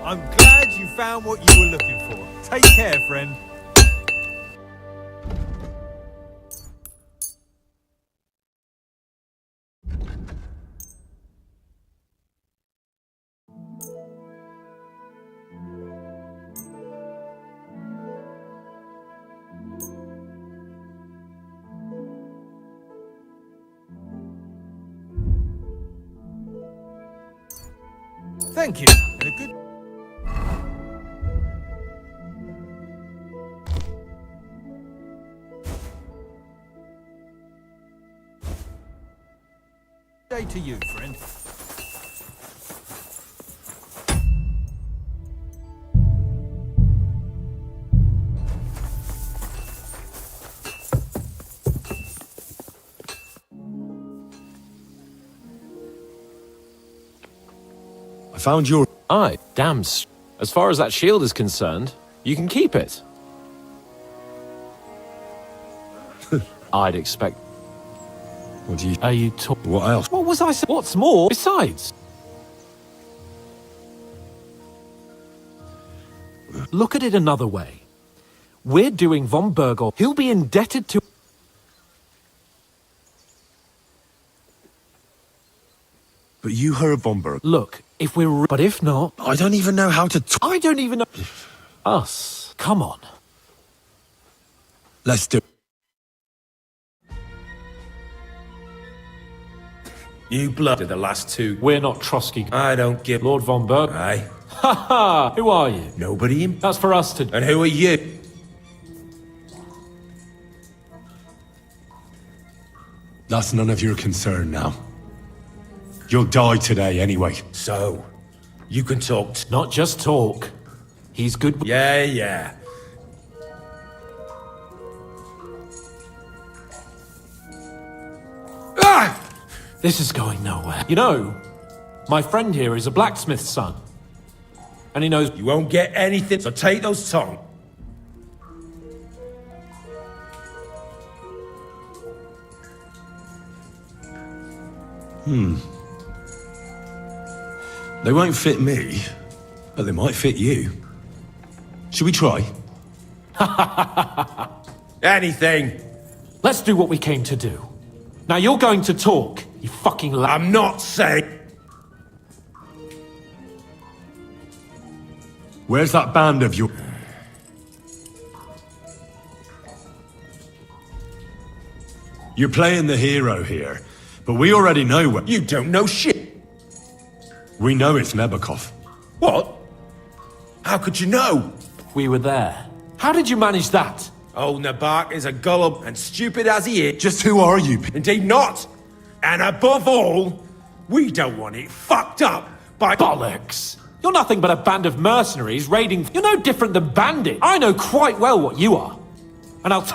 I'm glad you found what you were looking for. Take care, friend. Thank you. And a good... day to you, friend. I found your... Aye, damn. As far as that shield is concerned, you can keep it. I'd expect... What do you... Are you talking... What else? What was I saying? What's more? Besides... Look at it another way. We're doing von Bergel. He'll be indebted to... But you heard Bomberg. Look, if we're... But if not... I don't even know how to... I don't even know... Us. Come on. Let's do... You blooded the last two. We're not Trotsky. I don't give... Lord von Berg. Aye. Ha ha! Who are you? Nobody in... That's for us to... And who are you? That's none of your concern now. You'll die today anyway. So, you can talk Not just talk. He's good... Yeah. Ah! This is going nowhere. You know, my friend here is a blacksmith's son. And he knows... You won't get anything, so take those tongues. They won't fit me, but they might fit you. Should we try? Anything. Let's do what we came to do. Now you're going to talk, you fucking I'm not saying... Where's that band of your... You're playing the hero here, but we already know where... You don't know shit. We know it's Nebakov. What? How could you know? We were there. How did you manage that? Old Nabak is a gullible and stupid as he is. Just who are you? Indeed not. And above all, we don't want it fucked up by... Bollocks! You're nothing but a band of mercenaries raiding... You're no different than bandits. I know quite well what you are. And I'll...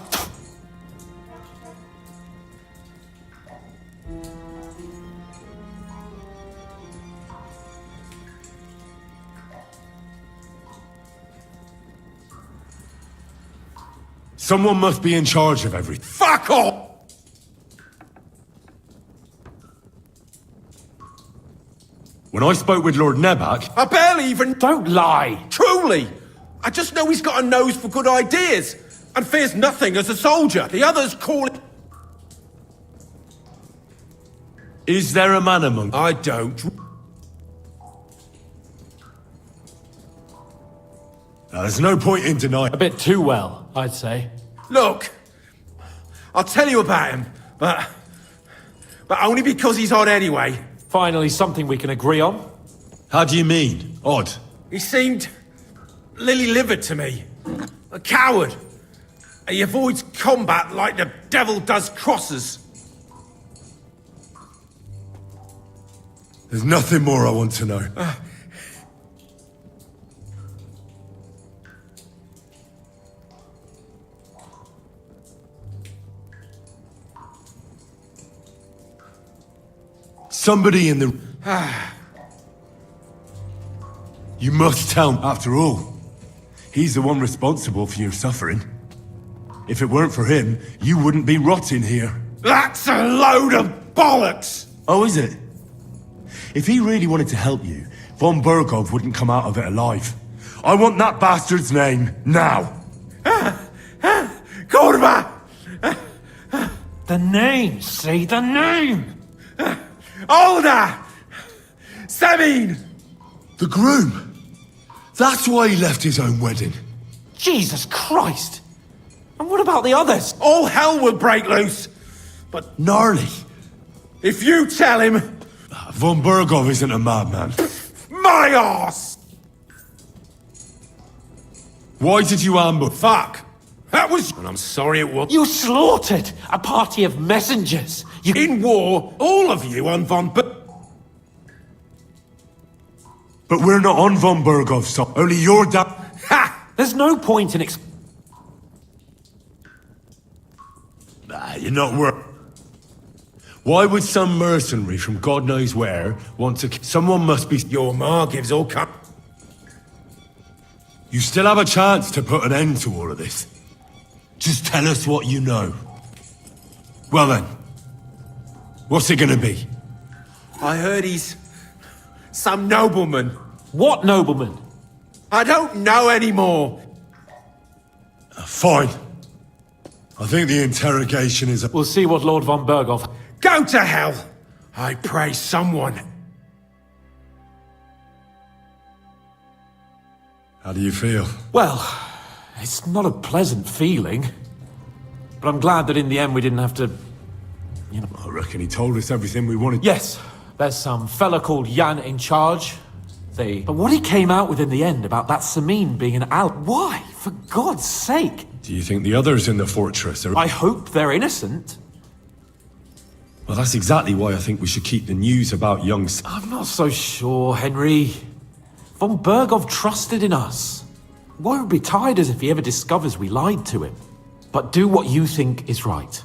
Someone must be in charge of everything. Fuck off! When I spoke with Lord Nebak... I barely even... Don't lie! Truly! I just know he's got a nose for good ideas and fears nothing as a soldier. The others call it... Is there a man among... I don't. There's no point in denying... A bit too well, I'd say. Look, I'll tell you about him, but only because he's odd anyway. Finally something we can agree on. How do you mean? Odd? He seemed lily-livered to me. A coward. He avoids combat like the devil does crosses. There's nothing more I want to know. Somebody in the... You must tell me. After all, he's the one responsible for your suffering. If it weren't for him, you wouldn't be rotting here. That's a load of bollocks! Oh, is it? If he really wanted to help you, Von Burgov wouldn't come out of it alive. I want that bastard's name, now! Kurva! The name, say the name! Older! Sabine! The groom! That's why he left his own wedding. Jesus Christ! And what about the others? All hell will break loose! But Gnarly. if you tell him, Von Burgov isn't a madman. my arse! Why did you ambush? Fuck! That was... And I'm sorry it was... You slaughtered a party of messengers! You... In war, all of you on But we're not on Von Burgov's side. Only your dad. Ha! There's no point in You're not worth. Why would some mercenary from God knows where want to... Someone must be... Your ma gives all You still have a chance to put an end to all of this. Just tell us what you know. Well then, what's it gonna be? I heard he's... some nobleman. What nobleman? I don't know anymore. Fine. I think the interrogation is... We'll see what Lord von Burgov... Go to hell! I pray someone. How do you feel? Well, it's not a pleasant feeling. But I'm glad that in the end we didn't have to... I reckon he told us everything we wanted. Yes, there's some fella called Jan in charge. But what he came out with in the end about that Samin being an al... Why? For God's sake! Do you think the others in the fortress are... I hope they're innocent. Well, that's exactly why I think we should keep the news about young... I'm not so sure, Henry. Von Burgov trusted in us. Won't be tired as if he ever discovers we lied to him. But do what you think is right.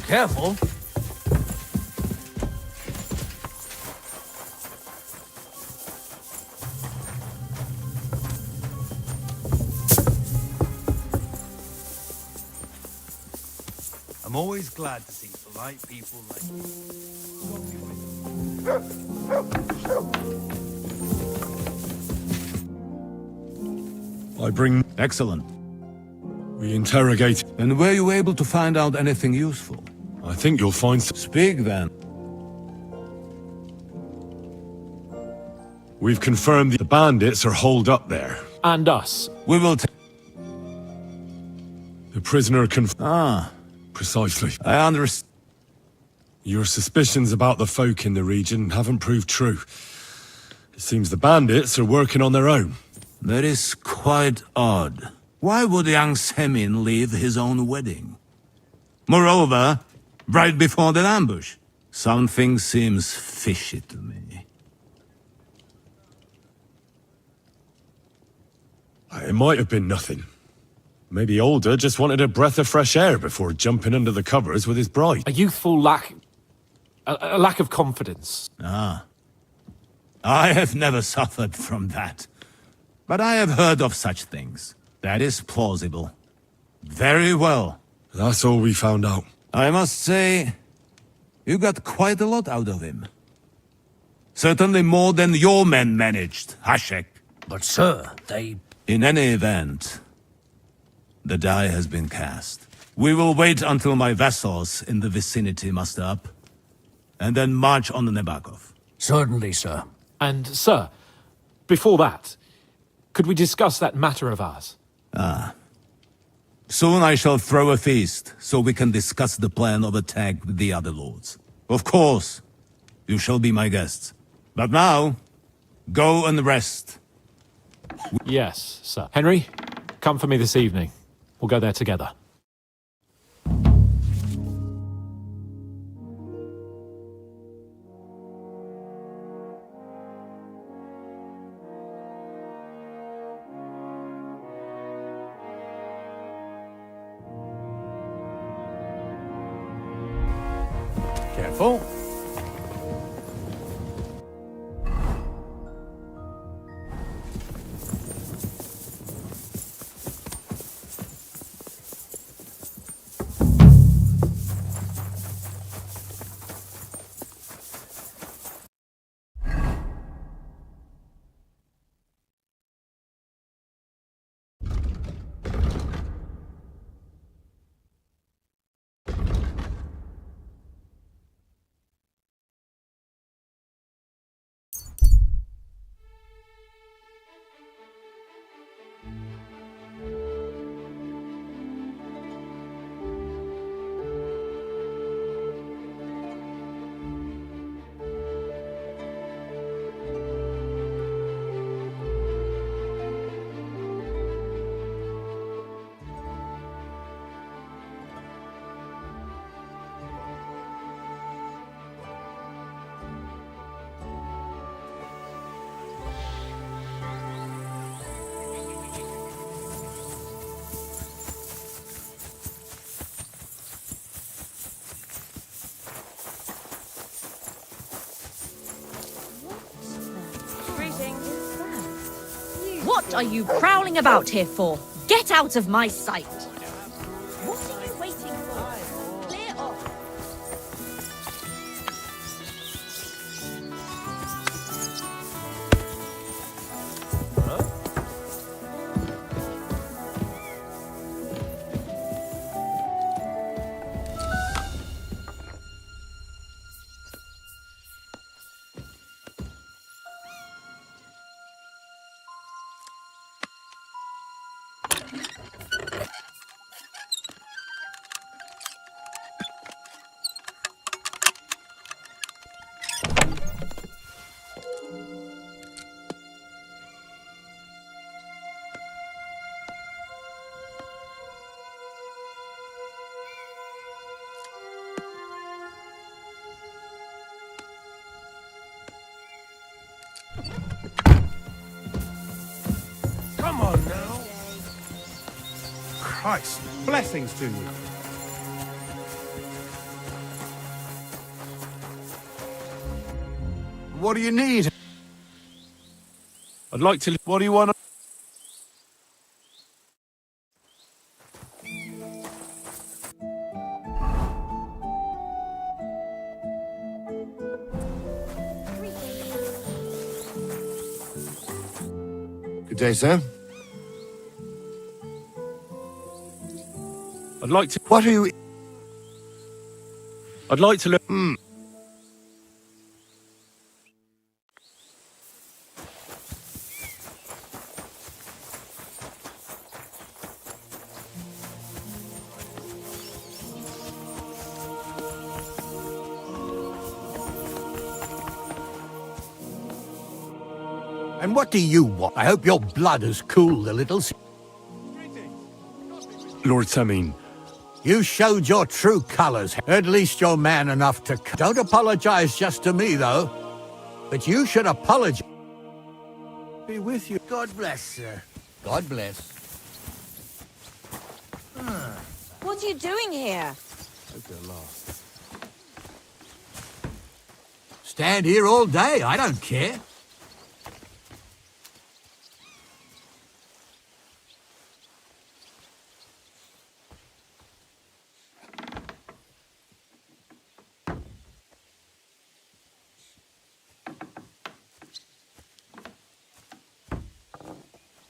Careful. I'm always glad to see polite people like you. I bring... Excellent. We interrogate... And were you able to find out anything useful? I think you'll find... Speak then. We've confirmed the bandits are holed up there. And us. We will The prisoner Ah, Precisely. I understand. Your suspicions about the folk in the region haven't proved true. It seems the bandits are working on their own. That is quite odd. Why would young Semin leave his own wedding? Moreover, right before the ambush. Something seems fishy to me. It might have been nothing. Maybe Older just wanted a breath of fresh air before jumping under the covers with his bride. A youthful lack... A lack of confidence. Ah. I have never suffered from that. But I have heard of such things. That is plausible. Very well. That's all we found out. I must say, you got quite a lot out of him. Certainly more than your men managed, Hashek. But sir, they... In any event, the die has been cast. We will wait until my vessels in the vicinity muster up, and then march on the Nebakov. Certainly, sir. And, sir, before that, could we discuss that matter of ours? Soon I shall throw a feast, so we can discuss the plan of attack with the other lords. Of course, you shall be my guests. But now, go and rest. Yes, sir. Henry, come for me this evening. We'll go there together. Careful. earth are you prowling about here for? Get out of my sight! What are you waiting for? Clear off! Come on now. Christ, blessings to you. What do you need? I'd like to... What do you want? Good day, sir. I'd like to... What are you... I'd like to look... And what do you want? I hope your blood has cooled a little. Lord Samin, You showed your true colors. At least you're man enough to... Don't apologize just to me, though. But you should apologize. Be with you. God bless, sir. God bless. What are you doing here? Stand here all day. I don't care.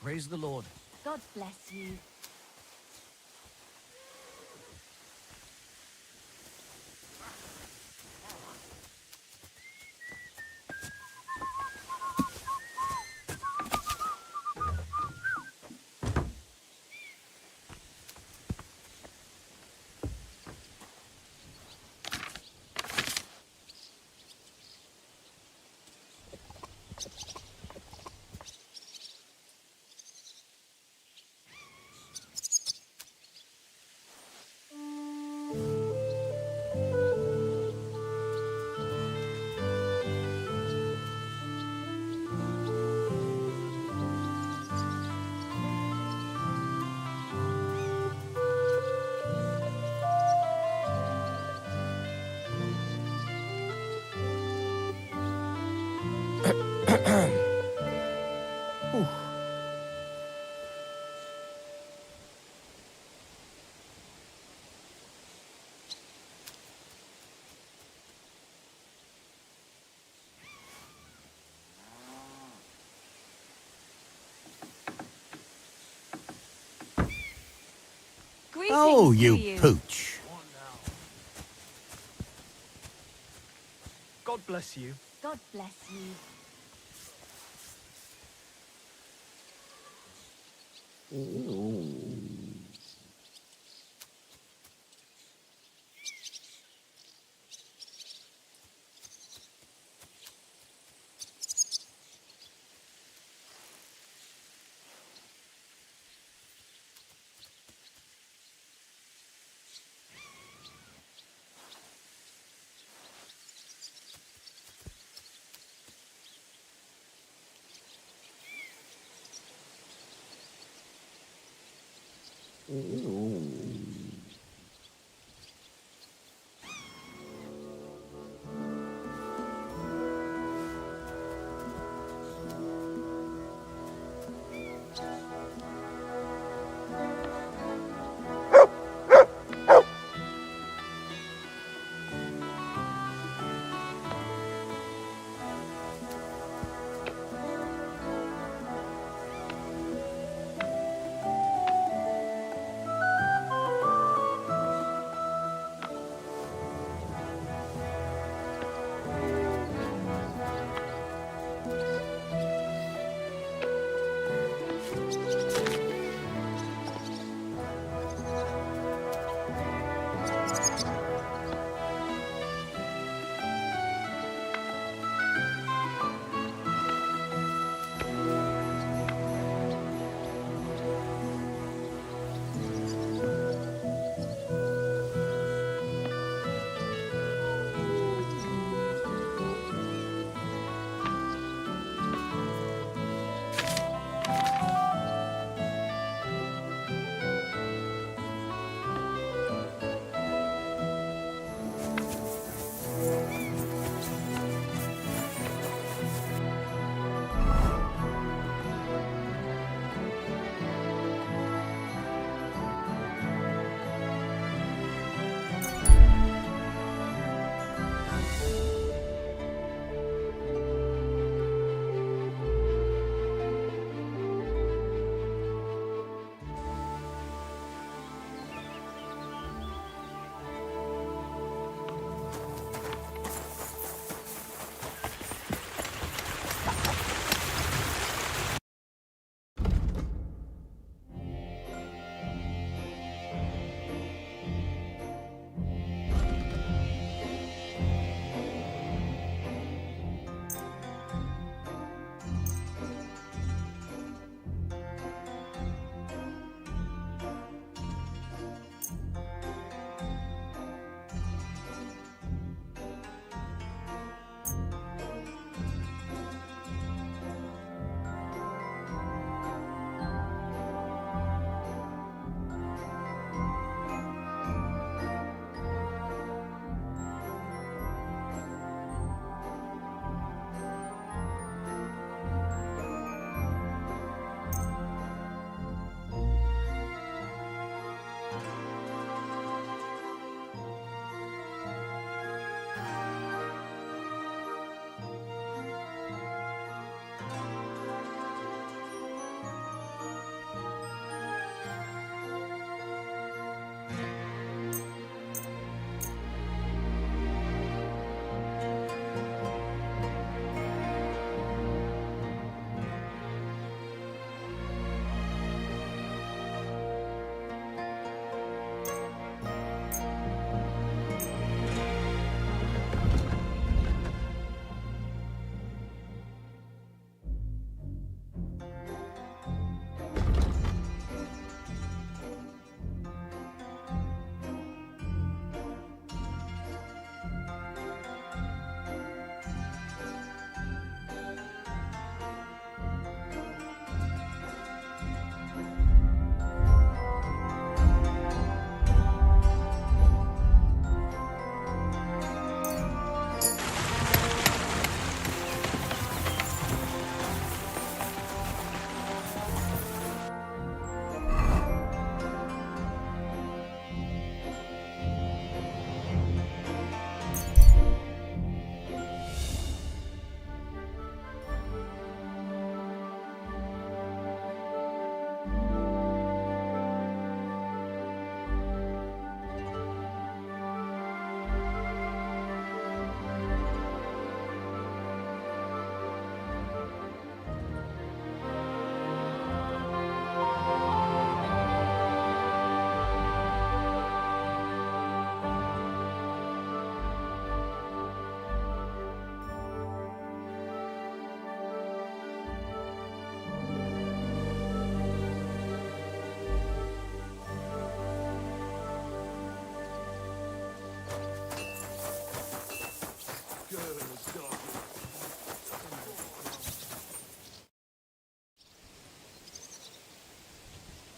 Praise the Lord. God bless you. Greetings Oh, to you pooch. God bless you. God bless you.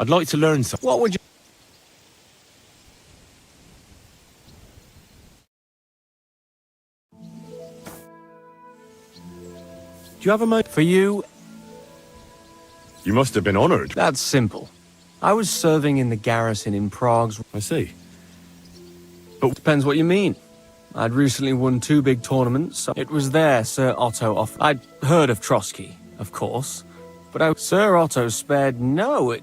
I'd like to learn something. What would you... Do you have a moment? For you, You must have been honored. that's simple. I was serving in the garrison in Prague's... I see. Depends what you mean. I'd recently won 2 big tournaments. It was there Sir Otto off... I'd heard of Trotsky, of course. But Sir Otto spared no...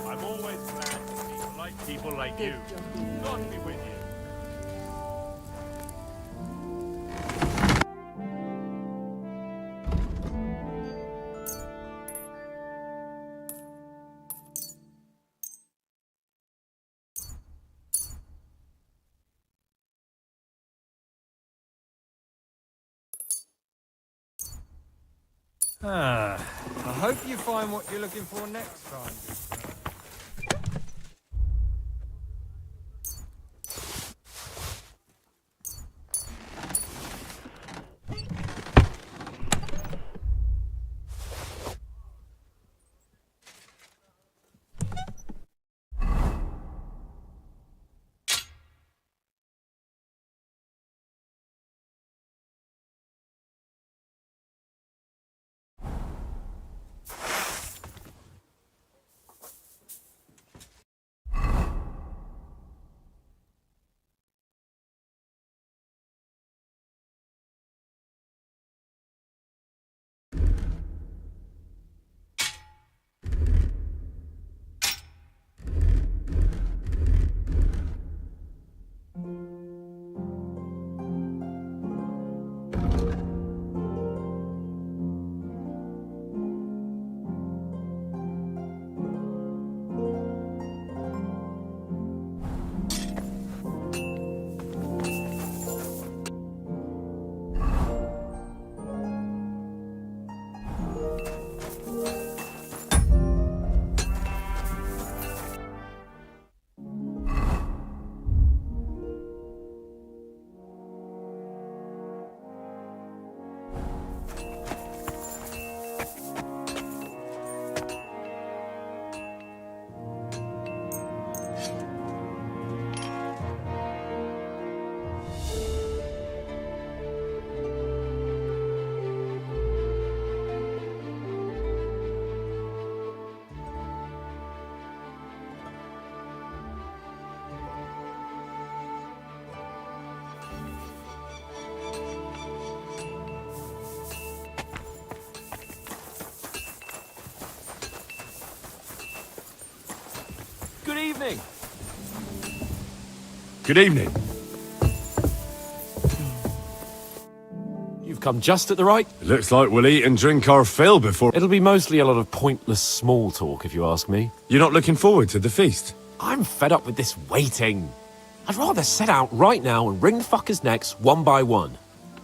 I'm always glad to see polite people like you. God be with you. I hope you find what you're looking for next time. Good evening. Good evening. You've come just at the right... It looks like we'll eat and drink our fill before... It'll be mostly a lot of pointless small talk, if you ask me. You're not looking forward to the feast? I'm fed up with this waiting. I'd rather set out right now and wring fuckers' necks one by one.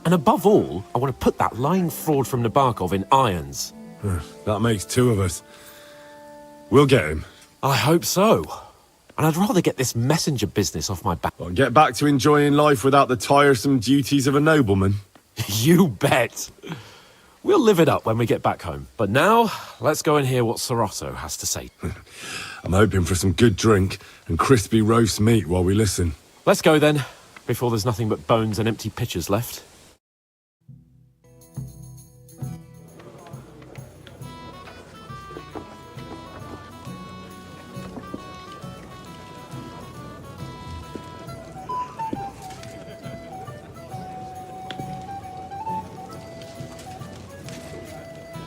And above all, I want to put that lying fraud from Nabokov in irons. That makes 2 of us. We'll get him. I hope so. and I'd rather get this messenger business off my back. I'll get back to enjoying life without the tiresome duties of a nobleman. You bet. We'll live it up when we get back home. But now, let's go and hear what Sir Otto has to say. I'm hoping for some good drink and crispy roast meat while we listen. Let's go then, before there's nothing but bones and empty pitchers left.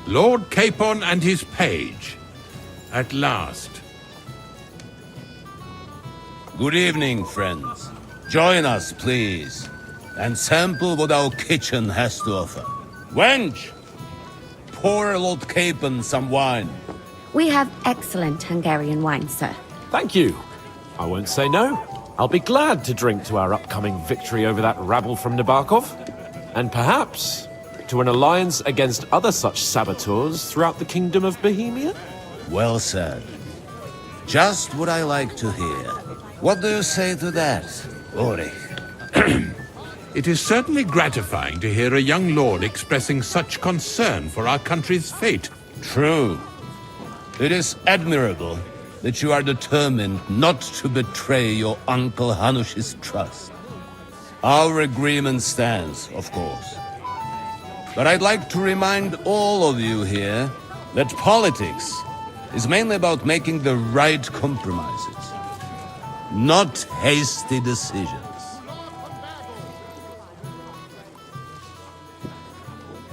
Lord Capon and his page. At last. Good evening, friends. Join us, please, and sample what our kitchen has to offer. Wench, pour Lord Capon some wine. We have excellent Hungarian wine, sir. Thank you. I won't say no. I'll be glad to drink to our upcoming victory over that rabble from Nabokov. And perhaps to an alliance against other such saboteurs throughout the kingdom of Bohemia? Well said. Just what I like to hear. What do you say to that, Ulrich? It is certainly gratifying to hear a young lord expressing such concern for our country's fate. True. It is admirable that you are determined not to betray your Uncle Hanush's trust. Our agreement stands, of course. But I'd like to remind all of you here that politics is mainly about making the right compromises, not hasty decisions.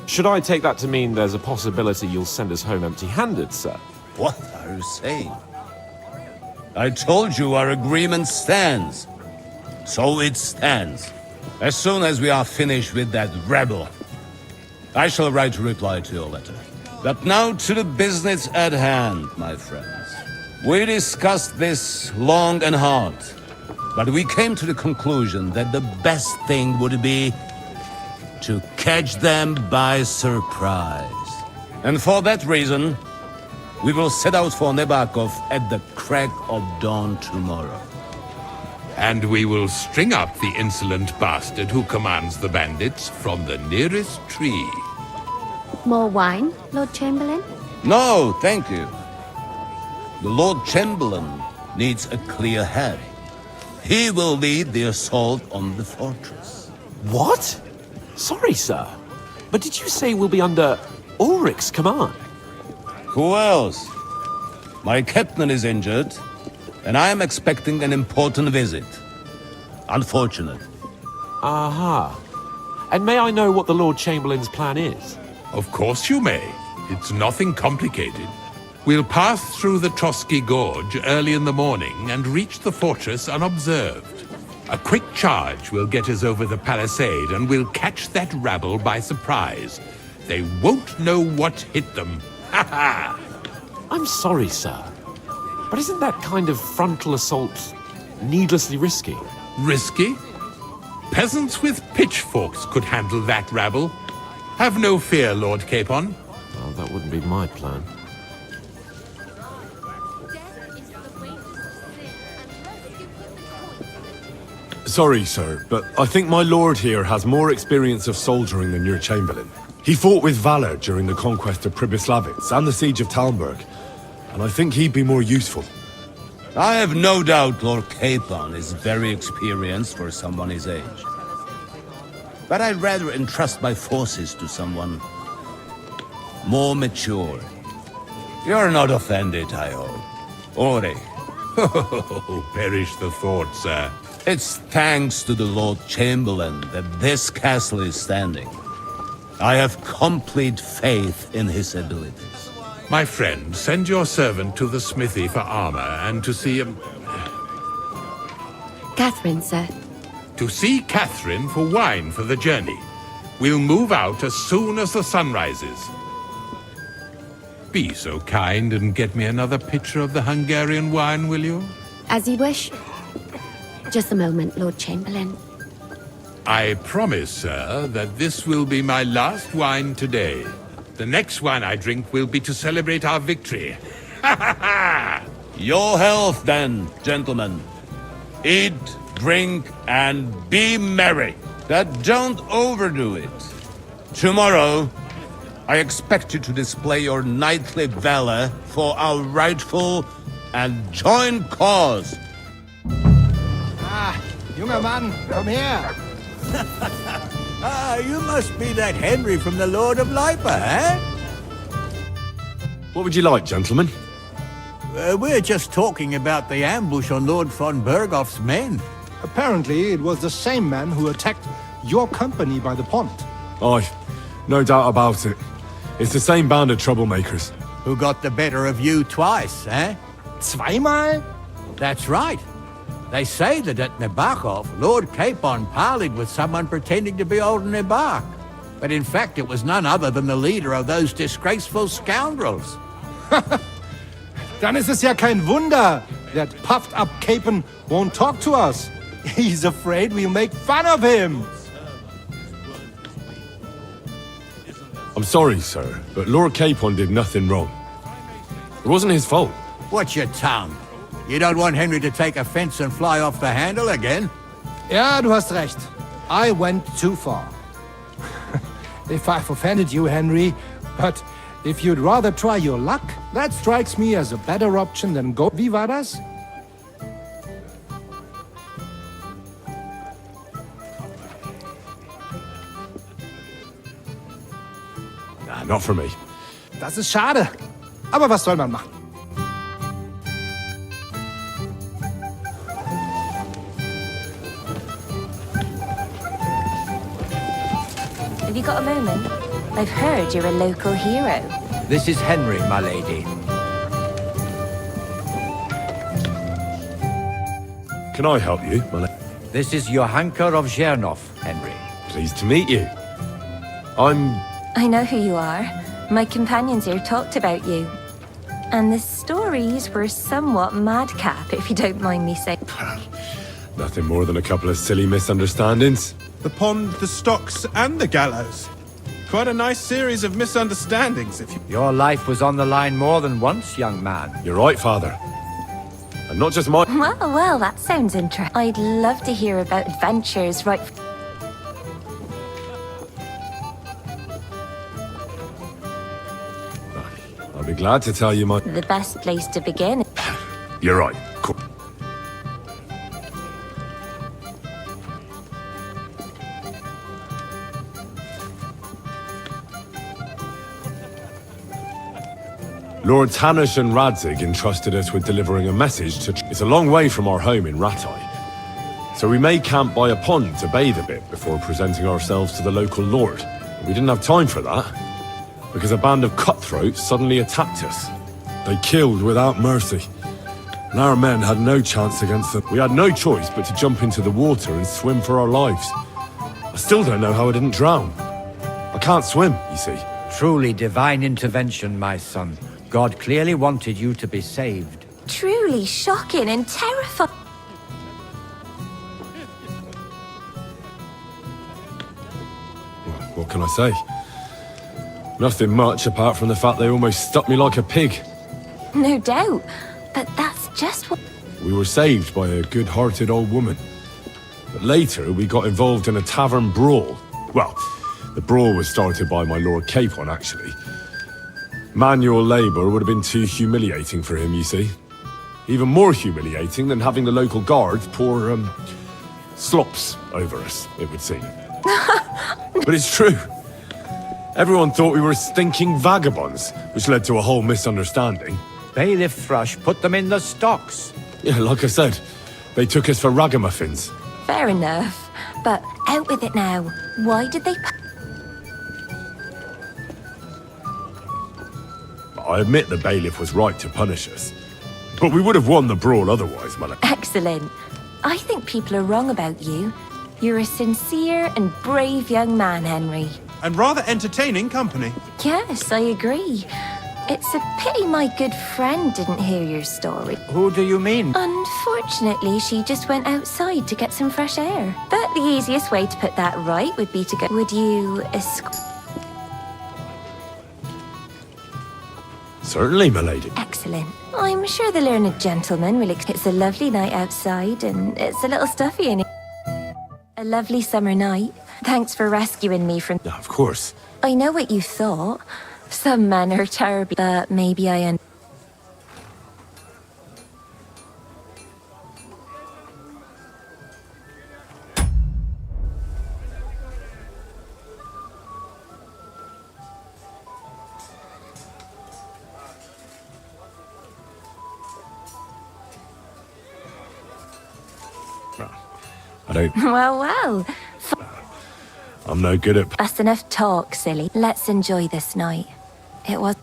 Should I take that to mean there's a possibility you'll send us home empty-handed, sir? What are you saying? I told you our agreement stands. So it stands. As soon as we are finished with that rebel, I shall write a reply to your letter. But now to the business at hand, my friends. We discussed this long and hard, but we came to the conclusion that the best thing would be to catch them by surprise. And for that reason, we will set out for Nebakov at the crack of dawn tomorrow. And we will string up the insolent bastard who commands the bandits from the nearest tree. More wine, Lord Chamberlain? No, thank you. The Lord Chamberlain needs a clear head. He will lead the assault on the fortress. What? Sorry, sir. But did you say we'll be under Ulrich's command? Who else? My captain is injured, and I am expecting an important visit. Unfortunate. Aha. And may I know what the Lord Chamberlain's plan is? Of course you may. It's nothing complicated. We'll pass through the Trotsky Gorge early in the morning and reach the fortress unobserved. A quick charge will get us over the palisade and we'll catch that rabble by surprise. They won't know what hit them. Ha ha! I'm sorry, sir. But isn't that kind of frontal assault needlessly risky? Risky? Peasants with pitchforks could handle that rabble. Have no fear, Lord Capon. Well, that wouldn't be my plan. Sorry, sir, but I think my lord here has more experience of soldiering than your chamberlain. He fought with valor during the conquest of Pribyslavitz and the siege of Talmberg, and I think he'd be more useful. I have no doubt Lord Capon is very experienced for someone his age. But I'd rather entrust my forces to someone more mature. You're not offended, I hope. Ulrich. Oh, perish the thought, sir. It's thanks to the Lord Chamberlain that this castle is standing. I have complete faith in his abilities. My friend, send your servant to the smithy for armor and to see Catherine, sir. To see Catherine for wine for the journey. We'll move out as soon as the sun rises. Be so kind and get me another pitcher of the Hungarian wine, will you? As you wish. Just a moment, Lord Chamberlain. I promise, sir, that this will be my last wine today. The next wine I drink will be to celebrate our victory. Ha ha ha! Your health, then, gentlemen. Eat, drink, and be merry. But don't overdo it. Tomorrow, I expect you to display your knightly valor for our rightful and joint cause. Ah, junger Mann, komm her. Ah, you must be that Henry from the Lord of Lipa, eh? What would you like, gentlemen? We're just talking about the ambush on Lord von Bergoff's men. Apparently, it was the same man who attacked your company by the pond. Aye, no doubt about it. It's the same band of troublemakers. Who got the better of you twice, eh? Zweimal? That's right. They say that at Nabokov, Lord Capon parleyed with someone pretending to be old Nabok. But in fact, it was none other than the leader of those disgraceful scoundrels. Dann ist es ja kein Wunder that puffed-up Capon won't talk to us. He's afraid we'll make fun of him. I'm sorry, sir, but Lord Capon did nothing wrong. It wasn't his fault. Watch your tongue. You don't want Henry to take offense and fly off the handle again? Ja, du hast recht. I went too far. If I've offended you, Henry, but if you'd rather try your luck, that strikes me as a better option than go... Wie war das? Nah, not for me. Das ist schade. Aber was soll man machen? Have you got a moment? I've heard you're a local hero. This is Henry, my lady. Can I help you, my lady? This is Johanka of Zhernov, Henry. Pleased to meet you. I'm... I know who you are. My companions here talked about you. And the stories were somewhat madcap, if you don't mind me saying. nothing more than a couple of silly misunderstandings. The pond, the stocks, and the gallows. Quite a nice series of misunderstandings, if you... Your life was on the line more than once, young man. You're right, Father. And not just my... Well, that sounds interesting. I'd love to hear about adventures right... I'll be glad to tell you my... The best place to begin. You're right. Cool. Lords Hanush and Radzig entrusted us with delivering a message to... It's a long way from our home in Ratai. So we made camp by a pond to bathe a bit before presenting ourselves to the local lord. We didn't have time for that, because a band of cutthroats suddenly attacked us. They killed without mercy, and our men had no chance against them. We had no choice but to jump into the water and swim for our lives. I still don't know how I didn't drown. I can't swim, you see. Truly divine intervention, my son. God clearly wanted you to be saved. Truly shocking and terrifying. What can I say? Nothing much apart from the fact they almost stuck me like a pig. No doubt, but that's just what... We were saved by a good-hearted old woman. But later, we got involved in a tavern brawl. Well, the brawl was started by my Lord Capon, actually. Manual labor would have been too humiliating for him, you see. Even more humiliating than having the local guards pour, slops over us, it would seem. But it's true. Everyone thought we were stinking vagabonds, which led to a whole misunderstanding. Bailiff Thrush put them in the stocks. Yeah, like I said, they took us for ragamuffins. Fair enough, but out with it now. Why did they... I admit the bailiff was right to punish us. But we would have won the brawl otherwise, my lady. Excellent. I think people are wrong about you. You're a sincere and brave young man, Henry. And rather entertaining company. Yes, I agree. It's a pity my good friend didn't hear your story. Who do you mean? Unfortunately, she just went outside to get some fresh air. But the easiest way to put that right would be to go... Would you escort... Certainly, my lady. Excellent. I'm sure the learned gentleman will. It's a lovely night outside, and it's a little stuffy in here. A lovely summer night. Thanks for rescuing me from. Of course. I know what you thought. Some men are terrible, but maybe I am. I don't... Well. I'm no good at... That's enough talk, silly. Let's enjoy this night. It was...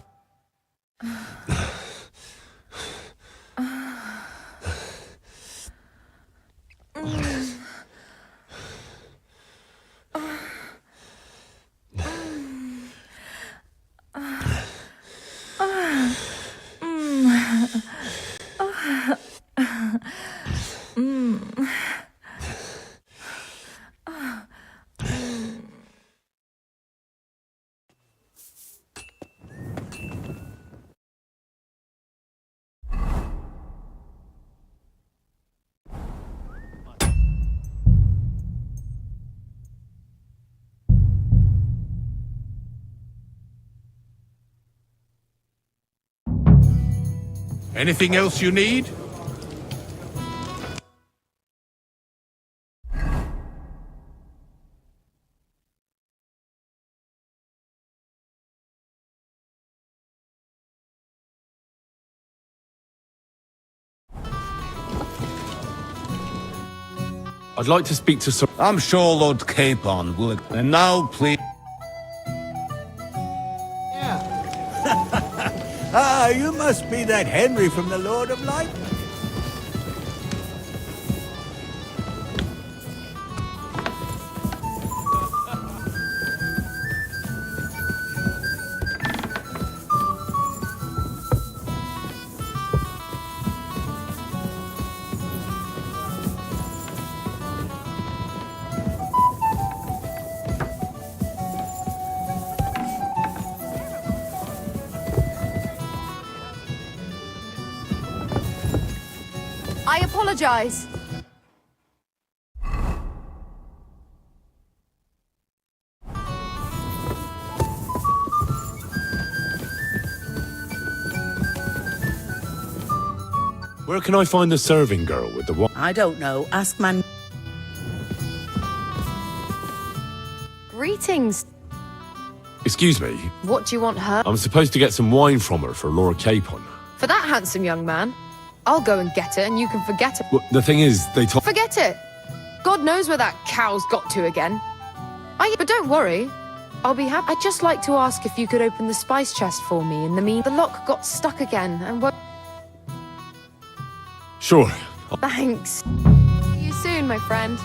Anything else you need? I'd like to speak to some... I'm sure Lord Capon will... And now, please... Ah, you must be that Henry from the Lord of Light. I apologize. Where can I find the serving girl with the... I don't know. Ask man. Greetings. Excuse me. What do you want her? I'm supposed to get some wine from her for Lord Capon. For that handsome young man? I'll go and get it, and you can forget it. Well, the thing is, they told... Forget it! God knows where that cow's got to again. But don't worry. I'll be happy. I'd just like to ask if you could open the spice chest for me. The lock got stuck again, and Sure. Thanks. See you soon, my friend.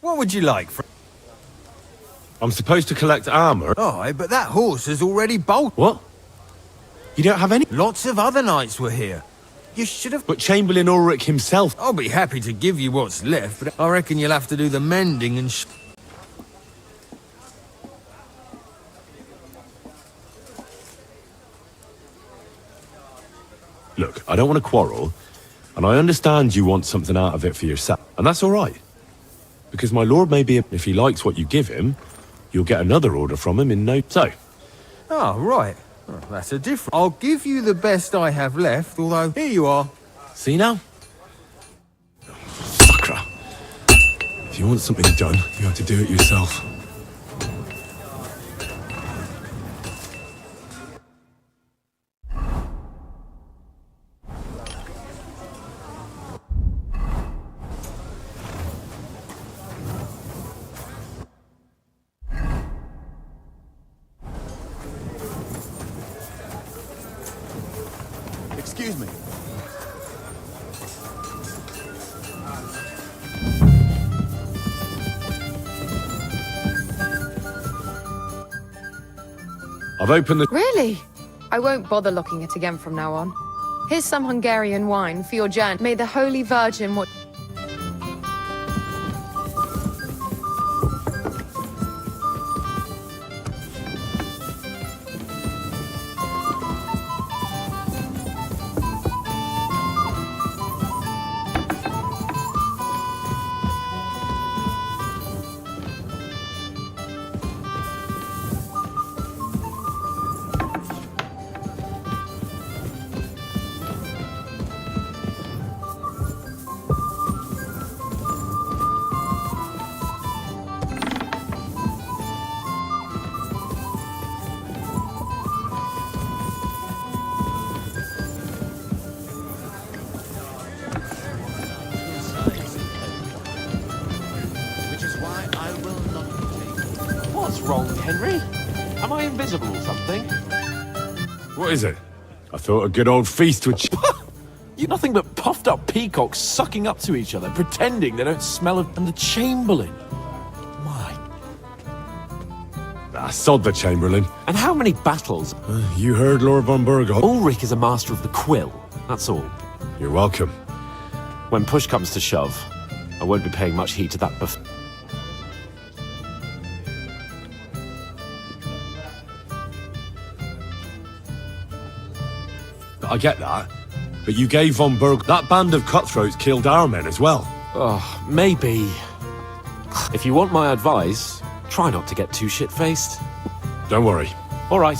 What would you like? I'm supposed to collect armor. Oh, but that horse has already bolted. What? You don't have any? Lots of other knights were here. You should have... But Chamberlain Ulrich himself... I'll be happy to give you what's left, but I reckon you'll have to do the mending and Look, I don't want to quarrel, and I understand you want something out of it for yourself, and that's all right. Because my lord may be... If he likes what you give him, you'll get another order from him in no... So. Oh, right. Well, that's a different... I'll give you the best I have left, although here you are. See now? Fucker. If you want something done, you have to do it yourself. Excuse me. I've opened the... Really? I won't bother looking it again from now on. Here's some Hungarian wine for your journey. May the Holy Virgin watch... What's wrong, Henry? Am I invisible or something? What is it? I thought a good old feast would... You're nothing but puffed up peacocks sucking up to each other, pretending they don't smell of... And the Chamberlain. My... Sod the Chamberlain. And how many battles? You heard Lord von Burgos. Ulrich is a master of the quill, that's all. You're welcome. When push comes to shove, I won't be paying much heed to that buff... I get that. But you gave von Berg... That band of cutthroats killed our men as well. Oh, maybe. If you want my advice, try not to get too shit-faced. Don't worry. All right.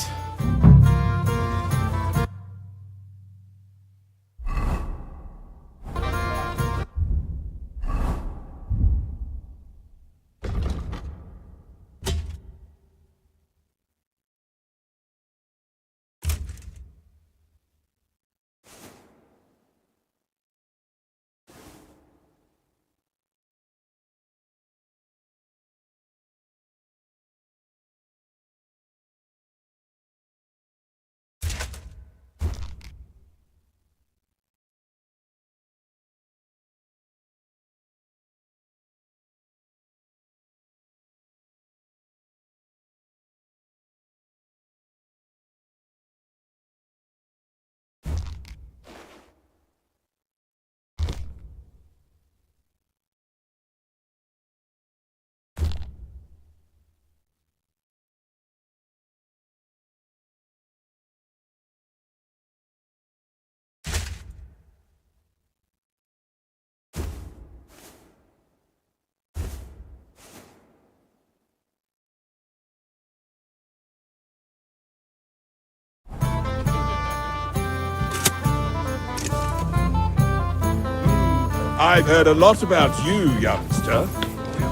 I've heard a lot about you, youngster.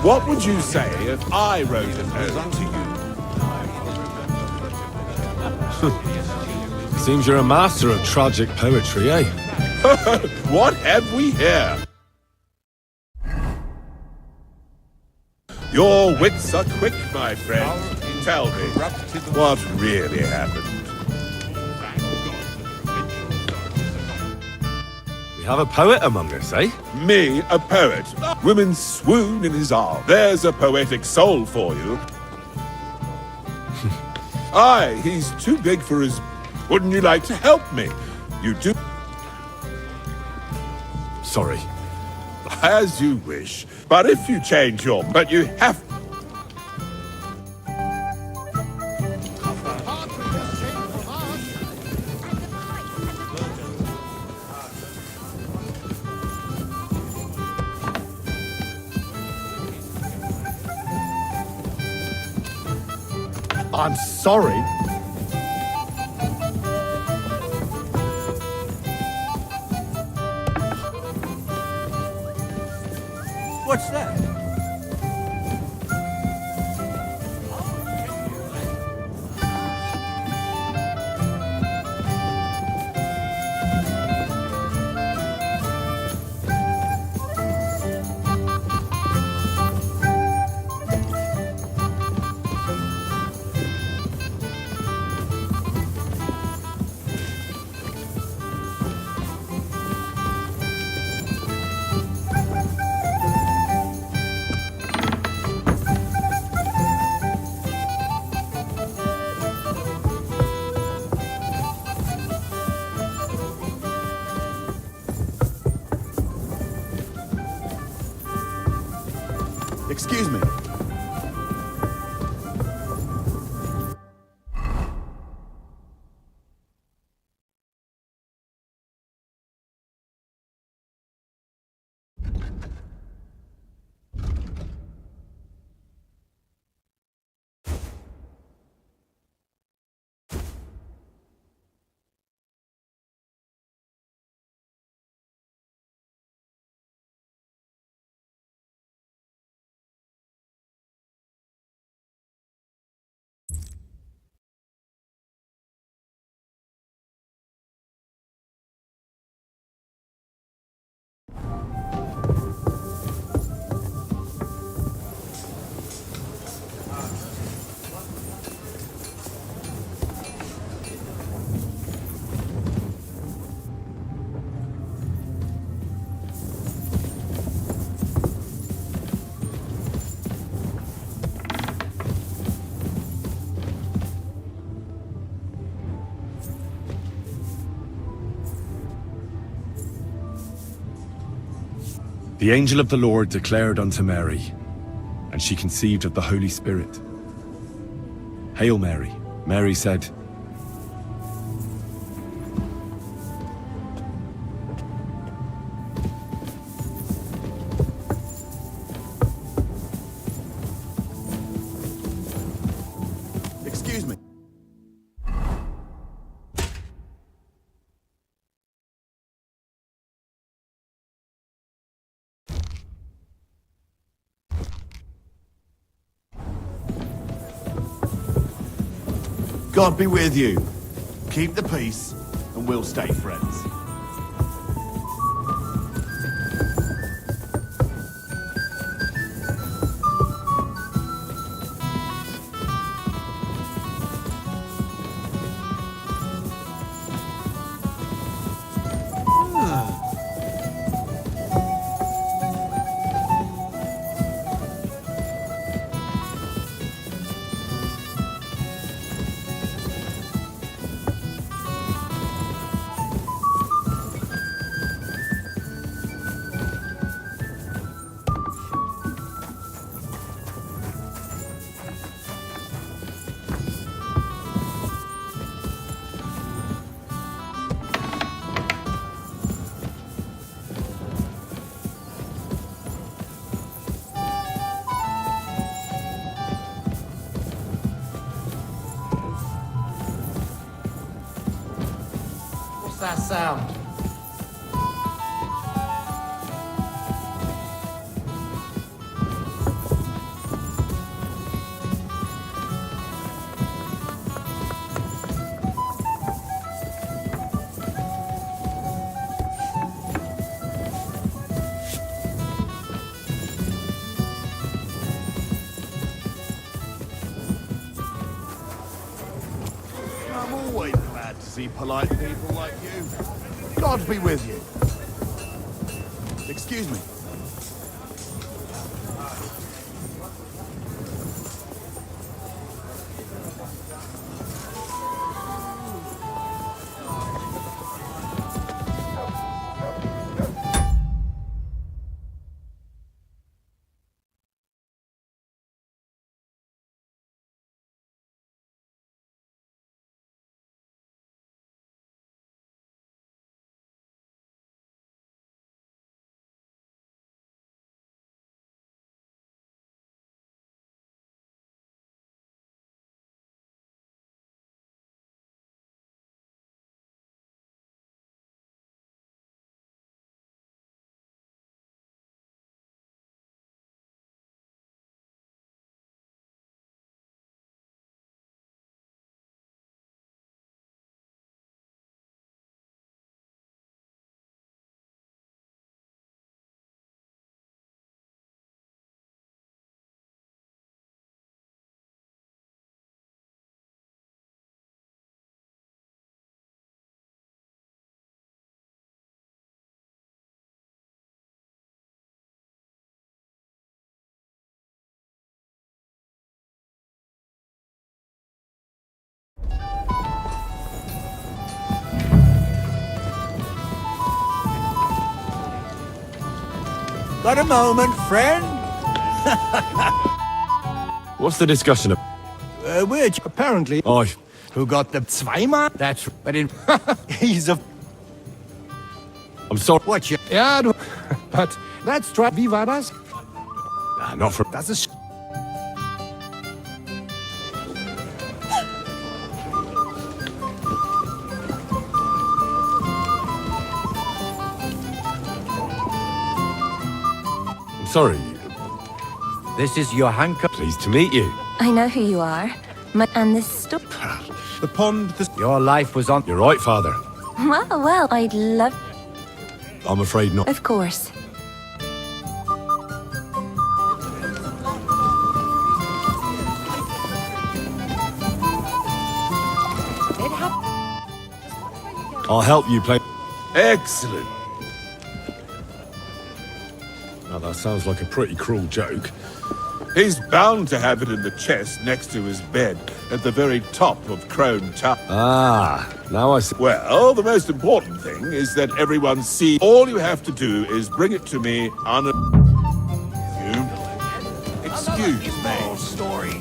What would you say if I wrote a note unto you? Seems you're a master of tragic poetry, eh? What have we here? Your wits are quick, my friend. Tell me, what really happened? We have a poet among us, eh? Me, a poet. Women swoon in his arms. There's a poetic soul for you. Aye, he's too big for his... Wouldn't you like to help me? You do... Sorry. As you wish. But if you change your... But you have... I'm sorry. What's that? Excuse me. The angel of the Lord declared unto Mary, and she conceived of the Holy Spirit. Hail Mary, Mary said, Excuse me. God be with you. Keep the peace, and we'll stay friends. What's that sound? I'm always glad to see polite people like you. God be with you. Excuse me. Got a moment, friend? What's the discussion of? Which apparently. Oh, Who got the zweimal? That's. But in. He's a. I'm sorry. What you. Yeah, du. But let's try. Wie war das? Nah, not for. Das ist. I'm sorry. This is your handcuff. Pleased to meet you. I know who you are. And this stuff. The pond, the... Your life was on. You're right, Father. Well, I'd love. I'm afraid not. Of course. I'll help you play. Excellent. Now that sounds like a pretty cruel joke. He's bound to have it in the chest next to his bed at the very top of Crone Tower. Ah, now I see. Well, the most important thing is that everyone sees. All you have to do is bring it to me on a... Excuse me. Story.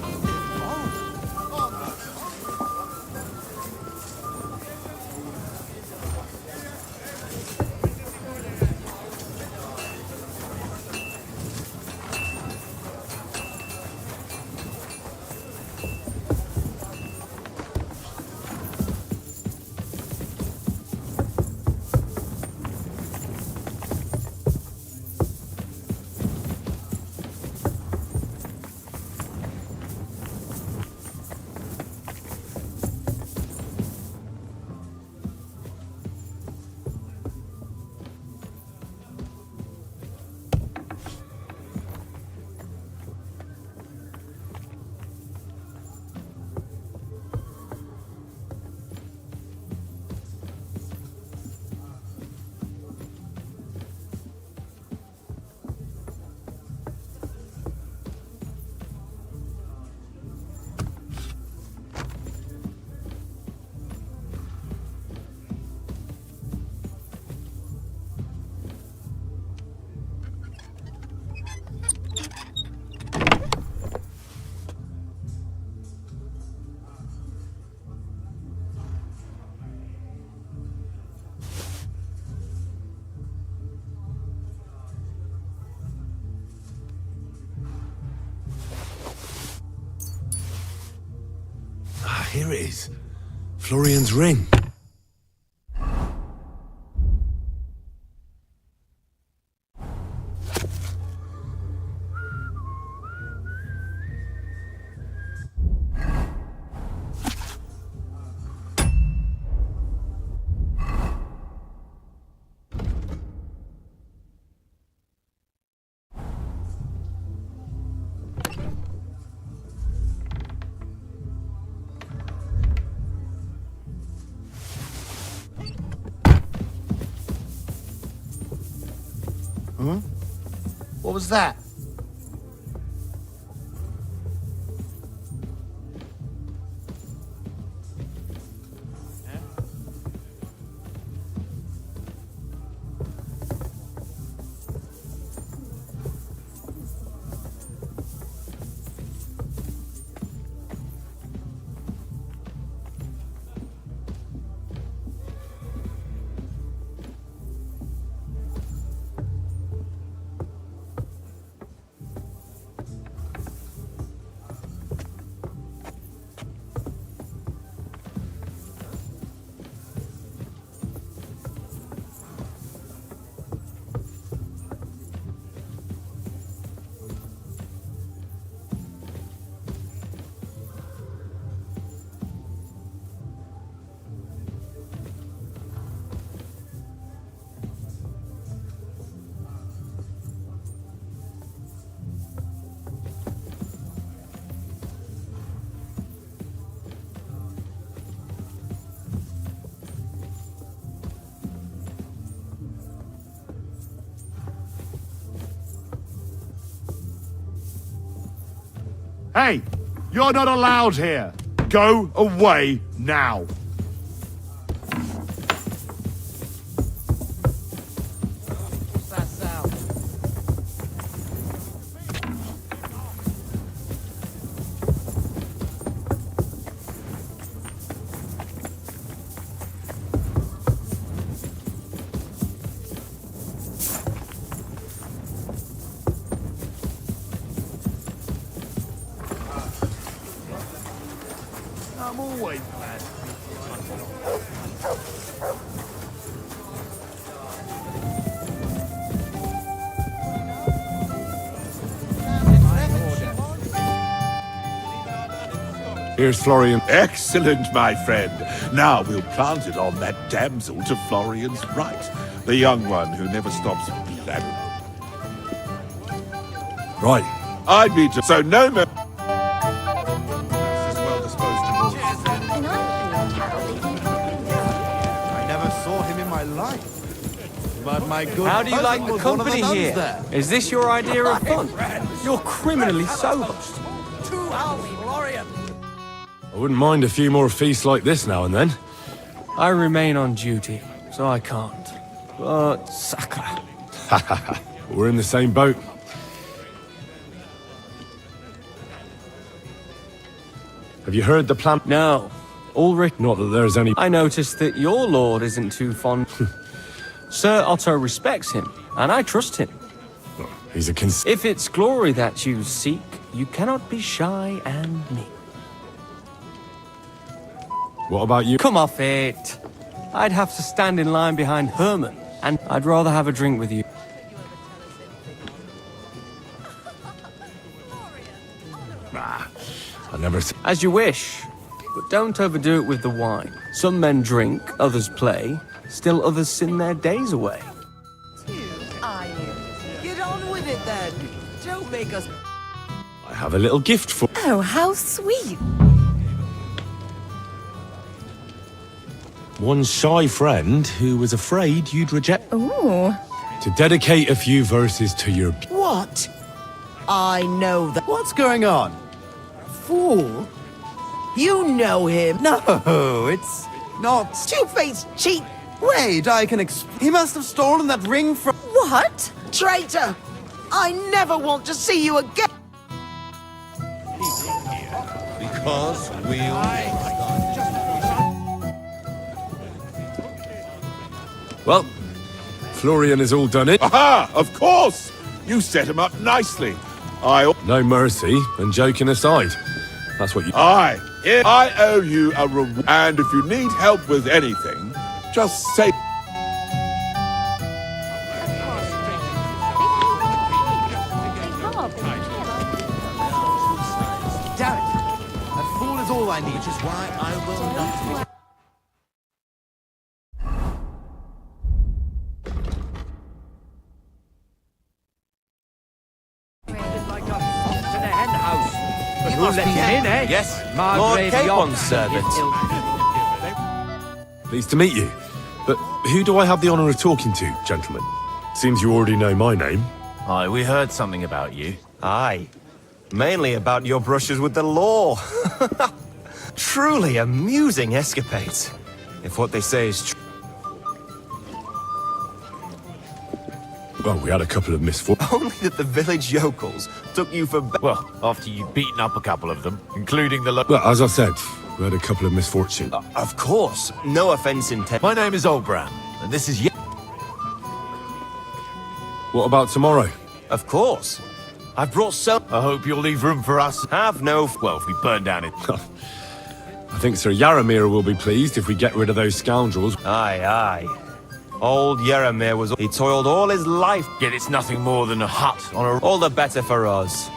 Ah, here it is. Florian's ring. Huh? What was that? Hey, you're not allowed here. Go away now. What's that sound? Here's Florian. Excellent, my friend. Now we'll plant it on that damsel to Florian's right. The young one who never stops blabbing. Right. I beat her, so no more. I never saw him in my life. But my good How do you like the was one of company nuns here? there. Is this your idea of fun? You're criminally sober. Florian. I wouldn't mind a few more feasts like this now and then. I remain on duty, so I can't. But Sakra. We're in the same boat. Have you heard the plan? No. Ulrich. Not that there's any... I noticed that your lord isn't too fond. Sir Otto respects him, and I trust him. He's a If it's glory that you seek, you cannot be shy and meek. What about you? Come off it. I'd have to stand in line behind Herman, and I'd rather have a drink with you. I never... As you wish, but don't overdo it with the wine. Some men drink, others play, still others sin their days away. Are you? Get on with it then. Don't make us. I have a little gift for... Oh, how sweet. One shy friend who was afraid you'd reject... Ooh. To dedicate a few verses to your... What? I know that. What's going on? Fool? You know him. No, it's not. Two-faced cheat. Wait, I can He must have stolen that ring from... What? Traitor! I never want to see you again. Because we'll... Well, Florian has all done it. Aha! Of course! You set him up nicely. No mercy, and joking aside. That's what you... I owe you a reward. And if you need help with anything, just say... Damn it! A fool is all I need, which is why I will not... Who let him in, eh? Yes, Lord Capon's servant. Pleased to meet you. But who do I have the honor of talking to, gentlemen? Seems you already know my name. Aye, we heard something about you. Aye. Mainly about your brushes with the law. Truly amusing escapades. If what they say is true. Well, we had a couple of misfortunes. Only that the village yokels took you for... Well, after you'd beaten up a couple of them, including the... Well, as I said, we had a couple of misfortunes. Of course. No offense intended. My name is Olbram, and this is... What about tomorrow? Of course. I've brought so... I hope you'll leave room for us. Have no... Well, if we burn down it... I think Sir Yaramir will be pleased if we get rid of those scoundrels. Aye, aye. Old Yaramir was... He toiled all his life. Yet it's nothing more than a hut on a... All the better for us.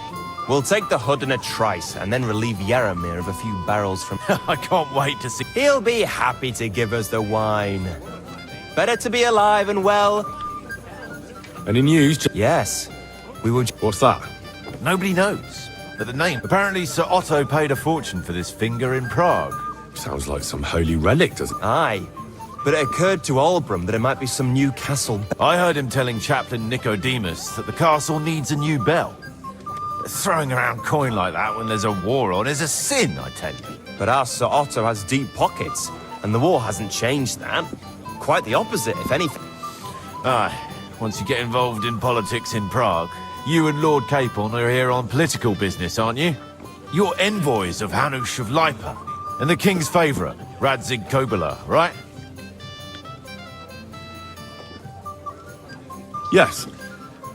We'll take the hood in a trice, and then relieve Yaramir of a few barrels from... I can't wait to see... He'll be happy to give us the wine. Better to be alive and well... Any news? Yes. We will... What's that? Nobody knows. But the name... Apparently Sir Otto paid a fortune for this finger in Prague. Sounds like some holy relic, doesn't it? Aye. But it occurred to Olbram that it might be some new castle... I heard him telling Chaplain Nicodemus that the castle needs a new bell. Throwing around coin like that when there's a war on is a sin, I tell you. But our Sir Otto has deep pockets, and the war hasn't changed that. Quite the opposite, if anything. Aye. Once you get involved in politics in Prague, you and Lord Capon are here on political business, aren't you? You're envoys of Hanush of Lipa, and the king's favourite, Radzig Kobyla, right? Yes.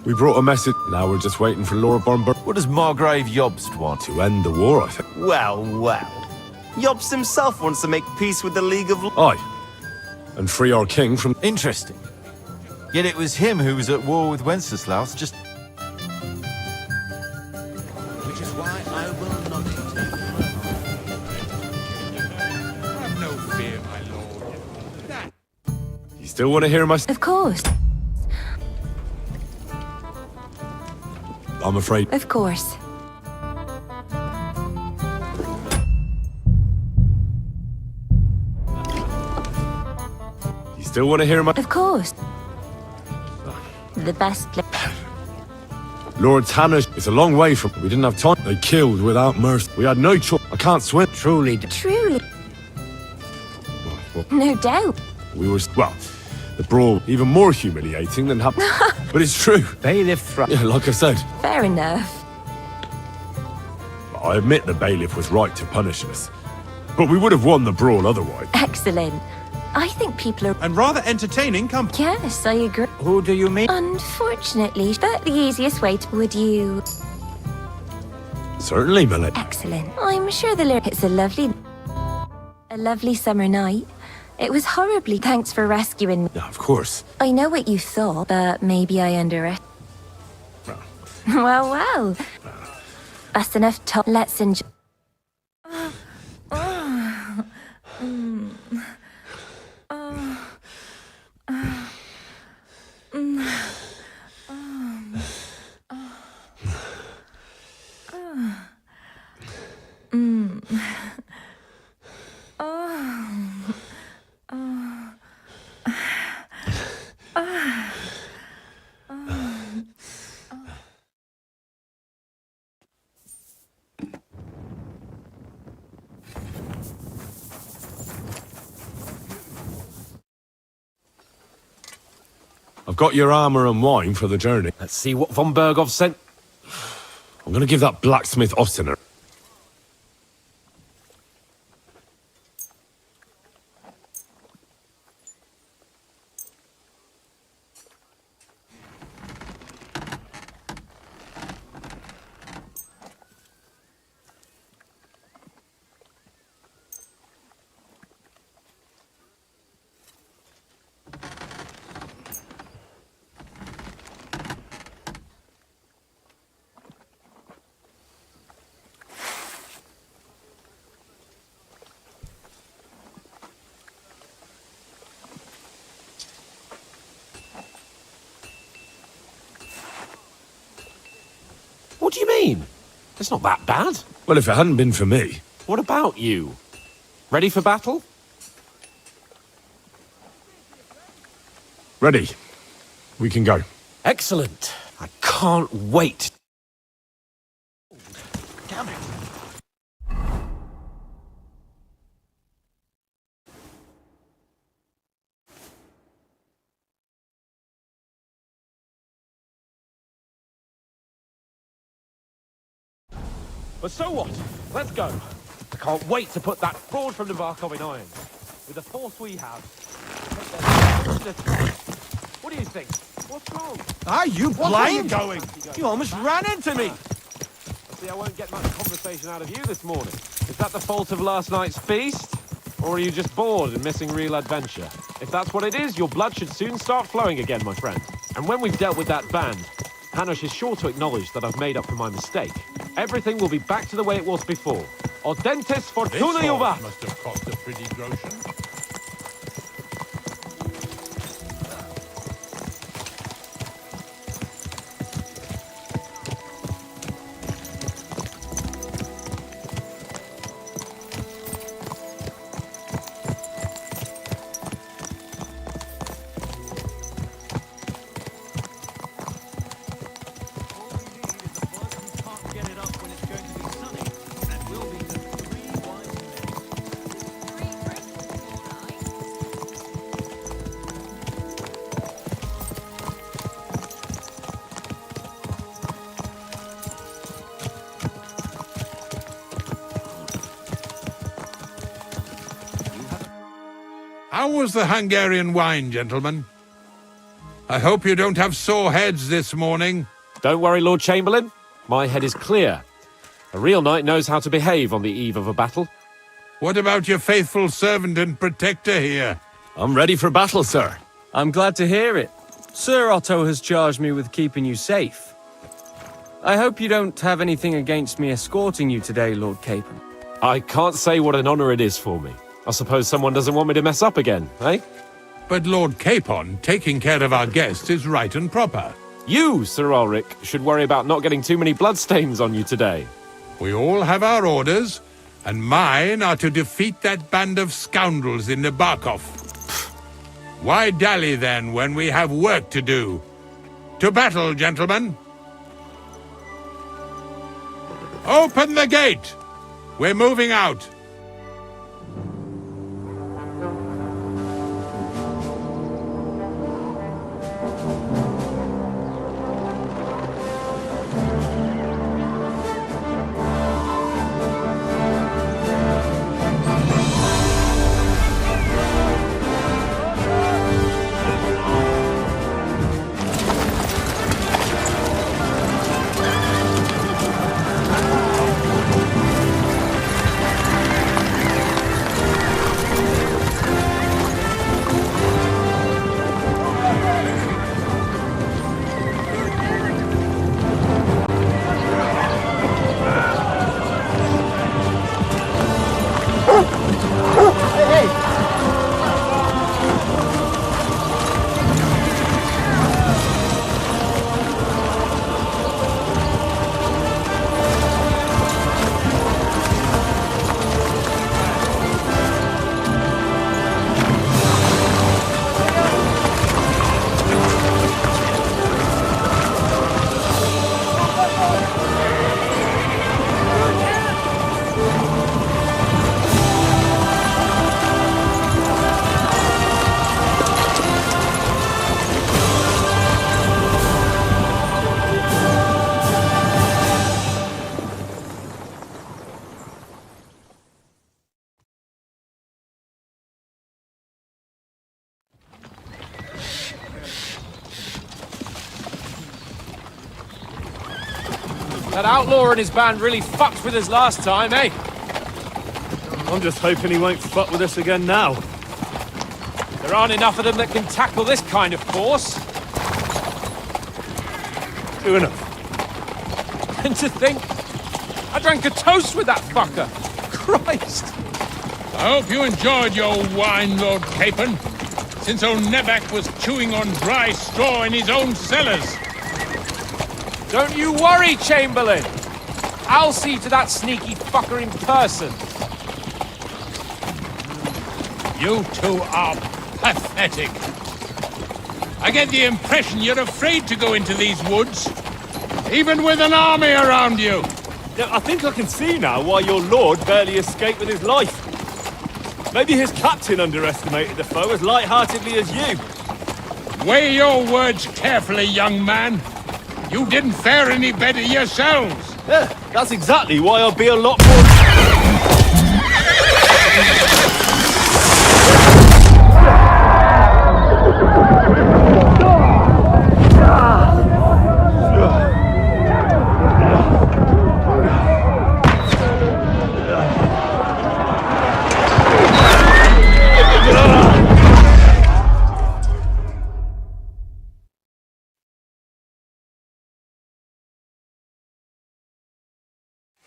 We brought a message. Now we're just waiting for Laura Barnburg. What does Margrave Jobst want? To end the war, I think. Well, well. Jobst himself wants to make peace with the League of... Aye. And free our king from... Interesting. Yet it was him who was at war with Wenceslaus just... Which is why I will not... fear, my lord. You still want to hear my... Of course. I'm afraid... Of course. You still want to hear my... Of course. The best place. Lord Tanner, it's a long way from... We didn't have time. They killed without mercy. We had no choice. I can't swim. Truly. Truly. No doubt. We were... Well, the brawl, even more humiliating than happened. But it's true. Bailiff Yeah, like I said. Fair enough. I admit the bailiff was right to punish us. But we would have won the brawl otherwise. Excellent. I think people are... And rather entertaining company. Yes, I agree. Who do you mean? Unfortunately, but the easiest way to... Would you... Certainly, Millet. Excellent. I'm sure the lyric... It's a lovely summer night. It was horribly... Thanks for rescuing me. Yeah, of course. I know what you thought, but maybe I underestimated. Well. That's enough talk. Let's enjoy... I've got your armor and wine for the journey. Let's see what von Berghoff sent. I'm gonna give that blacksmith Ostiner. What do you mean? It's not that bad. Well, if it hadn't been for me... What about you? Ready for battle? Ready. We can go. Excellent. I can't wait. Damn it. But so what? Let's go. I can't wait to put that fraud from Navarkov in irons. With the force we have. What do you think? What's wrong? Are you blind? Going? You almost ran into me. I see I won't get much conversation out of you this morning. Is that the fault of last night's feast? Or are you just bored and missing real adventure? If that's what it is, your blood should soon start flowing again, my friend. And when we've dealt with that band, Hanush is sure to acknowledge that I've made up for my mistake. Everything will be back to the way it was before. Audentes fortuna juvat! Must have cost a pretty groschen. How was the Hungarian wine, gentlemen? I hope you don't have sore heads this morning. Don't worry, Lord Chamberlain. My head is clear. A real knight knows how to behave on the eve of a battle. What about your faithful servant and protector here? I'm ready for battle, sir. I'm glad to hear it. Sir Otto has charged me with keeping you safe. I hope you don't have anything against me escorting you today, Lord Capon. I can't say what an honor it is for me. I suppose someone doesn't want me to mess up again, eh? But Lord Capon taking care of our guests is right and proper. You, Sir Ulrich, should worry about not getting too many bloodstains on you today. We all have our orders, and mine are to defeat that band of scoundrels in Nabokov. Why dally then when we have work to do? To battle, gentlemen! Open the gate! We're moving out! That outlaw and his band really fucked with us last time, eh? I'm just hoping he won't fuck with us again now. There aren't enough of them that can tackle this kind of force. True enough. And to think, I drank a toast with that fucker. Christ! I hope you enjoyed your wine, Lord Capon, since old Nebak was chewing on dry straw in his own cellars. Don't you worry, Chamberlain. I'll see to that sneaky fucker in person. You two are pathetic. I get the impression you're afraid to go into these woods, even with an army around you. Yeah, I think I can see now why your lord barely escaped with his life. Maybe his captain underestimated the foe as light-heartedly as you. Weigh your words carefully, young man. You didn't fare any better yourselves. Yeah, that's exactly why I'll be a lot more...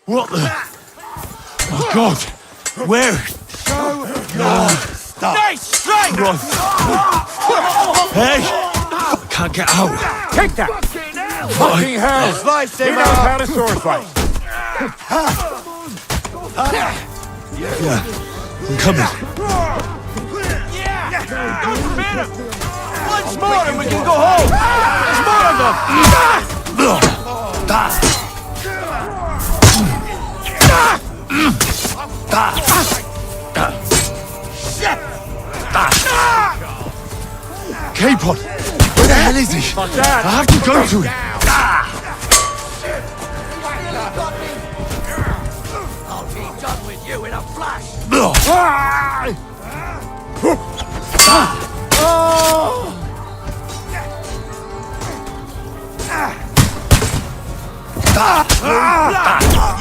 What the... Oh, God! Where? Stop! Nice strike! Run. Hey! I can't get out. Take that! Fucking hell! Slice him up! How to sword fight. Yeah, I'm coming. Don't spin him! Once more and we can go home! There's more of them! Capon! Where the hell is he? I have to go to him! I'll be done with you in a flash!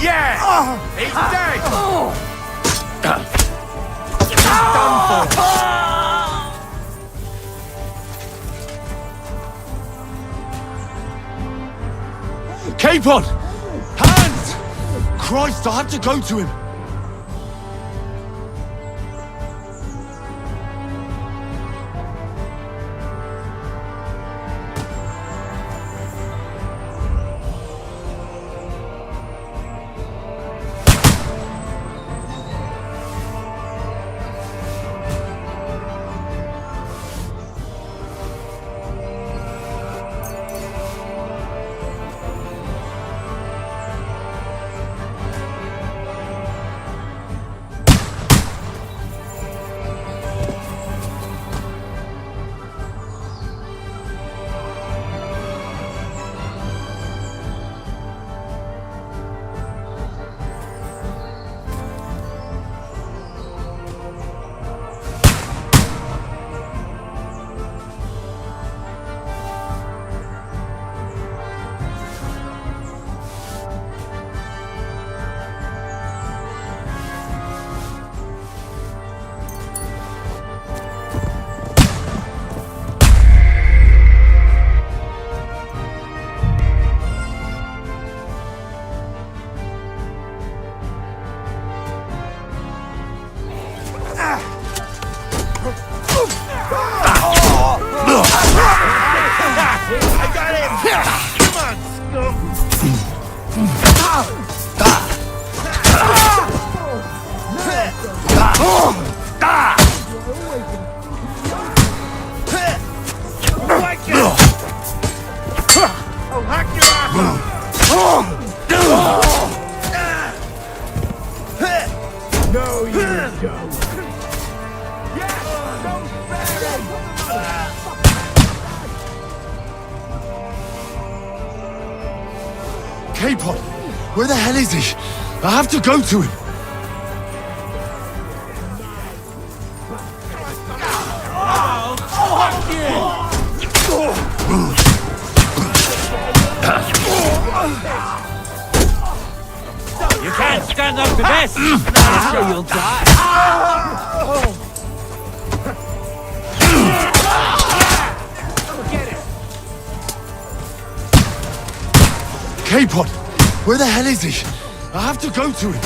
Yeah! He's dead! He's done for! Capon! Hands! Christ, I have to go to him! I'll hack your ass No, you don't. K-Pod, where the hell is he? I have to go to him. You can't stand up to this! I'm sure you'll die. K-Pod, where the hell is he? I have to go to him.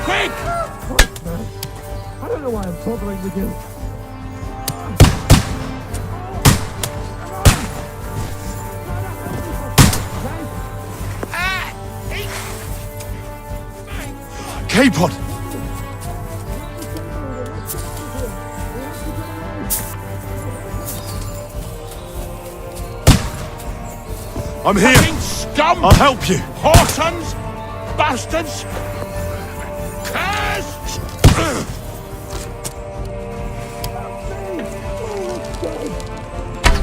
Quick! I don't know why I'm bothering with you. K-Pod! I'm here! Fucking scum! I'll help you! Whoresons! Bastards! Cursed!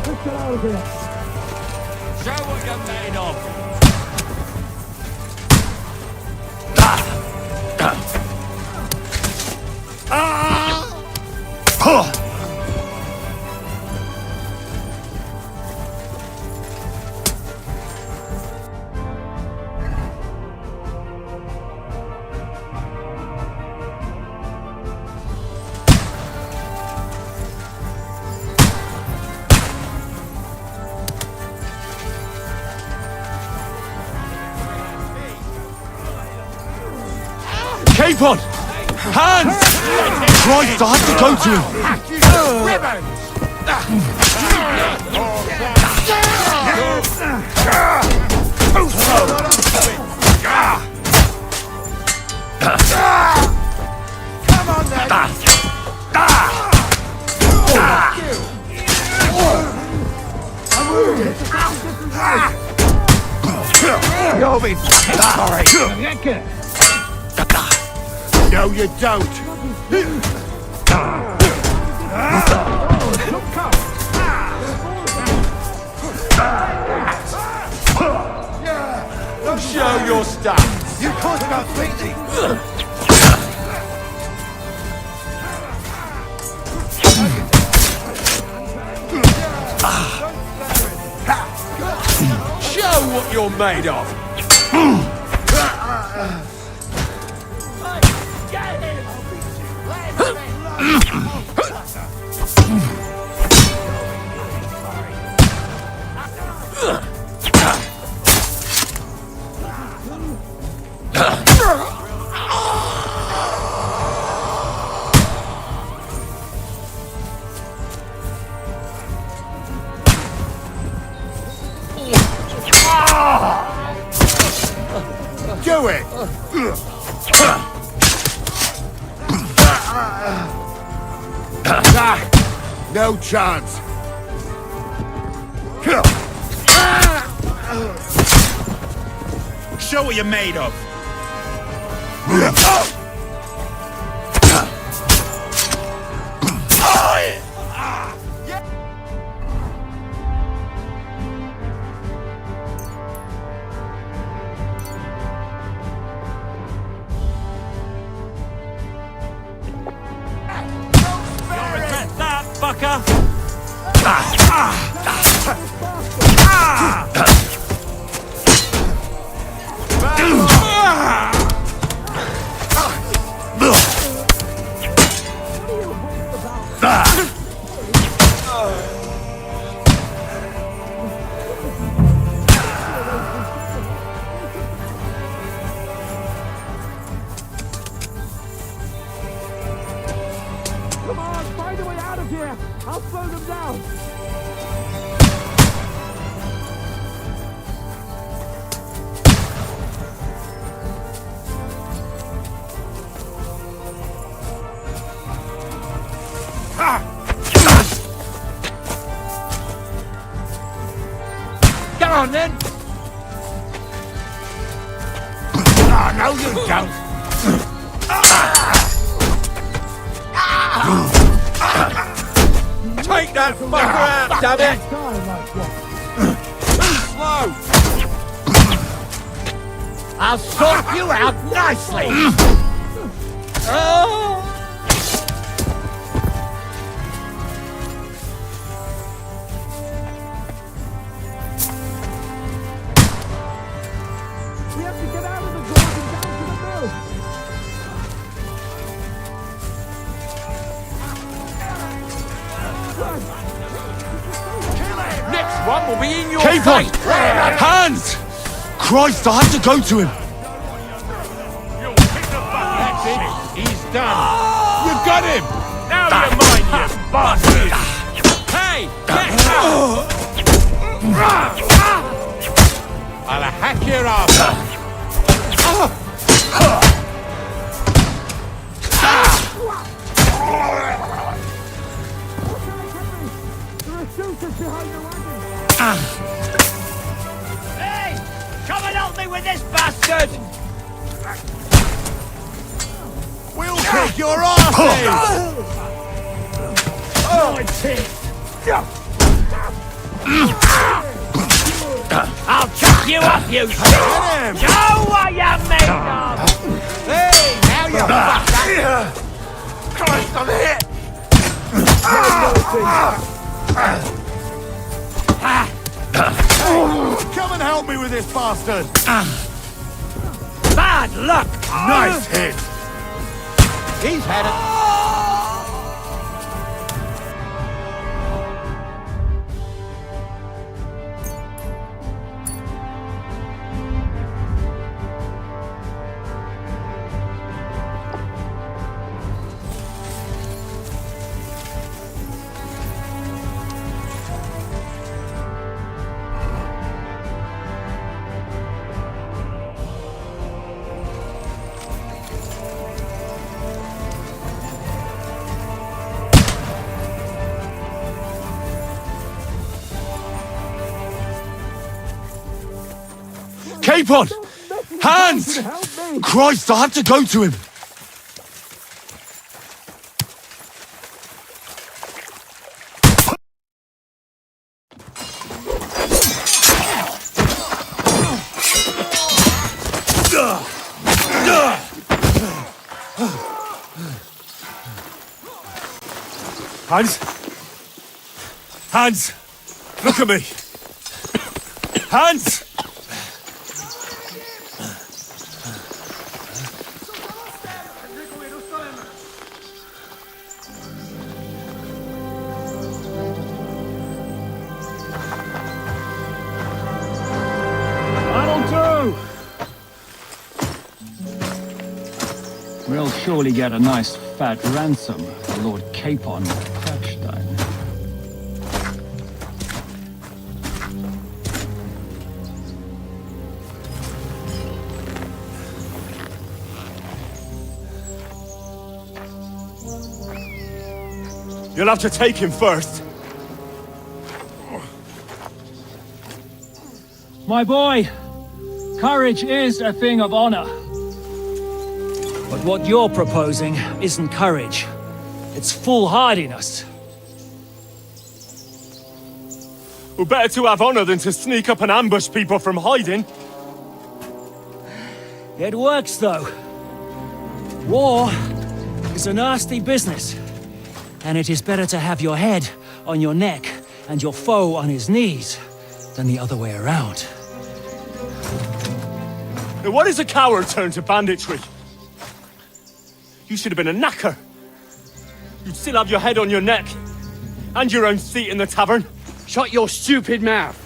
Let's get out of here. Show what you're made of! K-Pod! Hands! Christ, I have to go to him! Come on then! You'll be sorry. No, you don't. Show your stuff! You caused about completely. Show what you're made of! Do it! No chance. Show what you're made of. You'll regret that, fucker! I'll slow them down! Come on, then! Oh, no, you don't! Take that fucker out, damn it! Too slow! I'll sort you out nicely! We have to get out of the gorge and down to the mill! Next one will be in your Capon! face! Hands! Christ, I have to go to him! That's it. He's done. You got him. Now you're mine, you bastard! Hey! Get out! I'll hack your ass off. There are shooters behind the wagon! Hey! Come and help me with this bastard! We'll kick your asses! I'll chuck you up, you shit! Show what you're made of! Hey, now you're fucked! Christ, I'm hit! Come and help me with this bastard! Bad luck! Nice hit! He's had it. Capon! Hands! Christ, I have to go to him! Hans! Hans! Look at me! Hans! We'll surely get a nice fat ransom for Lord Capon of Crackstein. You'll have to take him first. My boy, courage is a thing of honor. But what you're proposing isn't courage. It's foolhardiness. Well, better to have honor than to sneak up and ambush people from hiding. It works, though. War is a nasty business. And it is better to have your head on your neck and your foe on his knees than the other way around. Now, what is a coward turned to banditry? You should have been a knacker. You'd still have your head on your neck. And your own seat in the tavern. Shut your stupid mouth.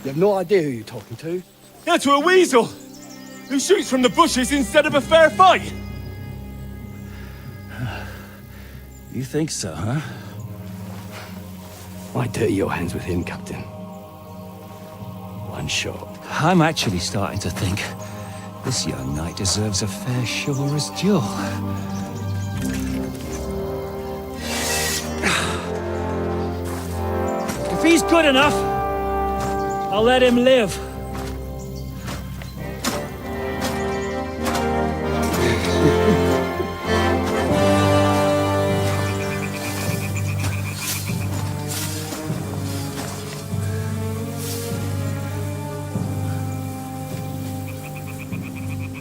You have no idea who you're talking to. Yeah, to a weasel. Who shoots from the bushes instead of a fair fight. You think so, huh? Why dirty your hands with him, Captain? One shot. I'm actually starting to think this young knight deserves a fair chivalrous duel. If he's good enough, I'll let him live.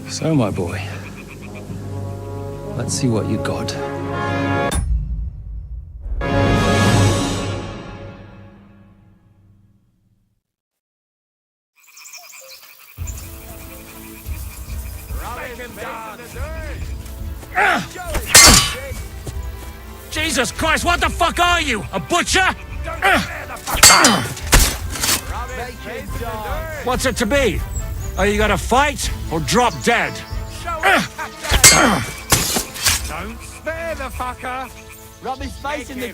So, my boy, let's see what you got. Jesus Christ, what the fuck are you? A butcher? What's it to be? Are you gonna fight or drop dead? Don't spare the fucker! Rub his face in the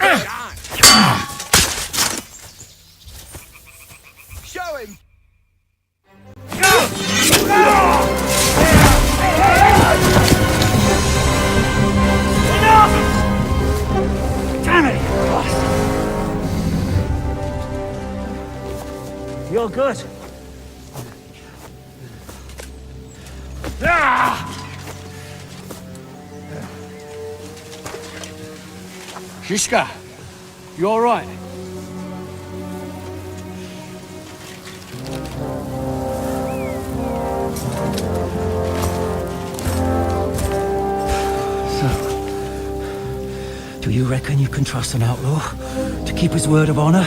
Show him! Damn it! You're good. Shishka, you all right? Do you reckon you can trust an outlaw to keep his word of honor?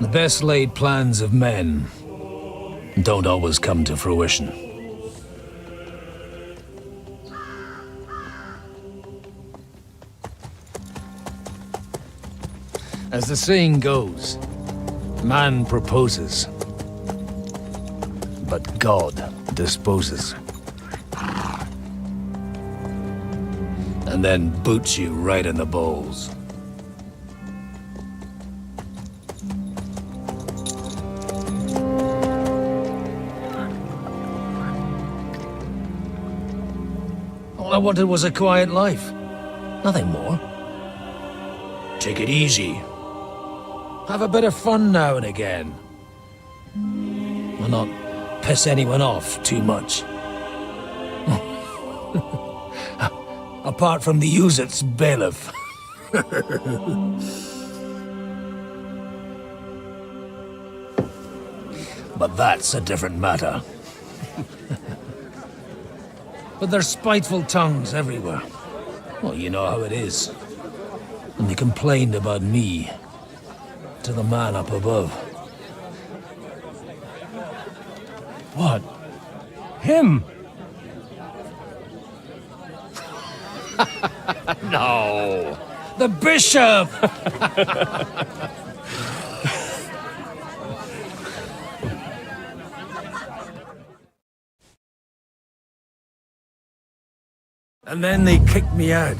The best laid plans of men don't always come to fruition. As the saying goes, man proposes, but God disposes. And then boots you right in the balls. All I wanted was a quiet life. Nothing more. Take it easy. Have a bit of fun now and again. And not piss anyone off too much. Apart from the Uzit's bailiff. But that's a different matter. But there's spiteful tongues everywhere. Well, you know how it is. And they complained about me to the man up above. What? Him? No! The bishop! And then they kicked me out,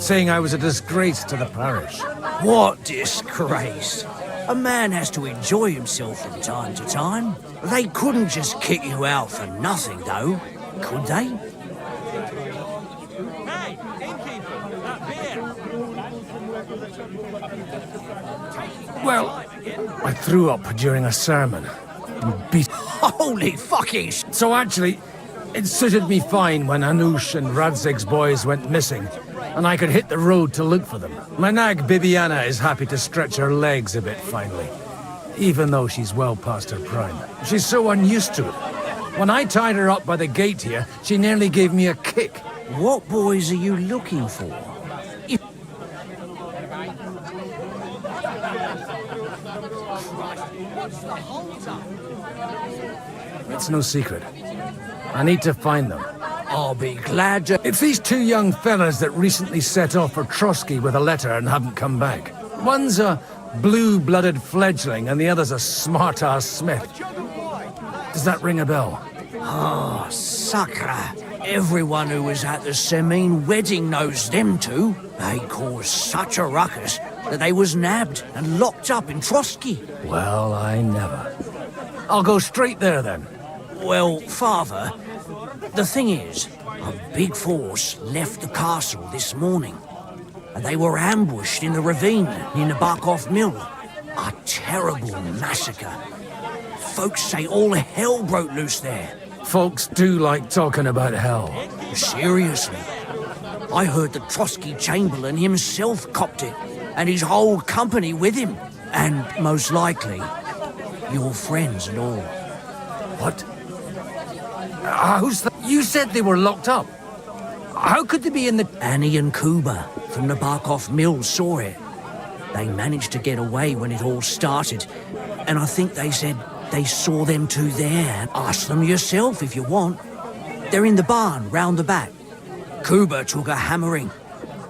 saying I was a disgrace to the parish. What disgrace? A man has to enjoy himself from time to time. They couldn't just kick you out for nothing, though, could they? Hey! Well, I threw up during a sermon. And beat. Holy fucking So actually, it suited me fine when Anush and Radzig's boys went missing, and I could hit the road to look for them. My nag Bibiana is happy to stretch her legs a bit finally, even though she's well past her prime. She's so unused to it. When I tied her up by the gate here, she nearly gave me a kick. What boys are you looking for? It's no secret. I need to find them. I'll be glad to... It's these two young fellas that recently set off for Trotsky with a letter and haven't come back. One's a blue-blooded fledgling and the other's a smart-ass smith. Does that ring a bell? Ah, Sakra. Everyone who was at the Semine wedding knows them two. They caused such a ruckus that they was nabbed and locked up in Trotsky. Well, I never. I'll go straight there then. Well, Father, the thing is, a big force left the castle this morning, and they were ambushed in the ravine near the Barkov Mill. A terrible massacre. Folks say all hell broke loose there. Folks do like talking about hell. Seriously. I heard the Trotsky Chamberlain himself copped it, and his whole company with him. And most likely, your friends and all. What? Who's that? You said they were locked up. How could they be in the... Annie and Kuba from the Barkov Mill saw it. They managed to get away when it all started, and I think they said they saw them two there. Ask them yourself if you want. They're in the barn round the back. Kuba took a hammering,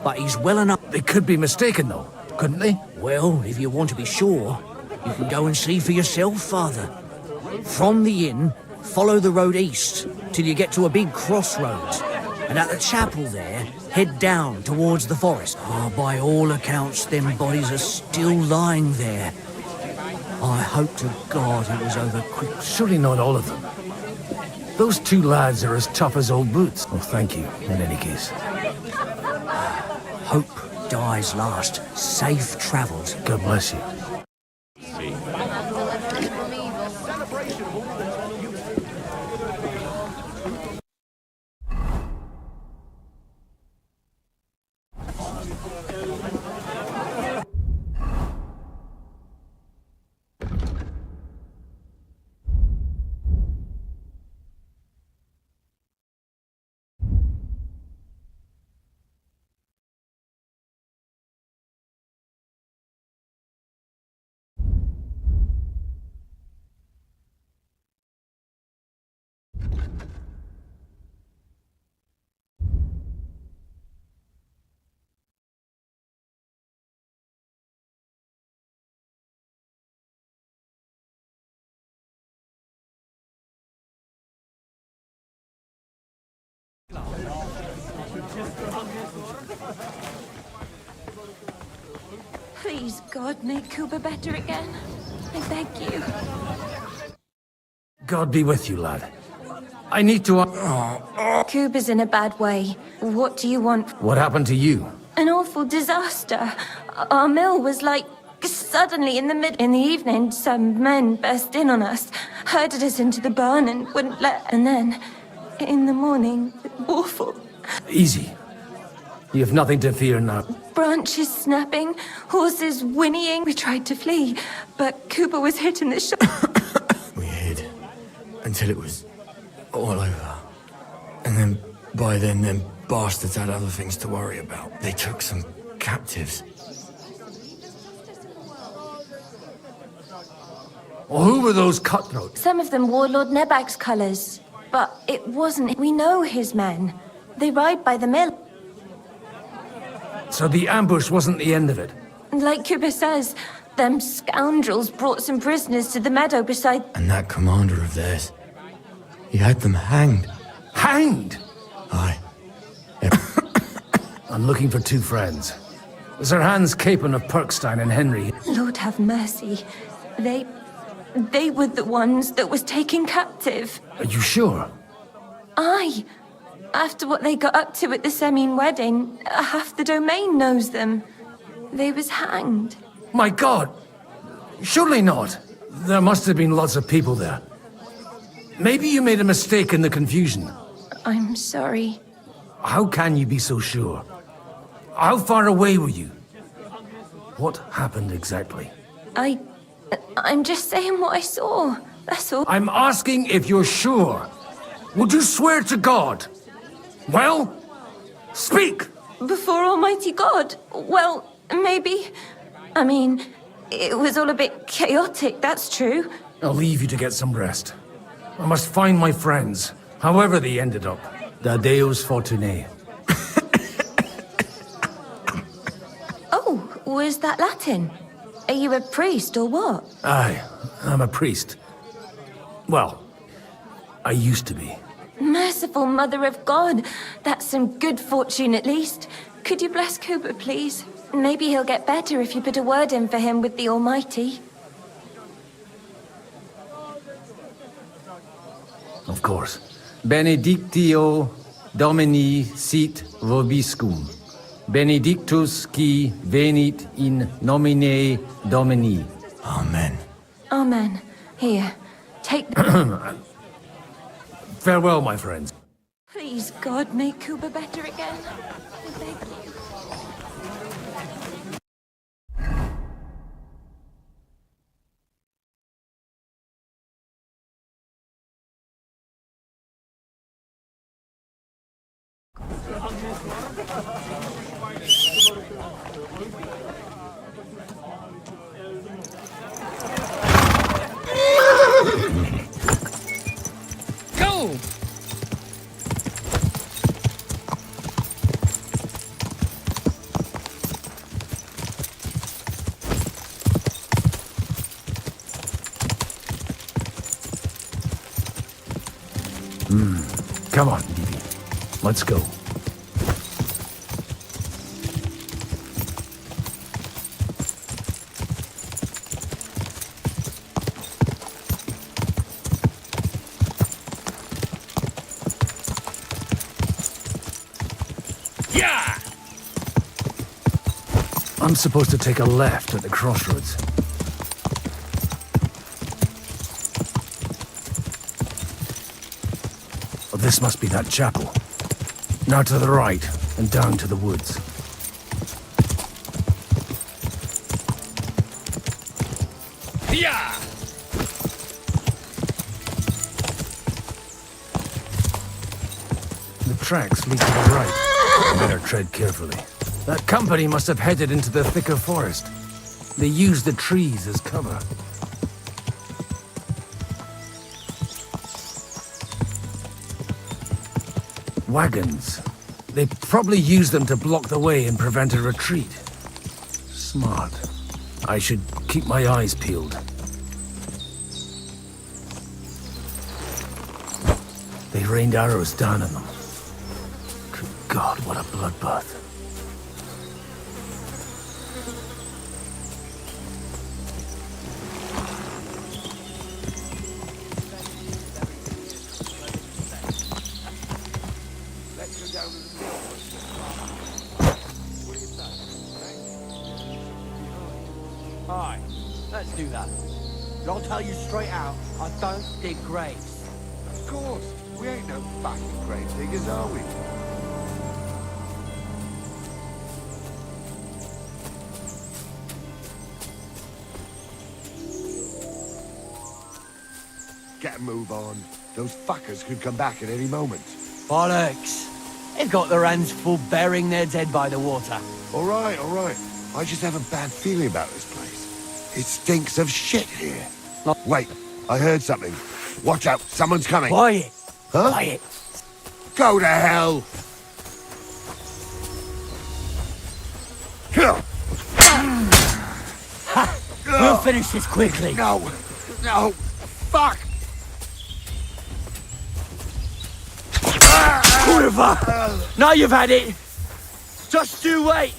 but he's well enough. They could be mistaken, though, couldn't they? Well, if you want to be sure, you can go and see for yourself, Father. From the inn, follow the road east till you get to a big crossroads, and at the chapel there, head down towards the forest. Oh, by all accounts, them bodies are still lying there. I hope to God it was over quick. Surely not all of them. Those two lads are as tough as old boots. Oh, thank you, in any case. Hope dies last. Safe travels. God bless you. Please, God, make Kuba better again. I beg you. God be with you, lad. I need to... Kuba's in a bad way. What do you want? What happened to you? An awful disaster. Our mill was like... Suddenly, in the evening, some men burst in on us, herded us into the barn and wouldn't let... And then, in the morning, awful. Easy. You have nothing to fear now. Branches snapping, horses whinnying. We tried to flee, but Kuba was hit in the shoulder. We hid until it was all over. And then, by then, them bastards had other things to worry about. They took some captives. Well, who were those cutthroats? Some of them wore Lord Nebag's colours, but it wasn't. We know his men. They ride by the mill. So the ambush wasn't the end of it? Like Kuba says, them scoundrels brought some prisoners to the meadow beside... And that commander of theirs, he had them hanged. Hanged? Aye. I'm looking for two friends. Sir Hans Capon of Perkstein and Henry. Lord have mercy. They were the ones that was taken captive. Are you sure? Aye. After what they got up to at the Semine wedding, half the domain knows them. They was hanged. My God! Surely not. There must have been lots of people there. Maybe you made a mistake in the confusion. I'm sorry. How can you be so sure? How far away were you? What happened exactly? I'm just saying what I saw. That's all. I'm asking if you're sure. Would you swear to God? Well, speak! Before Almighty God? Well, maybe. I mean, it was all a bit chaotic, that's true. I'll leave you to get some rest. I must find my friends, however they ended up. Da Deus Fortunae. Oh, was that Latin? Are you a priest or what? Aye, I'm a priest. Well, I used to be. Merciful Mother of God. That's some good fortune at least. Could you bless Cooper, please? Maybe he'll get better if you put a word in for him with the Almighty. Of course. Benedictio Domini sit vobiscum. Benedictus qui venit in nomine Domini. Amen. Amen. Here, take Farewell, my friends. Please, God, make Cooper better again. I beg you. Go! Come on, Evie. Let's go. Yeah! I'm supposed to take a left at the crossroads. Well, this must be that chapel. Now to the right, and down to the woods. Yeah! The tracks lead to the right. Better tread carefully. That company must have headed into the thicker forest. They used the trees as cover. Wagons. They probably used them to block the way and prevent a retreat. Smart. I should keep my eyes peeled. They rained arrows down on them. Good God, what a bloodbath. Aye, let's do that. But I'll tell you straight out, I don't dig graves. Of course. We ain't no fucking grave diggers, are we? Get a move on. Those fuckers could come back at any moment. Bollocks! They've got their hands full burying their dead by the water. All right, all right. I just have a bad feeling about this place. It stinks of shit here. Wait, I heard something. Watch out, someone's coming. Quiet! Huh? Quiet! Go to hell! We'll finish this quickly. No! No! Fuck! Kurva! Now you've had it! Just you wait!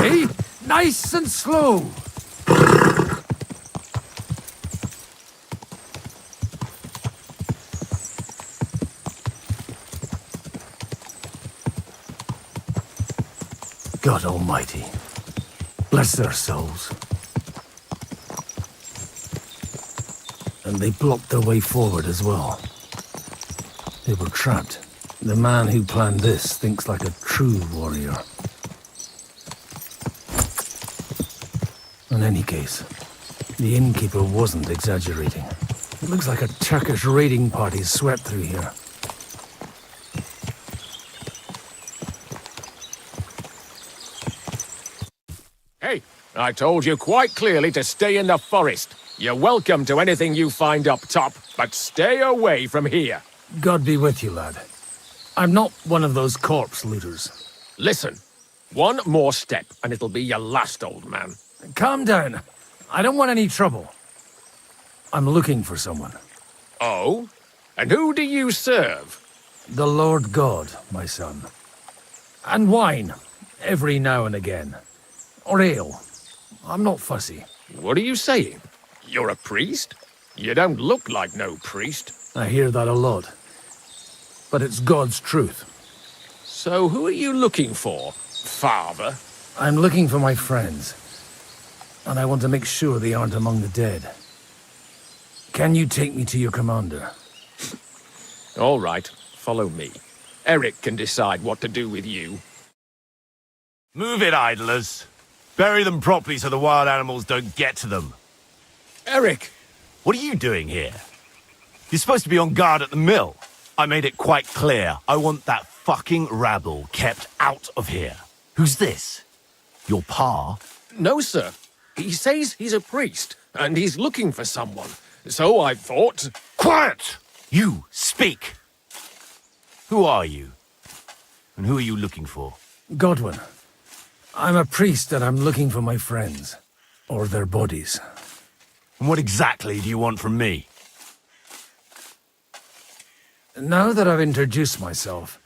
Hey, nice and slow. God Almighty, bless their souls. And they blocked their way forward as well. They were trapped. The man who planned this thinks like a true warrior. In any case, the innkeeper wasn't exaggerating. It looks like a Turkish raiding party swept through here. Hey, I told you quite clearly to stay in the forest. You're welcome to anything you find up top, but stay away from here. God be with you, lad. I'm not one of those corpse looters. Listen, one more step and it'll be your last, old man. Calm down. I don't want any trouble. I'm looking for someone. Oh? And who do you serve? The Lord God, my son. And wine, every now and again. Or ale. I'm not fussy. What are you saying? You're a priest? You don't look like no priest. I hear that a lot. But it's God's truth. So who are you looking for, Father? I'm looking for my friends. And I want to make sure they aren't among the dead. Can you take me to your commander? All right, follow me. Eric can decide what to do with you. Move it, idlers. Bury them properly so the wild animals don't get to them. Eric! What are you doing here? You're supposed to be on guard at the mill. I made it quite clear. I want that fucking rabble kept out of here. Who's this? Your pa? No, sir. He says he's a priest, and he's looking for someone. So I thought... Quiet! You, speak! Who are you? And who are you looking for? Godwin. I'm a priest and I'm looking for my friends. Or their bodies. And what exactly do you want from me? Now that I've introduced myself,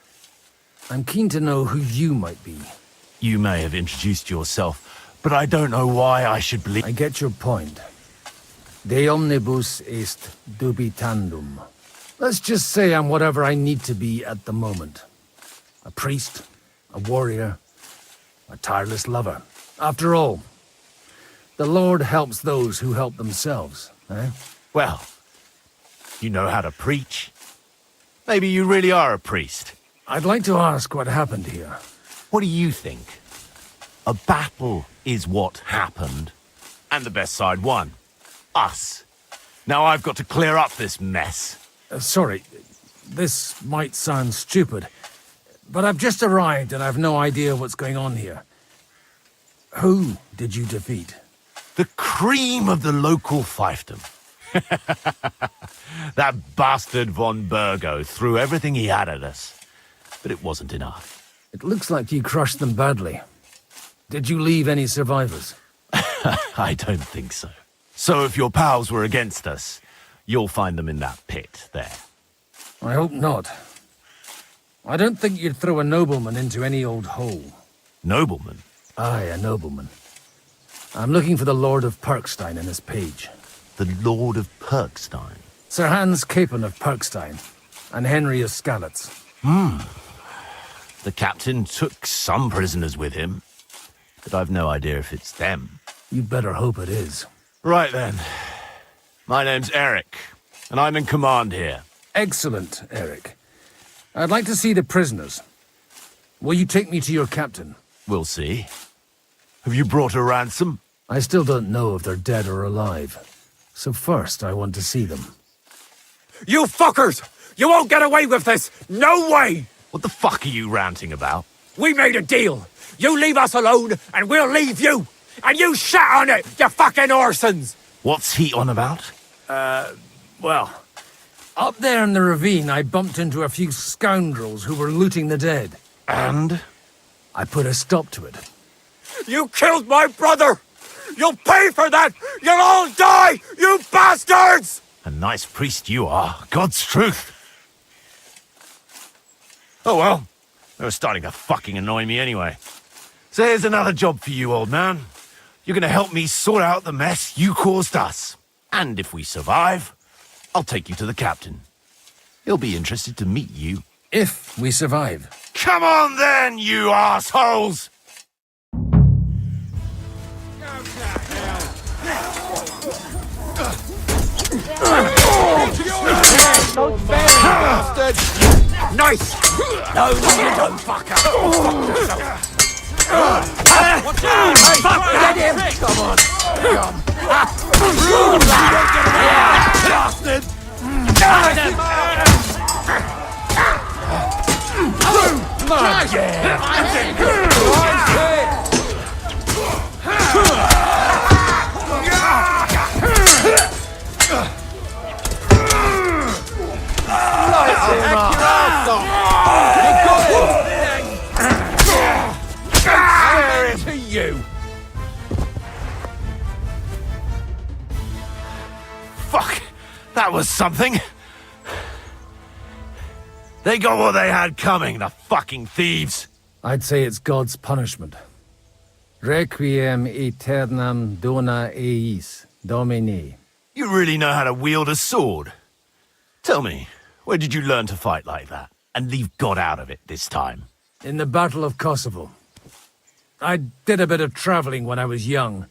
I'm keen to know who you might be. You may have introduced yourself, but I don't know why I should believe... I get your point. De omnibus est dubitandum. Let's just say I'm whatever I need to be at the moment. A priest, a warrior, a tireless lover. After all, the Lord helps those who help themselves, eh? Well, you know how to preach. Maybe you really are a priest. I'd like to ask what happened here. What do you think? A battle is what happened, and the best side won. Us. Now I've got to clear up this mess. Sorry, this might sound stupid, but I've just arrived and I've no idea what's going on here. Who did you defeat? The cream of the local fiefdom. That bastard von Burgo threw everything he had at us, but it wasn't enough. It looks like you crushed them badly. Did you leave any survivors? I don't think so. So if your pals were against us, you'll find them in that pit there. I hope not. I don't think you'd throw a nobleman into any old hole. Nobleman? Aye, a nobleman. I'm looking for the Lord of Perkstein and his page. The Lord of Perkstein? Sir Hans Capon of Perkstein, and Henry of Skalitz. The captain took some prisoners with him, but I've no idea if it's them. You'd better hope it is. Right then. My name's Eric, and I'm in command here. Excellent, Eric. I'd like to see the prisoners. Will you take me to your captain? We'll see. Have you brought a ransom? I still don't know if they're dead or alive. So first, I want to see them. You fuckers! You won't get away with this! No way! What the fuck are you ranting about? We made a deal. You leave us alone, and we'll leave you! And you shat on it, you fucking orsons! What's he on about? Well, up there in the ravine, I bumped into a few scoundrels who were looting the dead. And? I put a stop to it. You killed my brother! You'll pay for that! You'll all die, you bastards! A nice priest you are. God's truth. Oh well, they were starting to fucking annoy me anyway. So here's another job for you, old man. You're gonna help me sort out the mess you caused us. And if we survive, I'll take you to the captain. He'll be interested to meet you. If we survive. Come on then, you assholes! Nice! No, you don't, fucker! Watch out! Fuck, get him! Come on! Come! Bastard! To you! Fuck! That was something! They got what they had coming, the fucking thieves! I'd say it's God's punishment. Requiem aeternam dona eis, Domini. You really know how to wield a sword? Tell me, where did you learn to fight like that? And leave God out of it this time? In the Battle of Kosovo. I did a bit of travelling when I was young,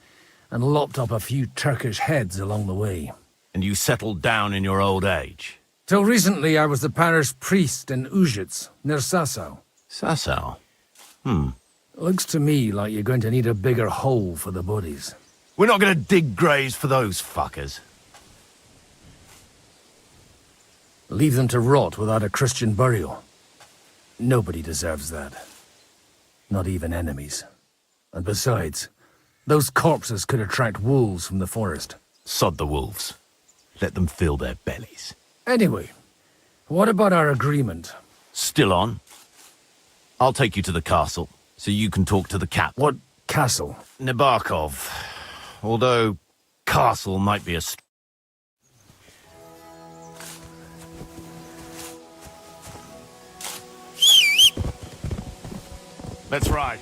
and lopped up a few Turkish heads along the way. And you settled down in your old age? Till recently I was the parish priest in Užice, near Sasau. Sasau? Looks to me like you're going to need a bigger hole for the bodies. We're not gonna dig graves for those fuckers. Leave them to rot without a Christian burial. Nobody deserves that. Not even enemies. And besides, those corpses could attract wolves from the forest. Sod the wolves. Let them fill their bellies. Anyway, what about our agreement? Still on? I'll take you to the castle, so you can talk to the captain. What castle? Nabokov. Although, castle might be a... Let's ride.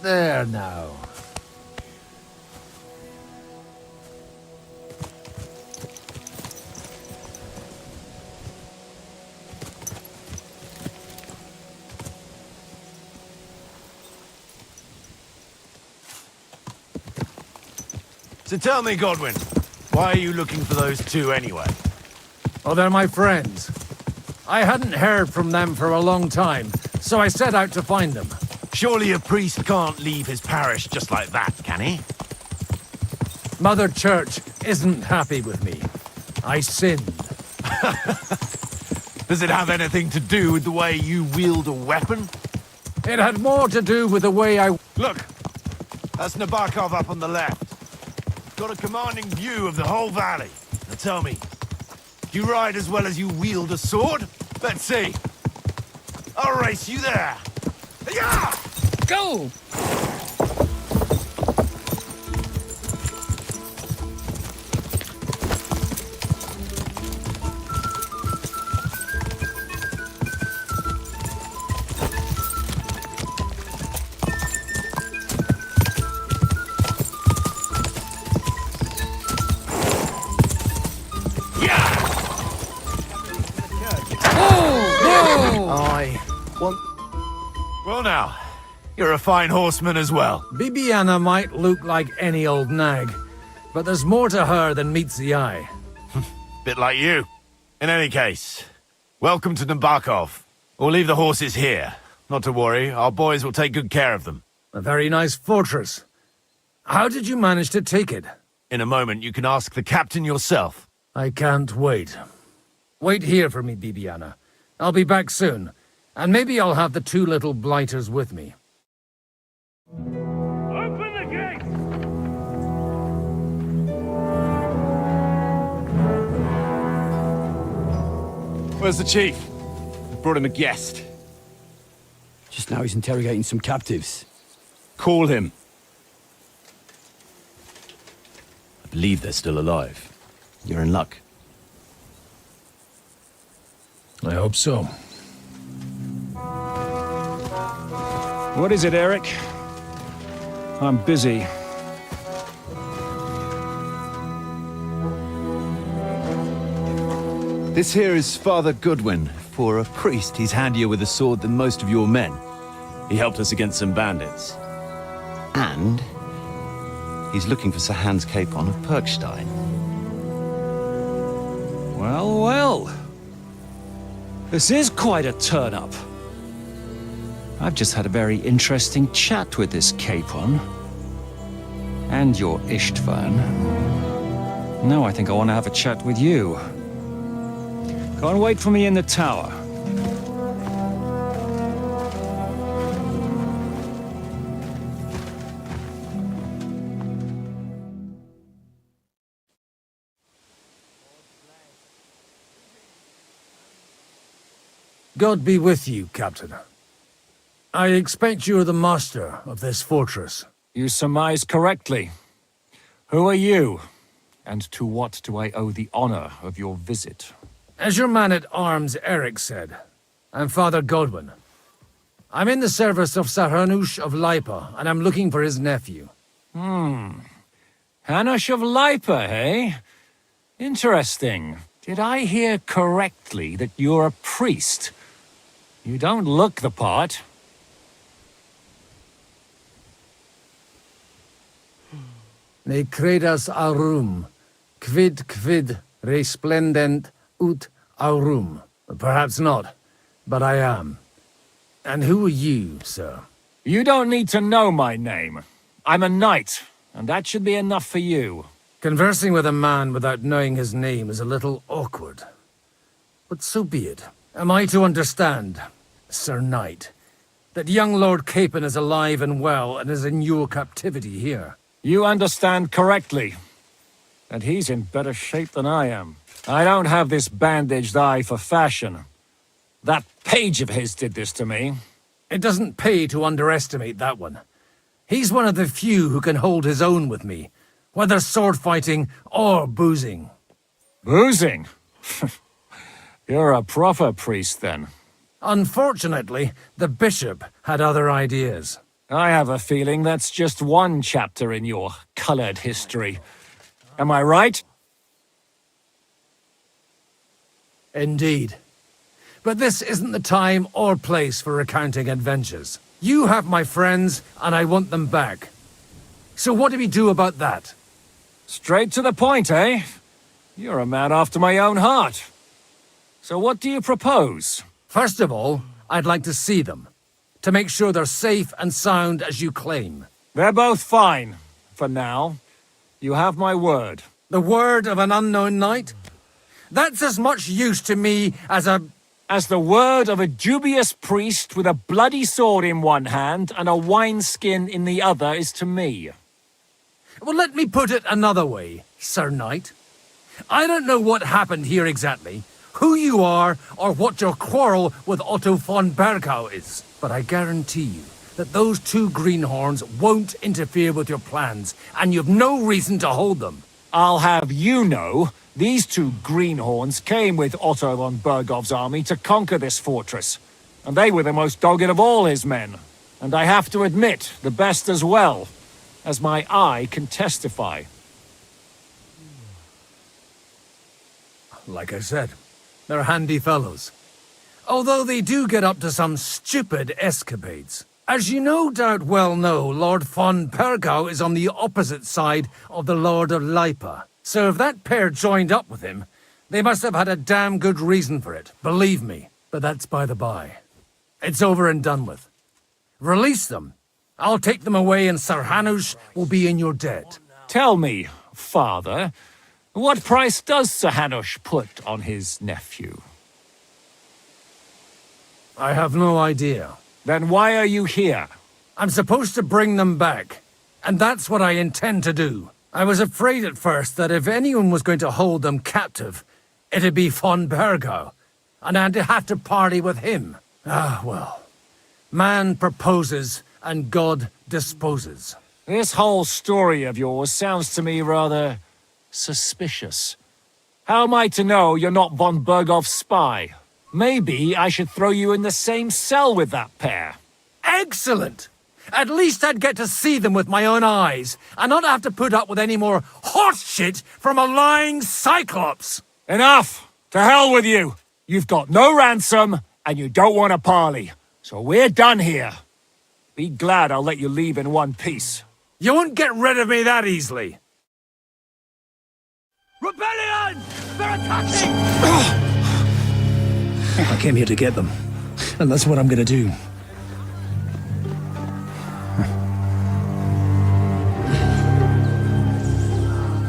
There now. So tell me, Godwin, why are you looking for those two anyway? Oh, they're my friends. I hadn't heard from them for a long time, so I set out to find them. Surely a priest can't leave his parish just like that, can he? Mother Church isn't happy with me. I sinned. Does it have anything to do with the way you wield a weapon? It had more to do with the way I... Look, that's Nabokov up on the left. Got a commanding view of the whole valley. Now tell me, you ride as well as you wield a sword? Let's see. I'll race you there. Yeah! Go! Well now, you're a fine horseman as well. Bibiana might look like any old nag, but there's more to her than meets the eye. Bit like you. In any case, welcome to Nabokov. We'll leave the horses here. Not to worry, our boys will take good care of them. A very nice fortress. How did you manage to take it? In a moment, you can ask the captain yourself. I can't wait. Wait here for me, Bibiana. I'll be back soon, and maybe I'll have the two little blighters with me. Open the gate! Where's the chief? I brought him a guest. Just now he's interrogating some captives. Call him. I believe they're still alive. You're in luck. I hope so. What is it, Eric? I'm busy. This here is Father Goodwin. For a priest, he's handier with a sword than most of your men. He helped us against some bandits. And he's looking for Sir Hans Capon of Perkstein. Well, well. This is quite a turn-up. I've just had a very interesting chat with this Capon. And your Istvan. Now I think I want to have a chat with you. Go and wait for me in the tower. God be with you, Captain. I expect you're the master of this fortress. You surmise correctly. Who are you? And to what do I owe the honor of your visit? As your man-at-arms Eric said, I'm Father Godwin. I'm in the service of Sir Hanush of Lipa, and I'm looking for his nephew. Hanush of Lipa, eh? Interesting. Did I hear correctly that you're a priest? You don't look the part. Ne credas aurum, quid resplendent ut aurum. Perhaps not, but I am. And who are you, sir? You don't need to know my name. I'm a knight, and that should be enough for you. Conversing with a man without knowing his name is a little awkward. But so be it. Am I to understand, Sir Knight, that young Lord Capon is alive and well and is in your captivity here? You understand correctly. And he's in better shape than I am. I don't have this bandaged eye for fashion. That page of his did this to me. It doesn't pay to underestimate that one. He's one of the few who can hold his own with me, whether sword fighting or boozing. Boozing? You're a proper priest, then. Unfortunately, the bishop had other ideas. I have a feeling that's just one chapter in your colored history. Am I right? Indeed. But this isn't the time or place for recounting adventures. You have my friends, and I want them back. So what do we do about that? Straight to the point, eh? You're a man after my own heart. So what do you propose? First of all, I'd like to see them, to make sure they're safe and sound as you claim. They're both fine, for now. You have my word. The word of an unknown knight? That's as much use to me as the word of a dubious priest with a bloody sword in one hand and a wineskin in the other is to me. Well, let me put it another way, Sir Knight. I don't know what happened here exactly, who you are, or what your quarrel with Otto von Bergau is. But I guarantee you that those two greenhorns won't interfere with your plans, and you've no reason to hold them. I'll have you know, these two greenhorns came with Otto von Bergov's army to conquer this fortress, and they were the most dogged of all his men. And I have to admit, the best as well, as my eye can testify. Like I said, they're handy fellows. Although they do get up to some stupid escapades. As you no doubt well know, Lord von Bergau is on the opposite side of the Lord of Lipa. So if that pair joined up with him, they must have had a damn good reason for it, believe me. But that's by the by. It's over and done with. Release them. I'll take them away and Sir Hanush will be in your debt. Tell me, Father, what price does Sir Hanush put on his nephew? I have no idea. Then why are you here? I'm supposed to bring them back, and that's what I intend to do. I was afraid at first that if anyone was going to hold them captive, it'd be von Bergau, and I'd have to party with him. Ah, well. Man proposes, and God disposes. This whole story of yours sounds to me rather suspicious. How am I to know you're not von Bergov's spy? Maybe I should throw you in the same cell with that pair. Excellent! At least I'd get to see them with my own eyes, and not have to put up with any more horse shit from a lying cyclops! Enough! To hell with you! You've got no ransom, and you don't want a parley. So we're done here. Be glad I'll let you leave in one piece. You won't get rid of me that easily. Rebellion! They're attacking! I came here to get them, and that's what I'm gonna do.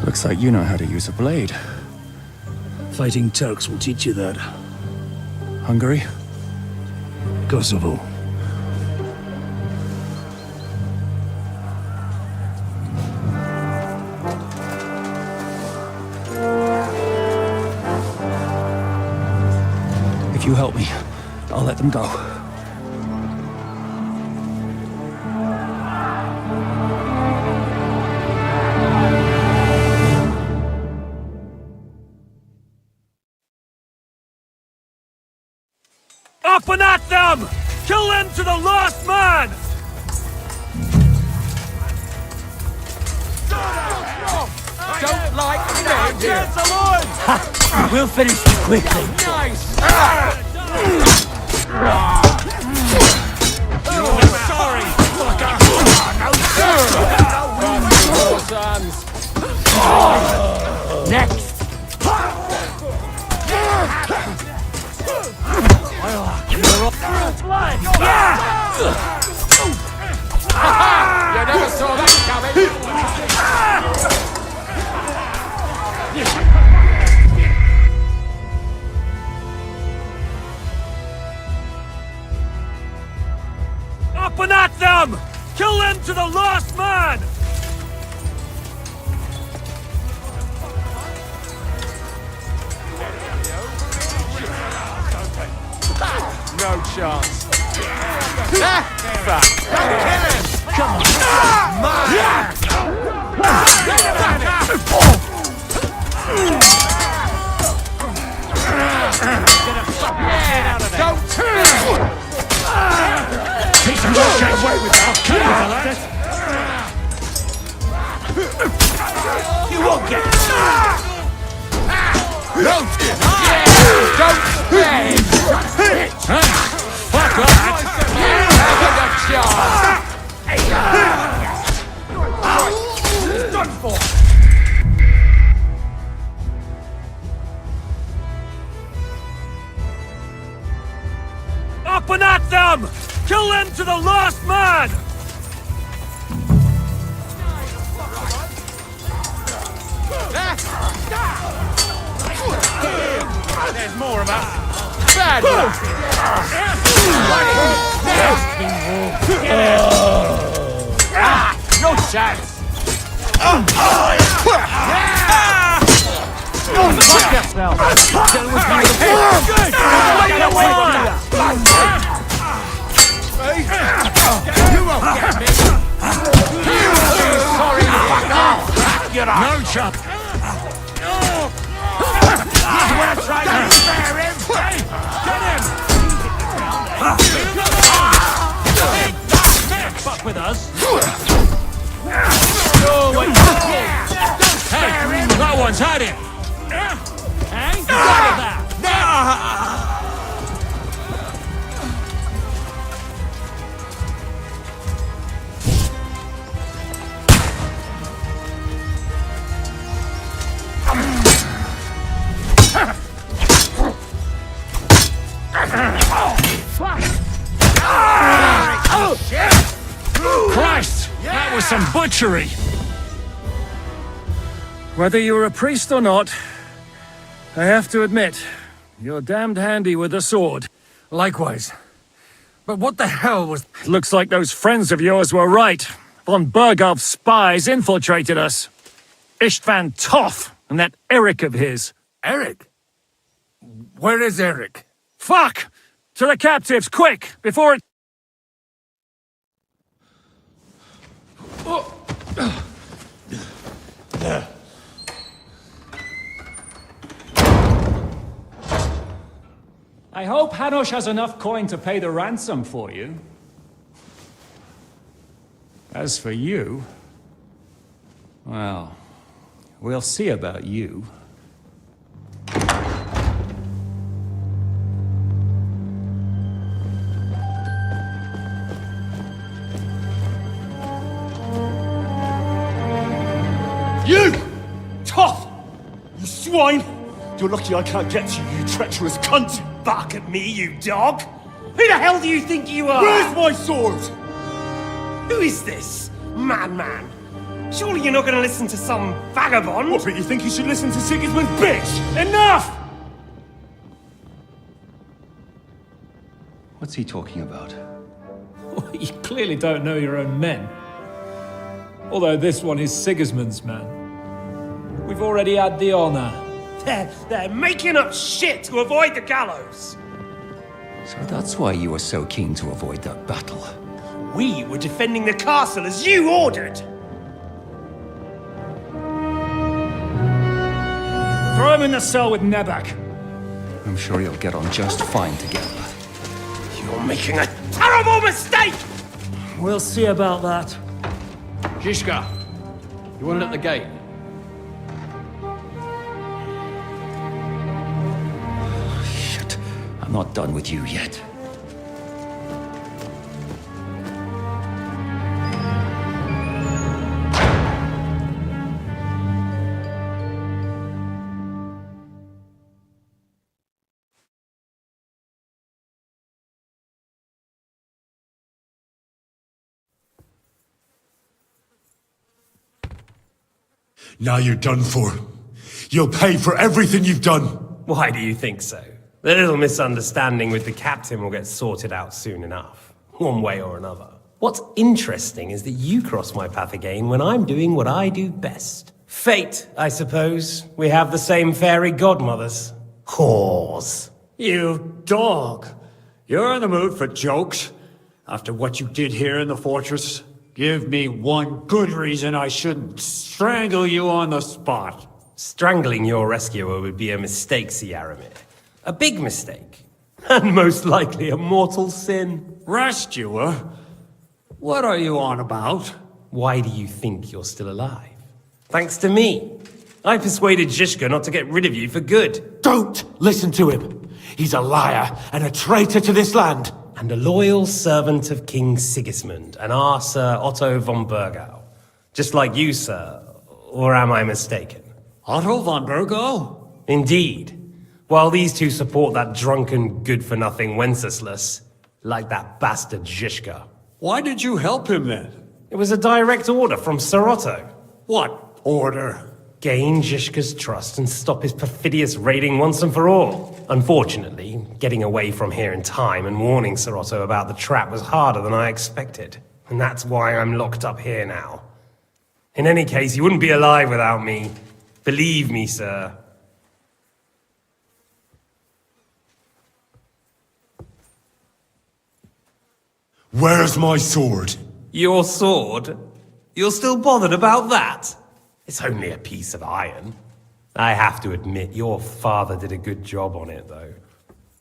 Looks like you know how to use a blade. Fighting Turks will teach you that. Hungary? Kosovo. If you help me, I'll let them go. Up and at them! Kill them to the last man! Don't like me, do you? We'll finish it quickly. Nice! Sorry! Next! You never saw that coming! Up and at them! Kill them to the last man! No chance. Come on! Don't Get away with that! You won't get it! Don't Fuck off! It's done for! Up and at them! Kill them to the last man! There's more of us. Bad luck. No chance. Watch yourself! Deal with me. Good! Get away! You won't get me. You will be sorry. Fuck off. No chop! You want to try to spare him? Get him! Fuck with us! Oh, wait. Hey, that one's had it! Hey, you got that! Christ! That was some butchery! Whether you're a priest or not, I have to admit, you're damned handy with a sword. Likewise. But what the hell was... Looks like those friends of yours were right. Von Berghoff's spies infiltrated us. Istvan Toth and that Eric of his. Eric? Where is Eric? Fuck! To the captives, quick! Before it... I hope Hanush has enough coin to pay the ransom for you. As for you, well, we'll see about you. You! Tough! You swine! You're lucky I can't get to you, you treacherous cunt! Back at me, you dog! Who the hell do you think you are? Where's my sword? Who is this? Madman! Surely you're not gonna listen to some vagabond? What, but you think you should listen to Sigismund's bitch? Enough! What's he talking about? You clearly don't know your own men. Although this one is Sigismund's man. We've already had the honor. They're making up shit to avoid the gallows! So that's why you were so keen to avoid that battle. We were defending the castle as you ordered! Throw him in the cell with Nebak. I'm sure you'll get on just fine together. You're making a terrible mistake! We'll see about that. Zhishka, you want it at the gate? Shit. I'm not done with you yet. Now you're done for. You'll pay for everything you've done. Why do you think so? The little misunderstanding with the captain will get sorted out soon enough, one way or another. What's interesting is that you cross my path again when I'm doing what I do best. Fate, I suppose. We have the same fairy godmothers. Whores. You dog! You're in the mood for jokes? After what you did here in the fortress? Give me one good reason I shouldn't strangle you on the spot. Strangling your rescuer would be a mistake, Yaramir. A big mistake. And most likely a mortal sin. Rescuer? What are you on about? Why do you think you're still alive? Thanks to me. I persuaded Zhishka not to get rid of you for good. Don't listen to him. He's a liar and a traitor to this land. And a loyal servant of King Sigismund and our Sir Otto von Burgau. Just like you, sir. Or am I mistaken? Otto von Burgau? Indeed. While these two support that drunken, good-for-nothing Wenceslas, like that bastard Zhishka. Why did you help him then? It was a direct order from Sir Otto. What order? Gain Zhishka's trust and stop his perfidious raiding once and for all. Unfortunately, getting away from here in time and warning Sir Otto about the trap was harder than I expected. And that's why I'm locked up here now. In any case, you wouldn't be alive without me. Believe me, sir. Where's my sword? Your sword? You're still bothered about that? It's only a piece of iron. I have to admit, your father did a good job on it, though.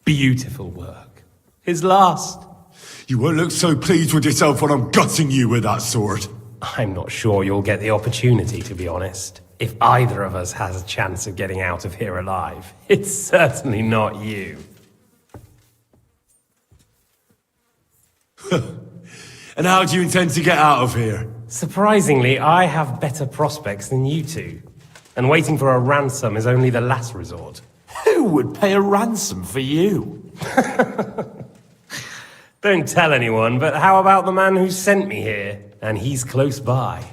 Beautiful work. His last. You won't look so pleased with yourself when I'm gutting you with that sword. I'm not sure you'll get the opportunity, to be honest. If either of us has a chance of getting out of here alive, it's certainly not you. And how do you intend to get out of here? Surprisingly, I have better prospects than you two. And waiting for a ransom is only the last resort. Who would pay a ransom for you? Don't tell anyone, but how about the man who sent me here? And he's close by.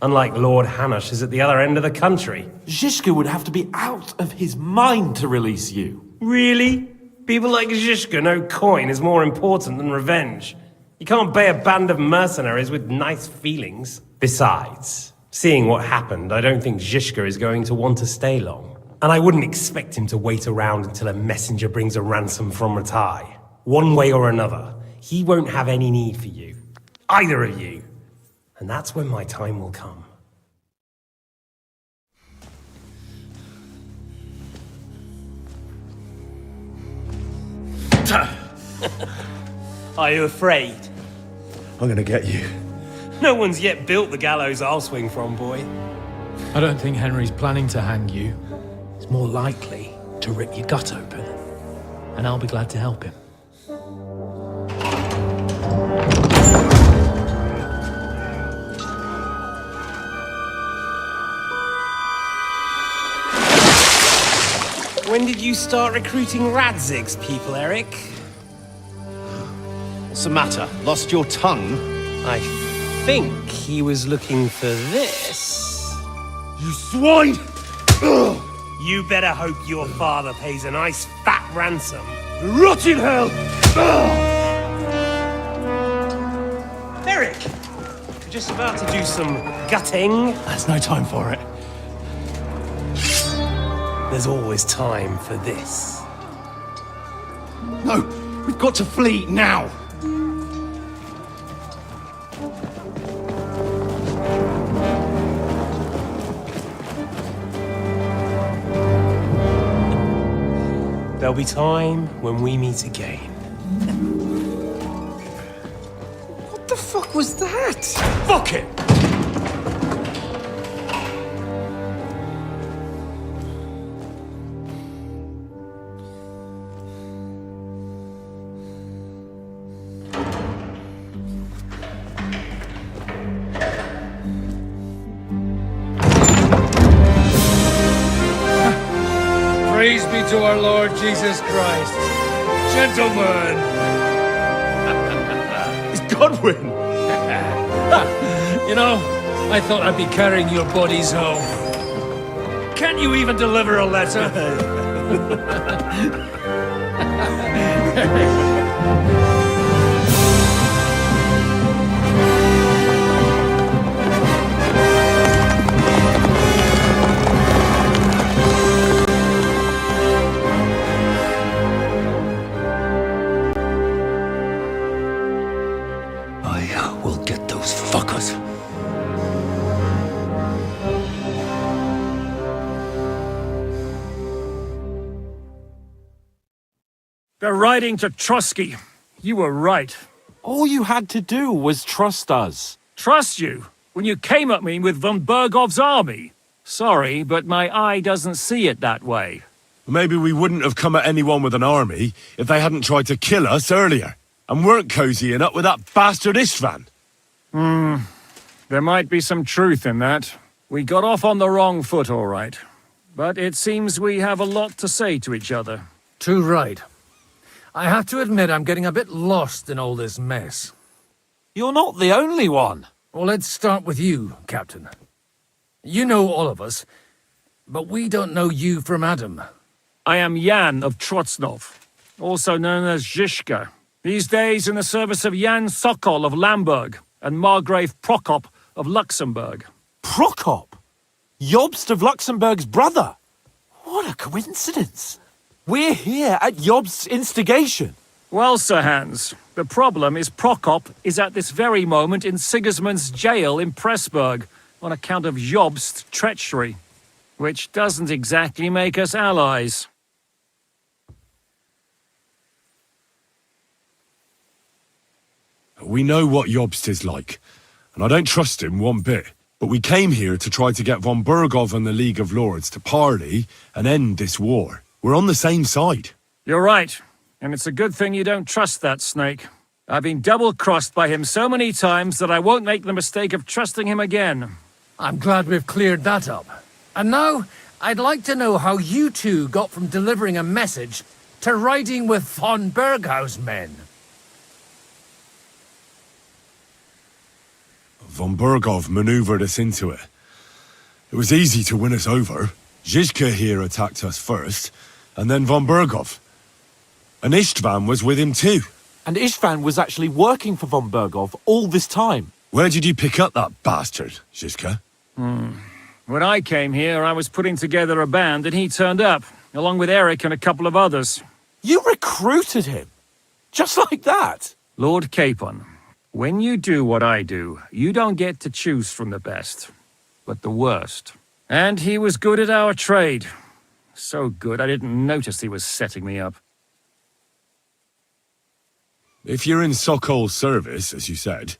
Unlike Lord Hanush is at the other end of the country. Zhishka would have to be out of his mind to release you. Really? People like Zhishka know coin is more important than revenge. You can't pay a band of mercenaries with nice feelings. Besides, seeing what happened, I don't think Zhishka is going to want to stay long. And I wouldn't expect him to wait around until a messenger brings a ransom from Ratai. One way or another, he won't have any need for you. Either of you. And that's when my time will come. Are you afraid? I'm gonna get you. No one's yet built the gallows I'll swing from, boy. I don't think Henry's planning to hang you. He's more likely to rip your gut open. And I'll be glad to help him. When did you start recruiting Radzig's people, Eric? What's the matter? Lost your tongue? I think he was looking for this. You swine! You better hope your father pays a nice fat ransom. Rot in hell! Eric! You're just about to do some gutting. There's no time for it. There's always time for this. No! We've got to flee now! There'll be time when we meet again. What the fuck was that? Fuck it! Praise be to our Lord Jesus Christ. Gentlemen! It's Godwin! You know, I thought I'd be carrying your bodies home. Can't you even deliver a letter? I will get those fuckers. They're riding to Trotsky. You were right. All you had to do was trust us. Trust you? When you came at me with von Bergov's army? Sorry, but my eye doesn't see it that way. Maybe we wouldn't have come at anyone with an army if they hadn't tried to kill us earlier. And weren't cozying up with that bastard Istvan. There might be some truth in that. We got off on the wrong foot, all right. But it seems we have a lot to say to each other. Too right. I have to admit I'm getting a bit lost in all this mess. You're not the only one. Well, let's start with you, Captain. You know all of us, but we don't know you from Adam. I am Jan of Trotsnov, also known as Zizka. These days in the service of Jan Sokol of Lamberg and Margrave Prokop of Luxembourg. Prokop? Jobst of Luxembourg's brother? What a coincidence. We're here at Jobst's instigation. Well, Sir Hans, the problem is Prokop is at this very moment in Sigismund's jail in Pressburg on account of Jobst's treachery, which doesn't exactly make us allies. We know what Jobst is like, and I don't trust him one bit. But we came here to try to get von Bergov and the League of Lords to parley and end this war. We're on the same side. You're right, and it's a good thing you don't trust that snake. I've been double-crossed by him so many times that I won't make the mistake of trusting him again. I'm glad we've cleared that up. And now, I'd like to know how you two got from delivering a message to riding with von Berghaus men. Von Bergov maneuvered us into it. It was easy to win us over. Zizka here attacked us first, and then von Bergov. And Istvan was with him too. And Istvan was actually working for von Bergov all this time. Where did you pick up that bastard, Zizka? When I came here, I was putting together a band and he turned up, along with Eric and a couple of others. You recruited him? Just like that? Lord Capon, when you do what I do, you don't get to choose from the best, but the worst. And he was good at our trade. So good, I didn't notice he was setting me up. If you're in Sokol's service, as you said,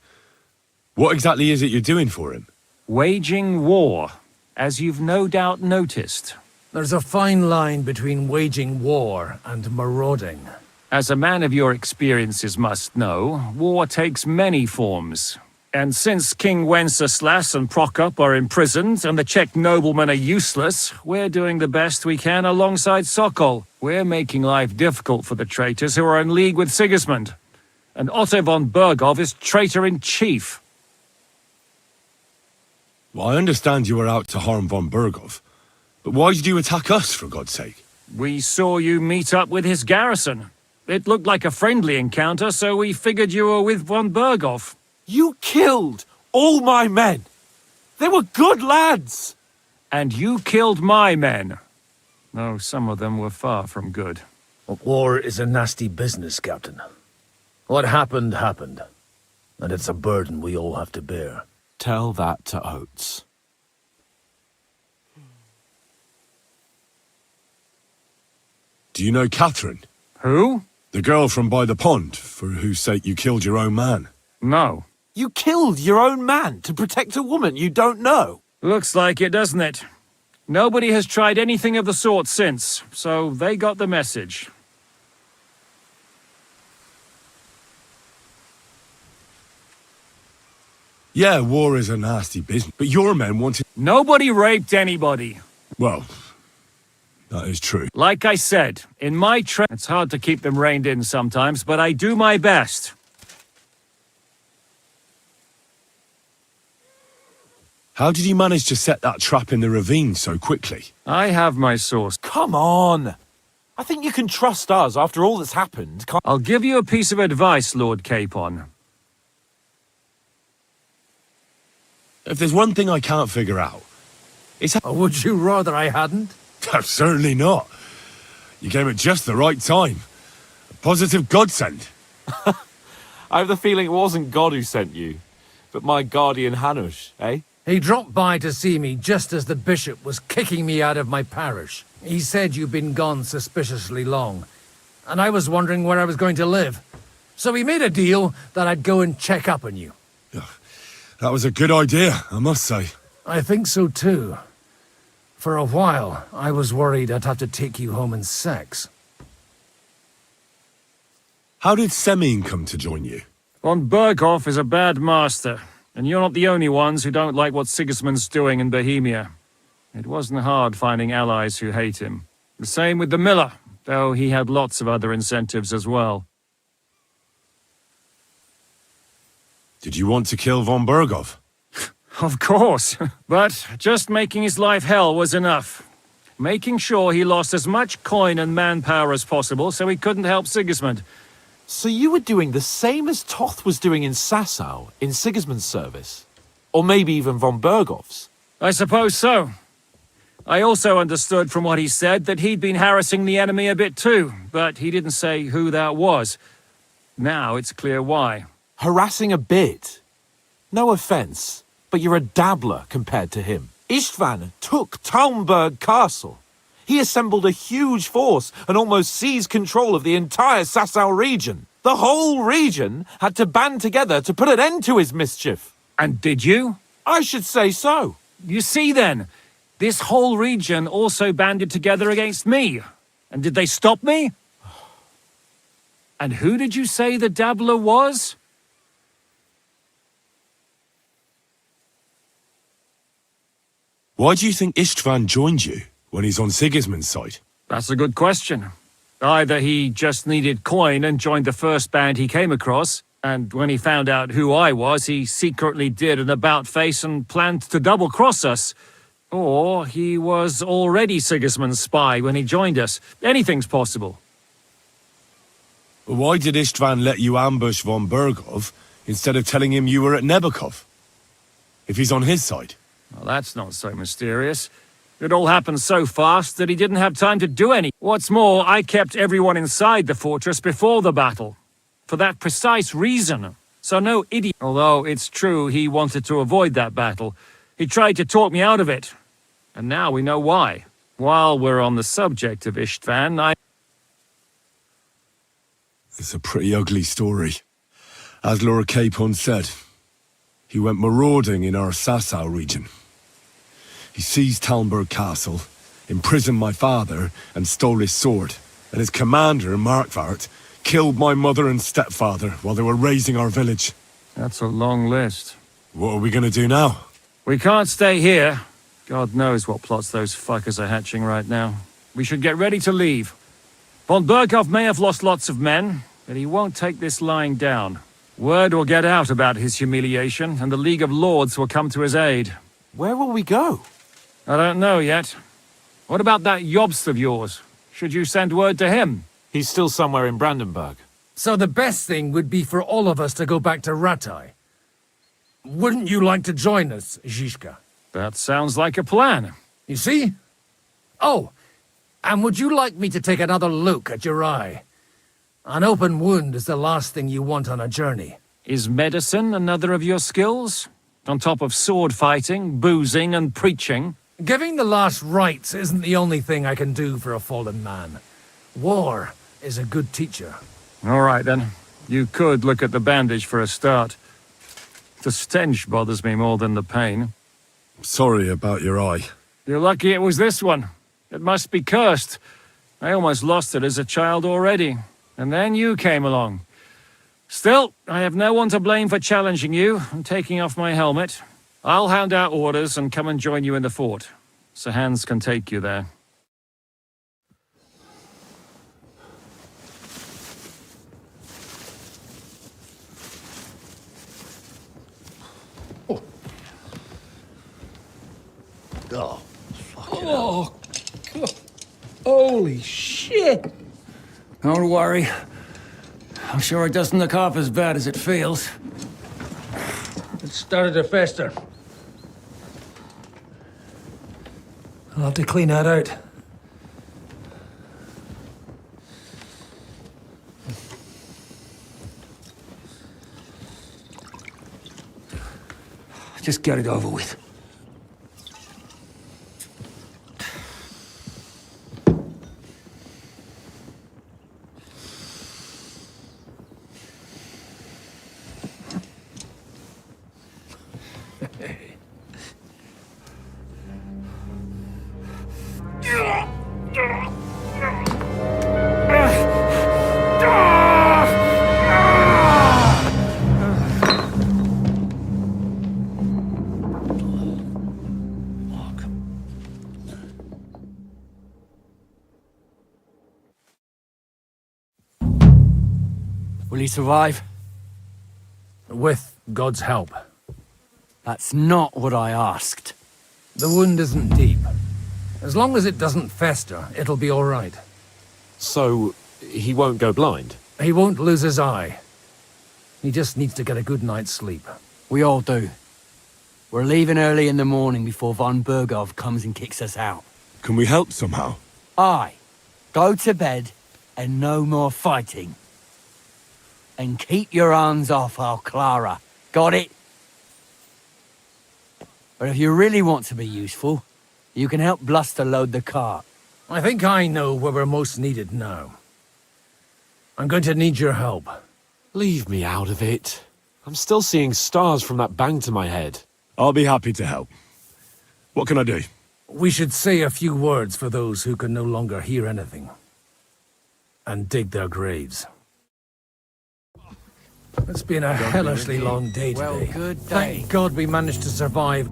what exactly is it you're doing for him? Waging war, as you've no doubt noticed. There's a fine line between waging war and marauding. As a man of your experiences must know, war takes many forms. And since King Wenceslas and Prokop are imprisoned and the Czech noblemen are useless, we're doing the best we can alongside Sokol. We're making life difficult for the traitors who are in league with Sigismund. And Otto von Bergov is traitor-in-chief. Well, I understand you were out to harm von Bergov. But why did you attack us, for God's sake? We saw you meet up with his garrison. It looked like a friendly encounter, so we figured you were with von Bergov. You killed all my men. They were good lads. And you killed my men. Though some of them were far from good. War is a nasty business, Captain. What happened, happened. And it's a burden we all have to bear. Tell that to Oates. Do you know Catherine? Who? The girl from by the pond, for whose sake you killed your own man. No. You killed your own man to protect a woman you don't know. Looks like it, doesn't it? Nobody has tried anything of the sort since, so they got the message. Yeah, war is a nasty business, but your men wanted... Nobody raped anybody. Well, that is true. Like I said, in my it's hard to keep them reined in sometimes, but I do my best. How did you manage to set that trap in the ravine so quickly? I have my source. Come on. I think you can trust us after all that's happened. I'll give you a piece of advice, Lord Capon. If there's one thing I can't figure out, it's... Would you rather I hadn't? Certainly not. You came at just the right time. A positive godsend. I have the feeling it wasn't God who sent you, but my guardian Hanush, eh? He dropped by to see me just as the bishop was kicking me out of my parish. He said you'd been gone suspiciously long, and I was wondering where I was going to live. So he made a deal that I'd go and check up on you. That was a good idea, I must say. I think so too. For a while, I was worried I'd have to take you home in sex. How did Semyon come to join you? Von Berghoff is a bad master, and you're not the only ones who don't like what Sigismund's doing in Bohemia. It wasn't hard finding allies who hate him. The same with the miller, though he had lots of other incentives as well. Did you want to kill von Bergov? Of course, but just making his life hell was enough. Making sure he lost as much coin and manpower as possible so he couldn't help Sigismund. So you were doing the same as Toth was doing in Sasau, in Sigismund's service? Or maybe even von Bergov's? I suppose so. I also understood from what he said that he'd been harassing the enemy a bit too, but he didn't say who that was. Now it's clear why. Harassing a bit? No offence, but you're a dabbler compared to him. Istvan took Talmberg Castle. He assembled a huge force and almost seized control of the entire Sasau region. The whole region had to band together to put an end to his mischief. And did you? I should say so. You see then, this whole region also banded together against me. And did they stop me? And who did you say the dabbler was? Why do you think Istvan joined you when he's on Sigismund's side? That's a good question. Either he just needed coin and joined the first band he came across, and when he found out who I was, he secretly did an about-face and planned to double-cross us. Or he was already Sigismund's spy when he joined us. Anything's possible. Why did Istvan let you ambush von Bergov instead of telling him you were at Nebakov? If he's on his side? Well, that's not so mysterious. It all happened so fast that he didn't have time to do any. What's more, I kept everyone inside the fortress before the battle. For that precise reason. So no idiot. Although it's true he wanted to avoid that battle. He tried to talk me out of it. And now we know why. While we're on the subject of Istvan, It's a pretty ugly story. As Lord Capon said, he went marauding in our Sasau region. He seized Talmberg Castle, imprisoned my father, and stole his sword. And his commander, Markvart, killed my mother and stepfather while they were raising our village. That's a long list. What are we gonna do now? We can't stay here. God knows what plots those fuckers are hatching right now. We should get ready to leave. Von Burkhoff may have lost lots of men, but he won't take this lying down. Word will get out about his humiliation, and the League of Lords will come to his aid. Where will we go? I don't know yet. What about that Jobst of yours? Should you send word to him? He's still somewhere in Brandenburg. So the best thing would be for all of us to go back to Ratai. Wouldn't you like to join us, Zizka? That sounds like a plan. You see? Oh, and would you like me to take another look at your eye? An open wound is the last thing you want on a journey. Is medicine another of your skills? On top of sword fighting, boozing, and preaching? Giving the last rites isn't the only thing I can do for a fallen man. War is a good teacher. All right, then. You could look at the bandage for a start. The stench bothers me more than the pain. Sorry about your eye. You're lucky it was this one. It must be cursed. I almost lost it as a child already. And then you came along. Still, I have no one to blame for challenging you and taking off my helmet. I'll hand out orders and come and join you in the fort. Sir Hans can take you there. Oh, oh, God. Holy shit! Don't worry. I'm sure it doesn't look half as bad as it feels. It started to fester. I'll have to clean that out. Just get it over with. Will he survive? With God's help. That's not what I asked. The wound isn't deep. As long as it doesn't fester, it'll be all right. So, he won't go blind? He won't lose his eye. He just needs to get a good night's sleep. We all do. We're leaving early in the morning before von Burgov comes and kicks us out. Can we help somehow? Aye. Go to bed and no more fighting. And keep your hands off our Clara. Got it? But if you really want to be useful, you can help Bluster load the cart. I think I know where we're most needed now. I'm going to need your help. Leave me out of it. I'm still seeing stars from that bang to my head. I'll be happy to help. What can I do? We should say a few words for those who can no longer hear anything. And dig their graves. It's been a hellishly long day today. Well, good day. Thank God we managed to survive.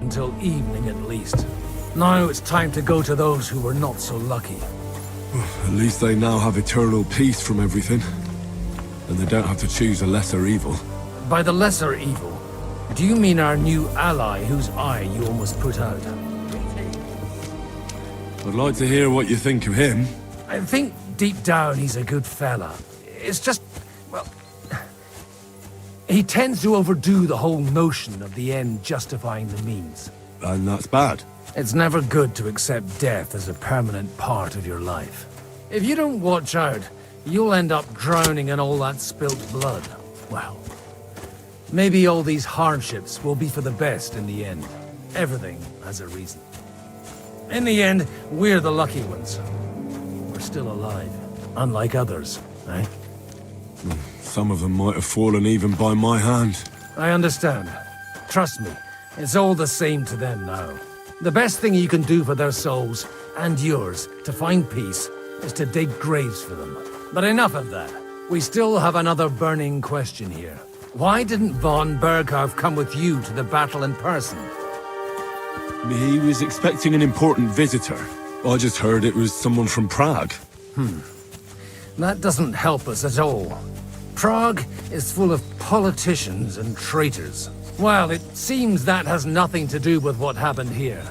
until evening at least. Now it's time to go to those who were not so lucky. At least they now have eternal peace from everything. And they don't have to choose a lesser evil. By the lesser evil, do you mean our new ally whose eye you almost put out? I'd like to hear what you think of him. I think deep down he's a good fella. It's just, well, he tends to overdo the whole notion of the end justifying the means. And that's bad. It's never good to accept death as a permanent part of your life. If you don't watch out, you'll end up drowning in all that spilt blood. Well, maybe all these hardships will be for the best in the end. Everything has a reason. In the end, we're the lucky ones. We're still alive, unlike others, eh? Some of them might have fallen even by my hand. I understand. Trust me, it's all the same to them now. The best thing you can do for their souls, and yours, to find peace, is to dig graves for them. But enough of that. We still have another burning question here. Why didn't von Berghoff come with you to the battle in person? He was expecting an important visitor. I just heard it was someone from Prague. That doesn't help us at all. Prague is full of politicians and traitors. Well, it seems that has nothing to do with what happened here.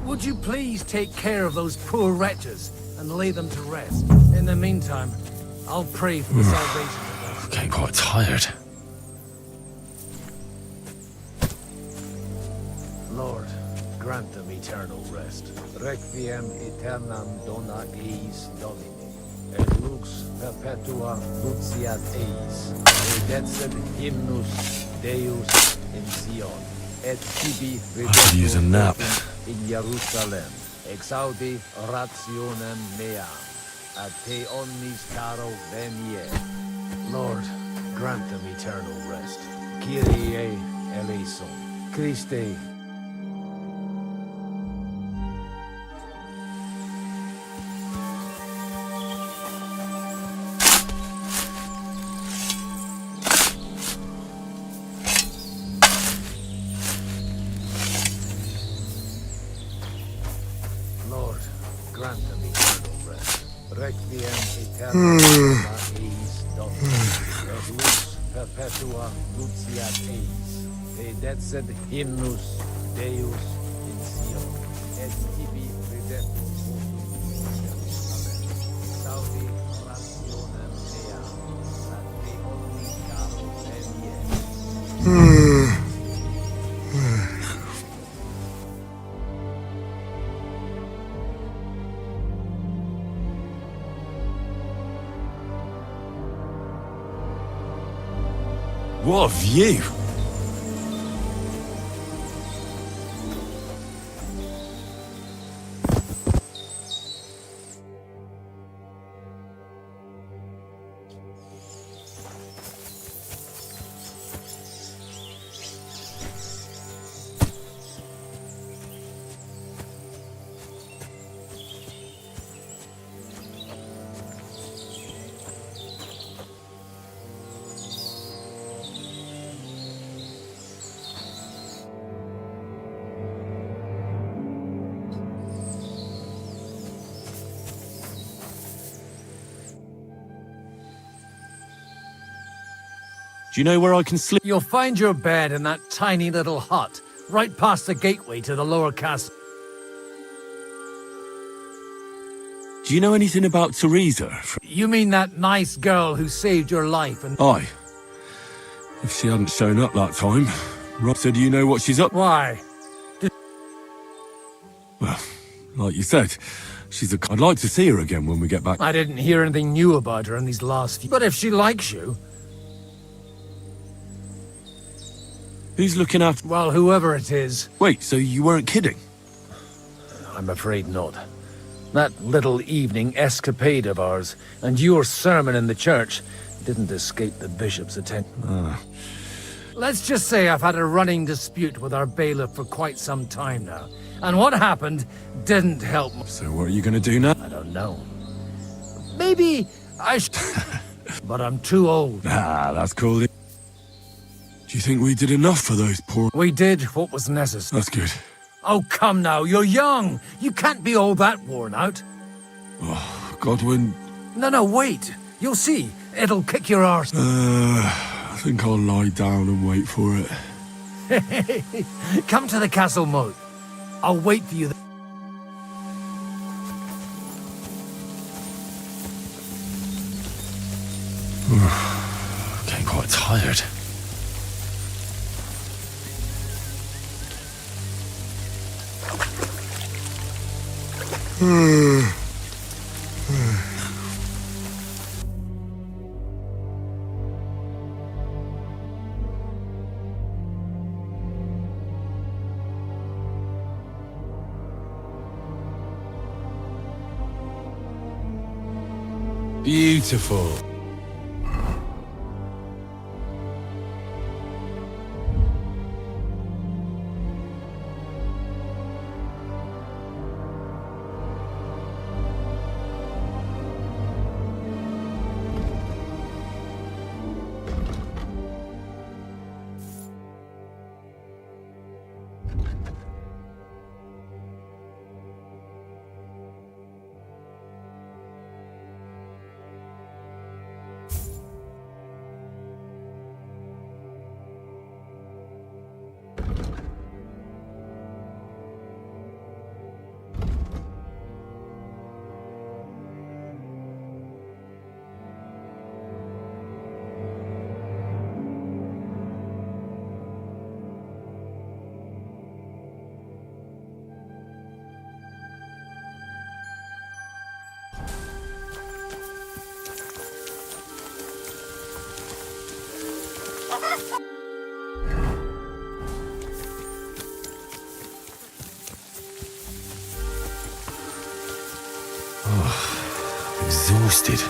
Would you please take care of those poor wretches and lay them to rest? In the meantime, I'll pray for the salvation of them. Getting quite tired. Lord, grant them eternal rest. Requiem aeternam dona eis Domini, et lux perpetua luciat eis, redexet hymnus Deus in Sion, et tibi I could use a nap. in Jerusalem, exaudi rationem meam. ad te omnis caro venie. Lord, grant them eternal rest. Kyrie eleison. Christe. Lord, grant them eternal rest. Requiem aeternam eis Dominus, et lux perpetua nuntiat eis. Te decet hymnus Deus in Sion, et tibi redemptus Amen. Saudi orationem mea, ad te omni caro venie. What a view! Do you know where I can sleep? You'll find your bed in that tiny little hut, right past the gateway to the lower castle. Do you know anything about Teresa? You mean that nice girl who saved your life and— Aye. If she hadn't shown up that time, Rob said, you know what she's up? Why? Well, like you said, I'd like to see her again when we get back. I didn't hear anything new about her in these last few— But if she likes you— Who's looking after— Well, whoever it is. Wait, so you weren't kidding? I'm afraid not. That little evening escapade of ours, and your sermon in the church, didn't escape the bishop's attention. Let's just say I've had a running dispute with our bailiff for quite some time now. And what happened didn't help. So what are you going to do now? I don't know. Maybe I should... But I'm too old. Ah, that's cool. Do you think we did enough for those poor... We did what was necessary. That's good. Oh, come now, you're young. You can't be all that worn out. Oh, Godwin... No, wait. You'll see. It'll kick your arse. I think I'll lie down and wait for it. Come to the castle moat. I'll wait for you. Getting quite tired. Beautiful. exhausted.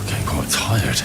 Getting quite tired.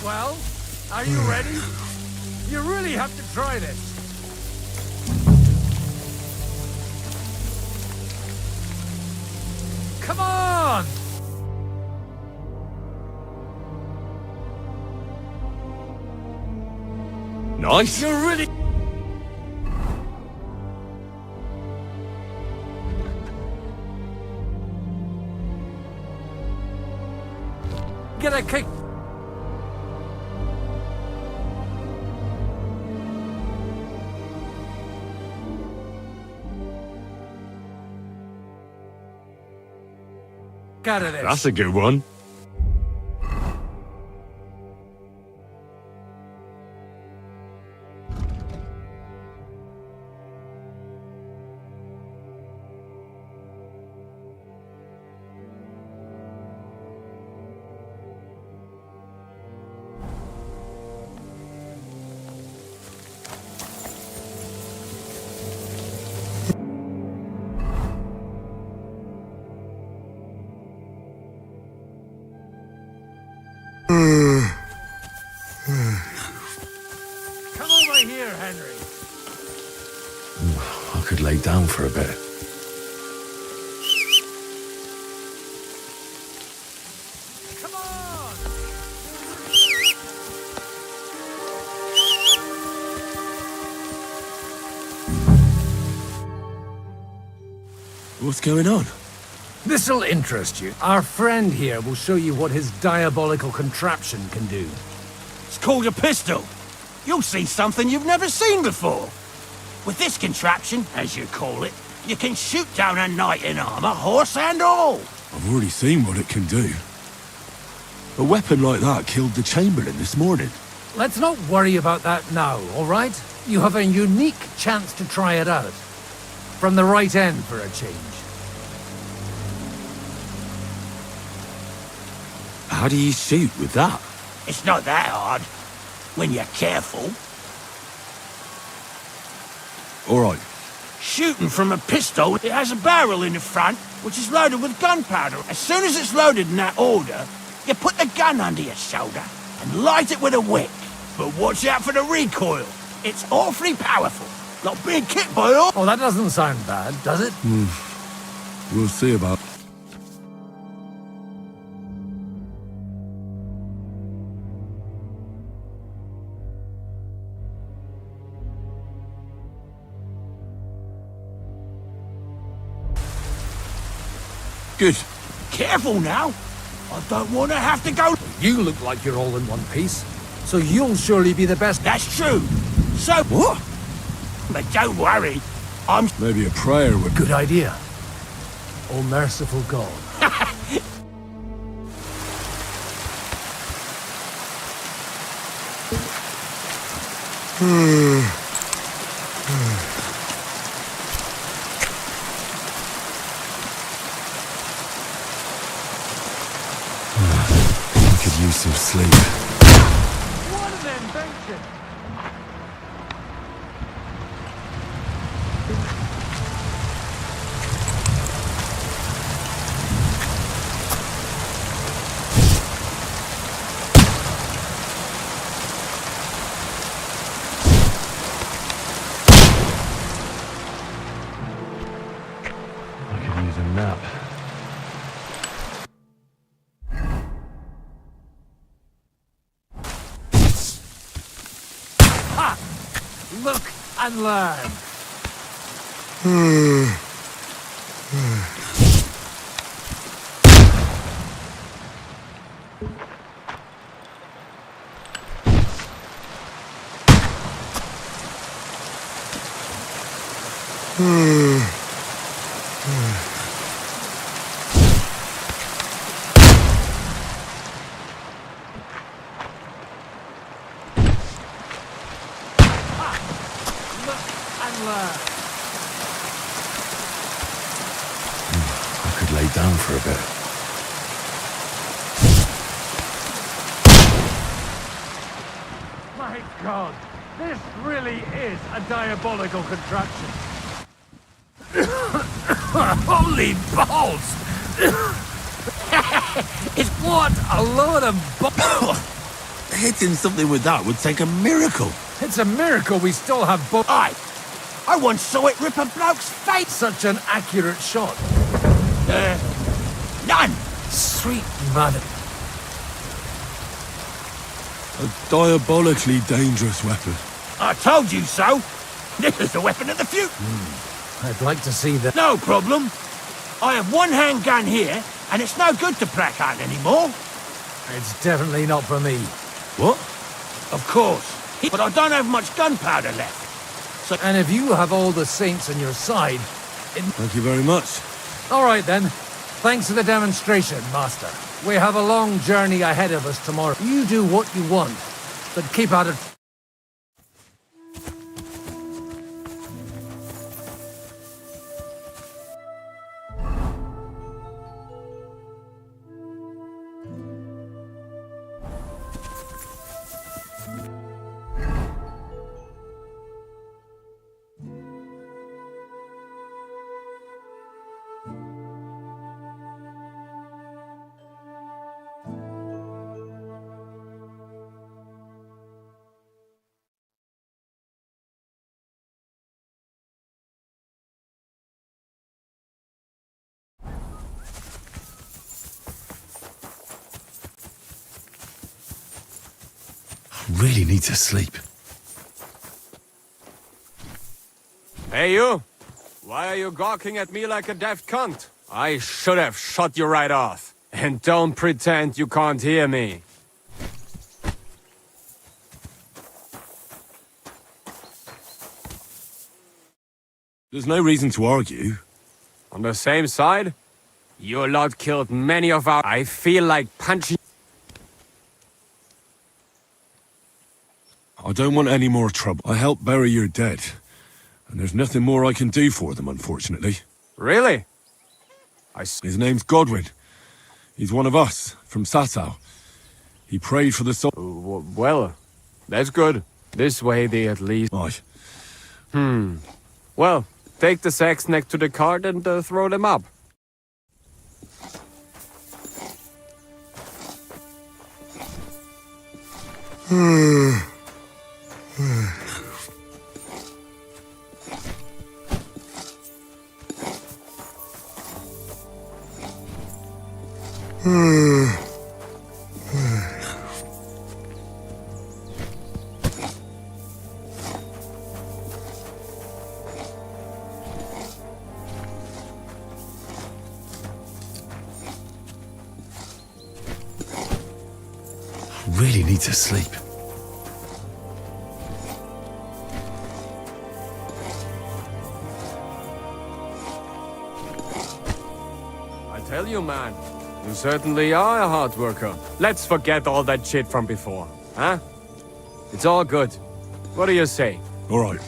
Well, are you ready? You really have to try this. Come on! Nice. You're really... Get a kick. Out of this. That's a good one. Come over here, Henry. I could lay down for a bit. Come on! What's going on? This'll interest you. Our friend here will show you what his diabolical contraption can do. It's called a pistol. You'll see something you've never seen before. With this contraption, as you call it, you can shoot down a knight in armor, horse and all. I've already seen what it can do. A weapon like that killed the Chamberlain this morning. Let's not worry about that now, all right? You have a unique chance to try it out. From the right end for a change. How do you shoot with that? It's not that hard, when you're careful. All right. Shooting from a pistol, it has a barrel in the front, which is loaded with gunpowder. As soon as it's loaded in that order, you put the gun under your shoulder and light it with a wick. But watch out for the recoil. It's awfully powerful. Like being kicked by all... Oh, that doesn't sound bad, does it? We'll see about... Good. Careful now. I don't want to have to go... You look like you're all in one piece, so you'll surely be the best. That's true. So... What? But don't worry. I'm... Maybe a prayer would... Good idea. Oh, merciful God. I could use some sleep. What an invention! Look and learn. Look and learn. I could lay down for a bit. My God, this really is a diabolical contraption. Holy balls! It's what a load of Hitting something with that would take a miracle. It's a miracle we still have both. I once saw it rip a bloke's face. Such an accurate shot. None. Sweet mother. A diabolically dangerous weapon. I told you so. This is the weapon of the future. I'd like to see that. No problem. I have one handgun here, and it's no good to prac on anymore. It's definitely not for me. What? Of course. But I don't have much gunpowder left. So, and if you have all the saints on your side... Thank you very much. All right, then. Thanks for the demonstration, Master. We have a long journey ahead of us tomorrow. You do what you want, but keep out of... Really need to sleep. Hey, you! Why are you gawking at me like a daft cunt? I should have shot you right off. And don't pretend you can't hear me. There's no reason to argue. On the same side, your lot killed many of our... I feel like punching... I don't want any more trouble. I helped bury your dead. And there's nothing more I can do for them, unfortunately. Really? His name's Godwin. He's one of us, from Sasau. He prayed for the soul... Well, that's good. This way they at least... Aye. Well, take the sacks next to the cart and throw them up. Really need to sleep. I tell you, man, you certainly are a hard worker. Let's forget all that shit from before, huh? It's all good. What do you say? All right.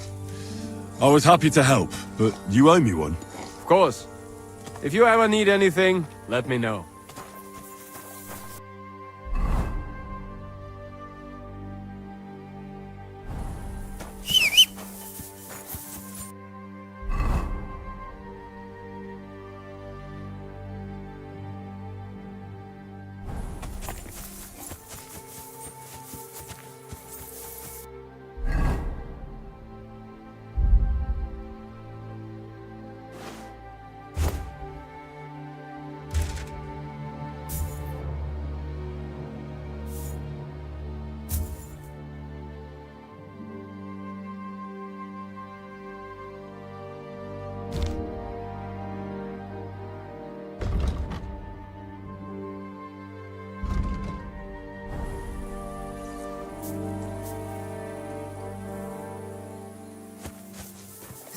I was happy to help, but you owe me one. Of course. If you ever need anything, let me know.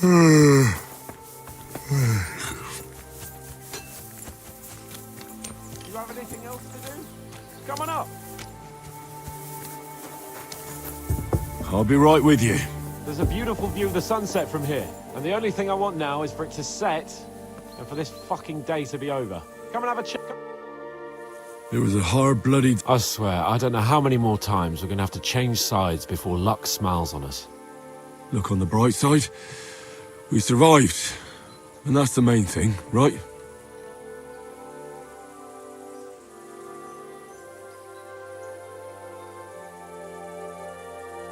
You have anything else to do? Come on up. I'll be right with you. There's a beautiful view of the sunset from here, and the only thing I want now is for it to set, and for this fucking day to be over. Come and have a chat. It was a hard-blooded... I swear, I don't know how many more times we're gonna have to change sides before luck smiles on us. Look on the bright side. We survived. And that's the main thing, right?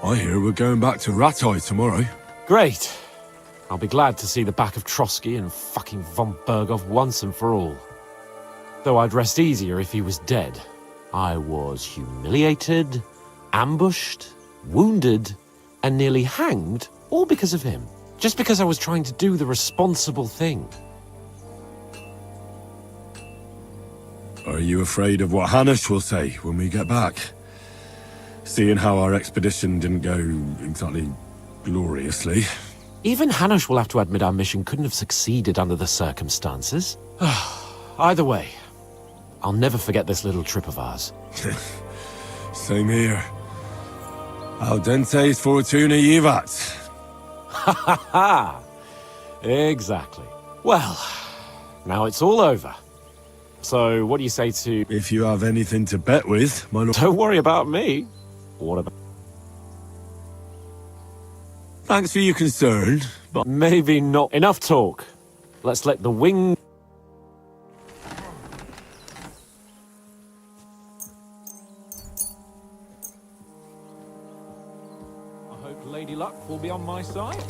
I hear we're going back to Rattay tomorrow. Great. I'll be glad to see the back of Trotsky and fucking von Berghoff once and for all. Though I'd rest easier if he was dead. I was humiliated, ambushed, wounded, and nearly hanged, all because of him. Just because I was trying to do the responsible thing. Are you afraid of what Hanush will say when we get back? Seeing how our expedition didn't go exactly gloriously. Even Hanush will have to admit our mission couldn't have succeeded under the circumstances. Either way, I'll never forget this little trip of ours. Same here. Al dente's fortuna jivat. Ha ha ha! Exactly. Well, now it's all over. So, what do you say to... If you have anything to bet with, my lord... Don't worry about me. What about... Thanks for your concern, but... Maybe not. Enough talk. Let's let the wing... I hope Lady Luck will be on my side.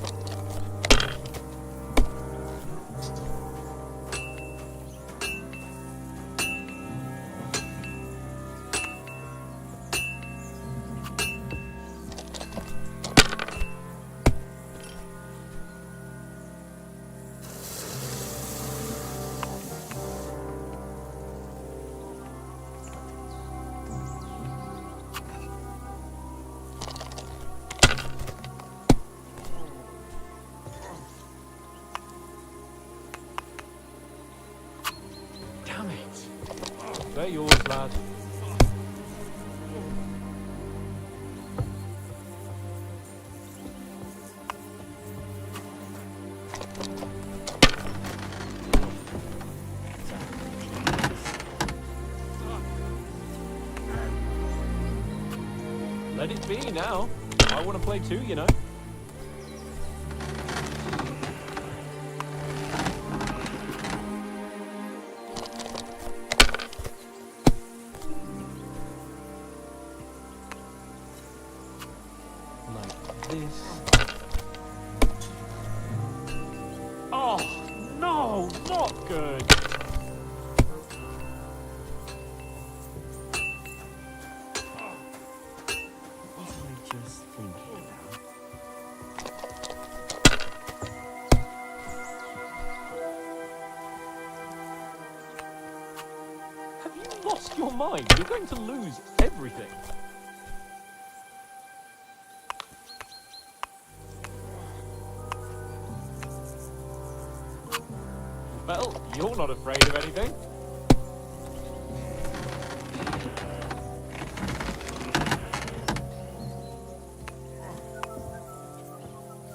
They're yours, lad. Let it be now. I want to play too, you know. Oh, no, not good. Have you lost your mind? You're going to lose everything. Well, you're not afraid of anything.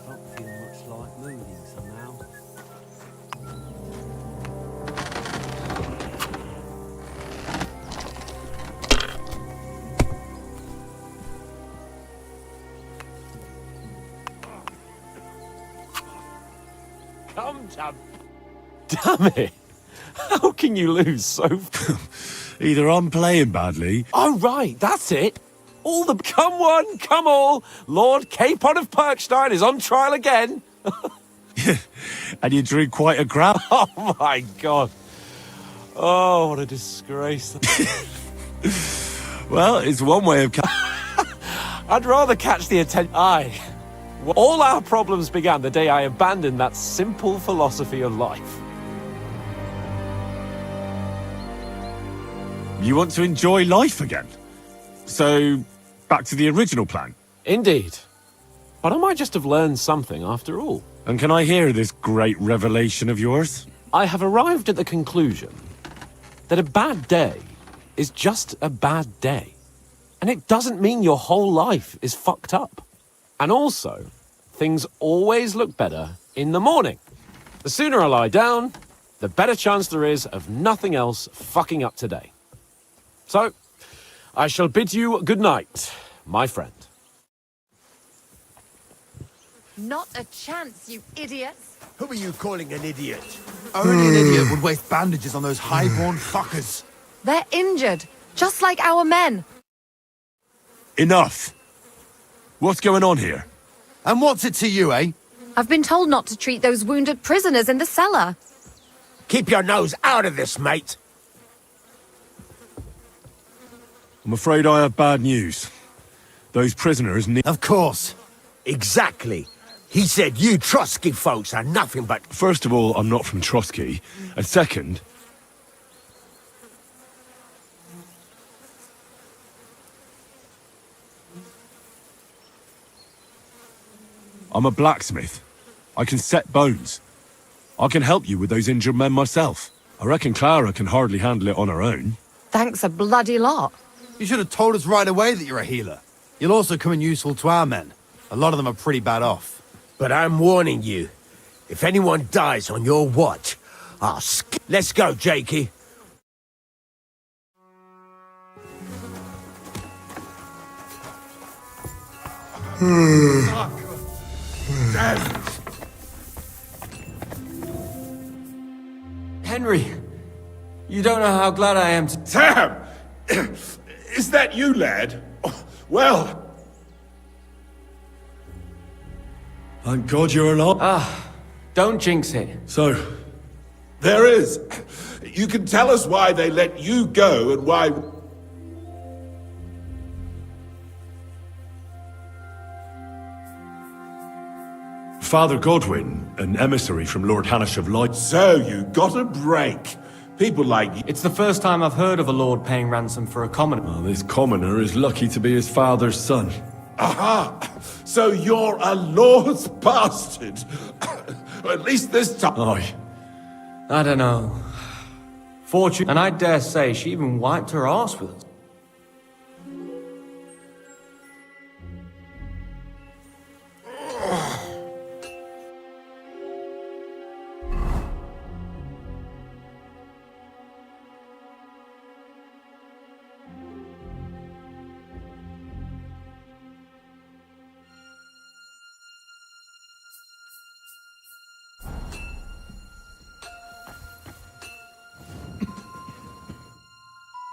Don't feel much like moving somehow. Come, chap. Damn it! How can you lose so... Either I'm playing badly... Oh, right, that's it. All the... Come one, come all. Lord Capon of Perkstein is on trial again. And you drew quite a crowd. Oh, my God. Oh, what a disgrace. Well, it's one way of... I'd rather catch the attention... Aye. All our problems began the day I abandoned that simple philosophy of life. You want to enjoy life again? So, back to the original plan? Indeed. But I might just have learned something after all. And can I hear this great revelation of yours? I have arrived at the conclusion that a bad day is just a bad day. And it doesn't mean your whole life is fucked up. And also, things always look better in the morning. The sooner I lie down, the better chance there is of nothing else fucking up today. So, I shall bid you good night, my friend. Not a chance, you idiots. Who are you calling an idiot? Only an idiot would waste bandages on those highborn fuckers. They're injured, just like our men. Enough! What's going on here? And what's it to you, eh? I've been told not to treat those wounded prisoners in the cellar. Keep your nose out of this, mate. I'm afraid I have bad news. Those prisoners need... Of course. Exactly. He said you Trotsky folks are nothing but... First of all, I'm not from Trotsky. And second... I'm a blacksmith. I can set bones. I can help you with those injured men myself. I reckon Clara can hardly handle it on her own. Thanks a bloody lot. You should have told us right away that you're a healer. You'll also come in useful to our men. A lot of them are pretty bad off. But I'm warning you. If anyone dies on your watch, I'll Let's go, Jakey. Henry, you don't know how glad I am to... Sam! Is that you, lad? Oh, well... Thank God you're alive. Ah, don't jinx it. So... There is. You can tell us why they let you go and why... Father Godwin, an emissary from Lord Hanish of Light. So you got a break. People like you... It's the first time I've heard of a lord paying ransom for a commoner. Well, this commoner is lucky to be his father's son. Aha! So you're a lord's bastard. At least this time... Aye. I don't know. Fortune... And I dare say she even wiped her arse with us.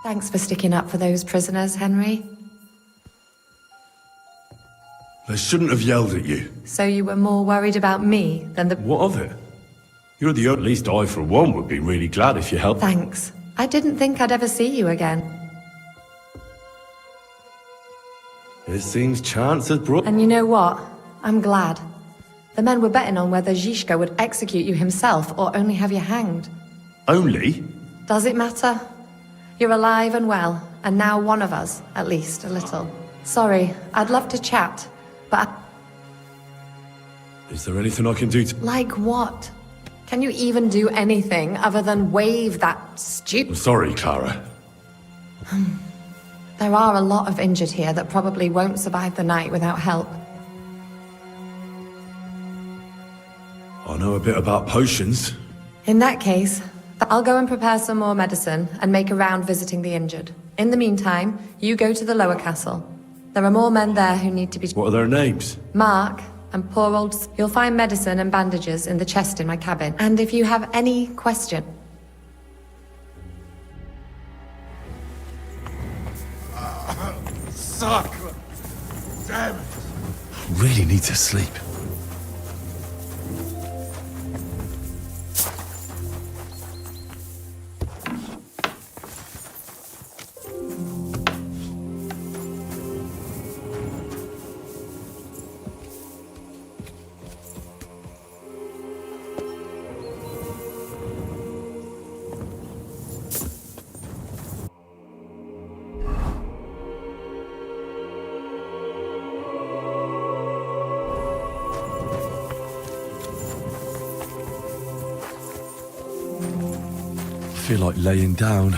Thanks for sticking up for those prisoners, Henry. They shouldn't have yelled at you. So you were more worried about me than the... What of it? You're the only... At least I, for one, would be really glad if you helped. Thanks. I didn't think I'd ever see you again. It seems chance has brought... And you know what? I'm glad. The men were betting on whether Zizka would execute you himself or only have you hanged. Only? Does it matter? You're alive and well, and now one of us, at least, a little. Sorry, I'd love to chat, but... Is there anything I can do to... Like what? Can you even do anything other than wave that stupid... I'm sorry, Clara. There are a lot of injured here that probably won't survive the night without help. I know a bit about potions. In that case, I'll go and prepare some more medicine and make a round visiting the injured. In the meantime, you go to the lower castle. There are more men there who need to be... What are their names? Mark and poor old... You'll find medicine and bandages in the chest in my cabin. And if you have any question... Suck! Damn it! Really need to sleep. feel like laying down.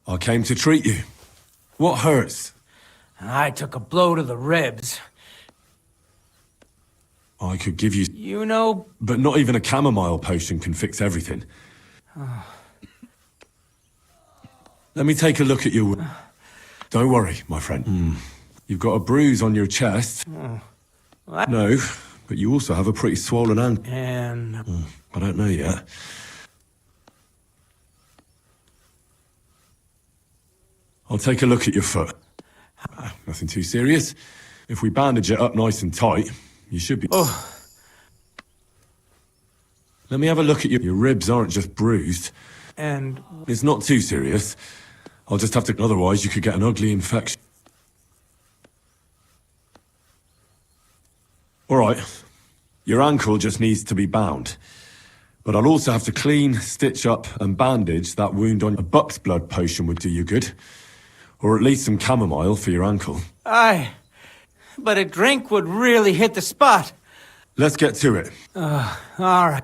I came to treat you. What hurts? I took a blow to the ribs. I could give you... You know... But not even a chamomile potion can fix everything. Let me take a look at your... Don't worry, my friend. You've got a bruise on your chest. No, but you also have a pretty swollen ankle. And... I don't know yet. I'll take a look at your foot. Nothing too serious. If we bandage it up nice and tight, you should be... Let me have a look at you. Your ribs aren't just bruised. And... It's not too serious. I'll just have to... Otherwise, you could get an ugly infection. All right. Your ankle just needs to be bound. But I'll also have to clean, stitch up, and bandage that wound on... A buck's blood potion would do you good. Or at least some chamomile for your ankle. Aye. But a drink would really hit the spot. Let's get to it. All right.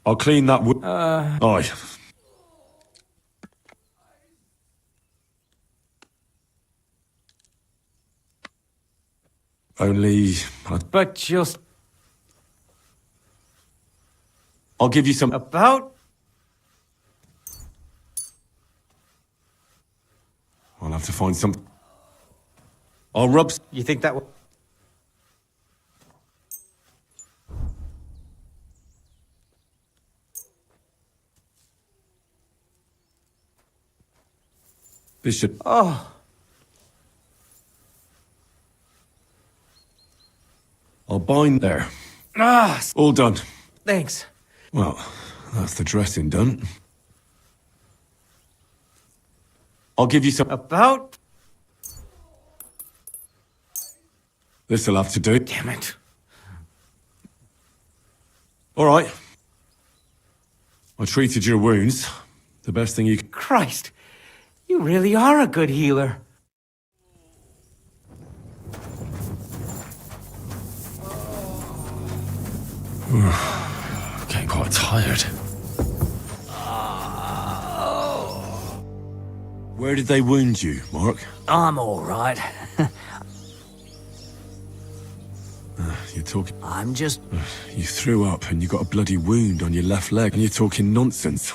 I'll clean that wound. Aye. Only... But just... I'll give you some... About... I'll have to find some... I'll rub... You think that would... This should... Oh. I'll bind there. Ah. All done. Thanks. Well, that's the dressing done. I'll give you some... About... This'll have to do. Damn it. All right. I treated your wounds. The best thing you can... Christ. You really are a good healer. Getting quite tired. Where did they wound you, Mark? I'm all right. You're talking... I'm just... You threw up and you got a bloody wound on your left leg and you're talking nonsense.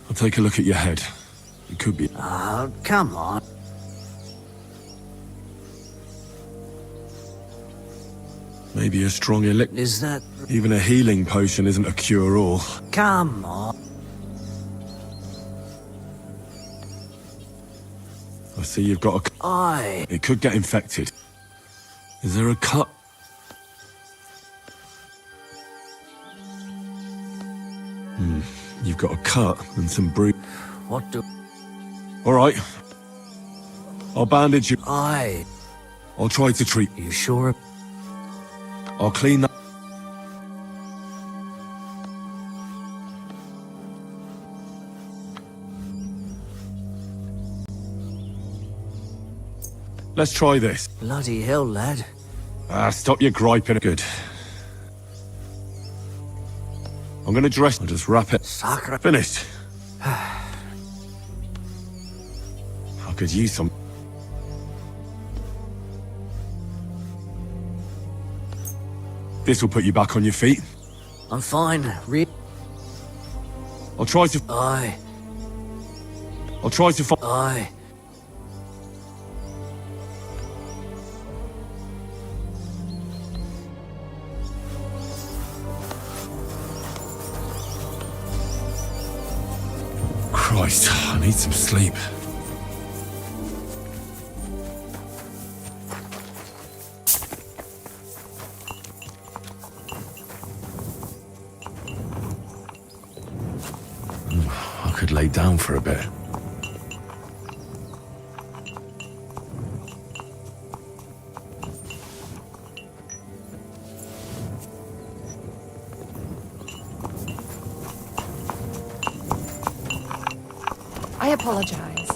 I'll take a look at your head. It could be... Oh, come on. Maybe a strong elixir. Is that... Even a healing potion isn't a cure-all. Come on. I see you've got a... Aye. It could get infected. Is there a cut? You've got a cut and some bruise. What do... All right. I'll bandage you. Aye. I'll try to treat... You sure? I'll clean that... Let's try this. Bloody hell, lad. Stop your griping. Good. I'm gonna dress... I'll just wrap it. Sacre. Finished. I could use some... This will put you back on your feet. I'm fine. I'll try to... Aye. I'll try to find... Aye. Christ, I need some sleep. could lay down for a bit. I apologize.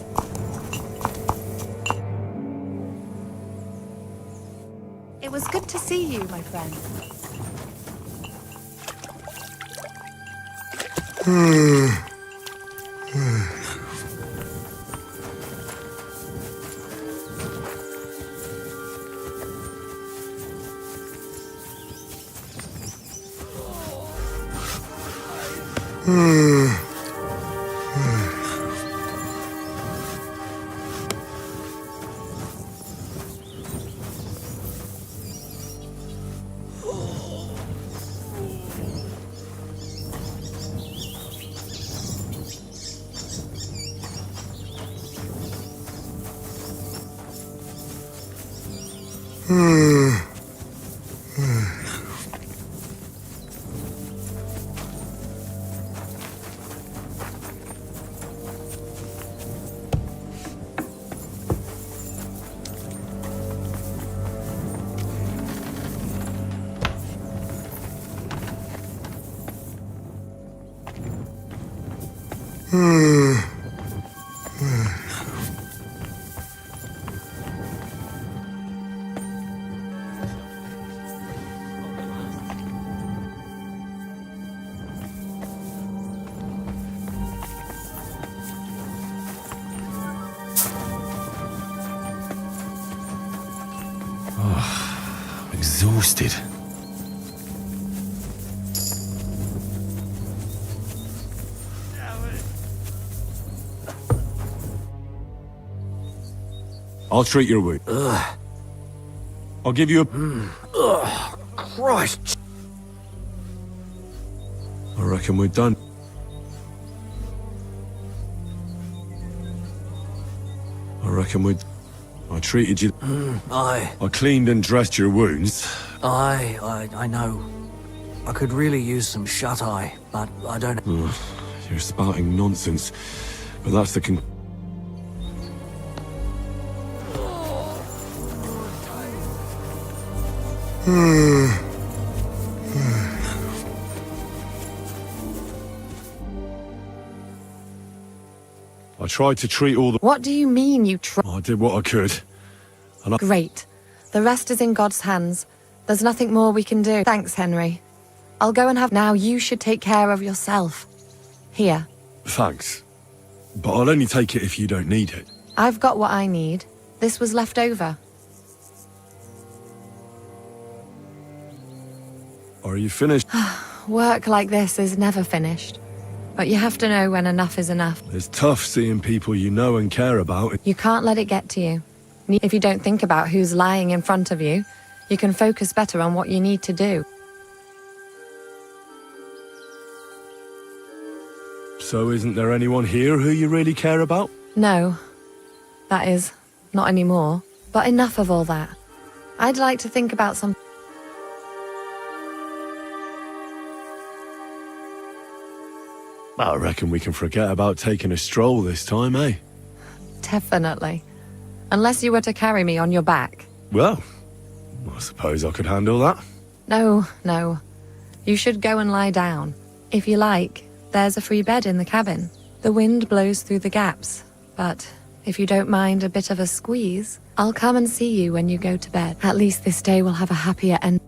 It was good to see you, my friend. I'm exhausted. I'll treat your wound. I'll give you a... Christ! I reckon we're done. I treated you. I cleaned and dressed your wounds. I know. I could really use some shut-eye, but I don't... You're spouting nonsense. But that's the I tried to treat all the... What do you mean you I did what I could. And Great. The rest is in God's hands. There's nothing more we can do. Thanks, Henry. I'll go and have... Now you should take care of yourself. Here. Thanks. But I'll only take it if you don't need it. I've got what I need. This was left over. Are you finished? Work like this is never finished. But you have to know when enough is enough. It's tough seeing people you know and care about. You can't let it get to you. If you don't think about who's lying in front of you, you can focus better on what you need to do. So isn't there anyone here who you really care about? No. That is, not anymore. But enough of all that. I'd like to think about some... I reckon we can forget about taking a stroll this time, eh? Definitely. Unless you were to carry me on your back. Well, I suppose I could handle that. No. You should go and lie down. If you like, there's a free bed in the cabin. The wind blows through the gaps, but if you don't mind a bit of a squeeze, I'll come and see you when you go to bed. At least this day will have a happier end.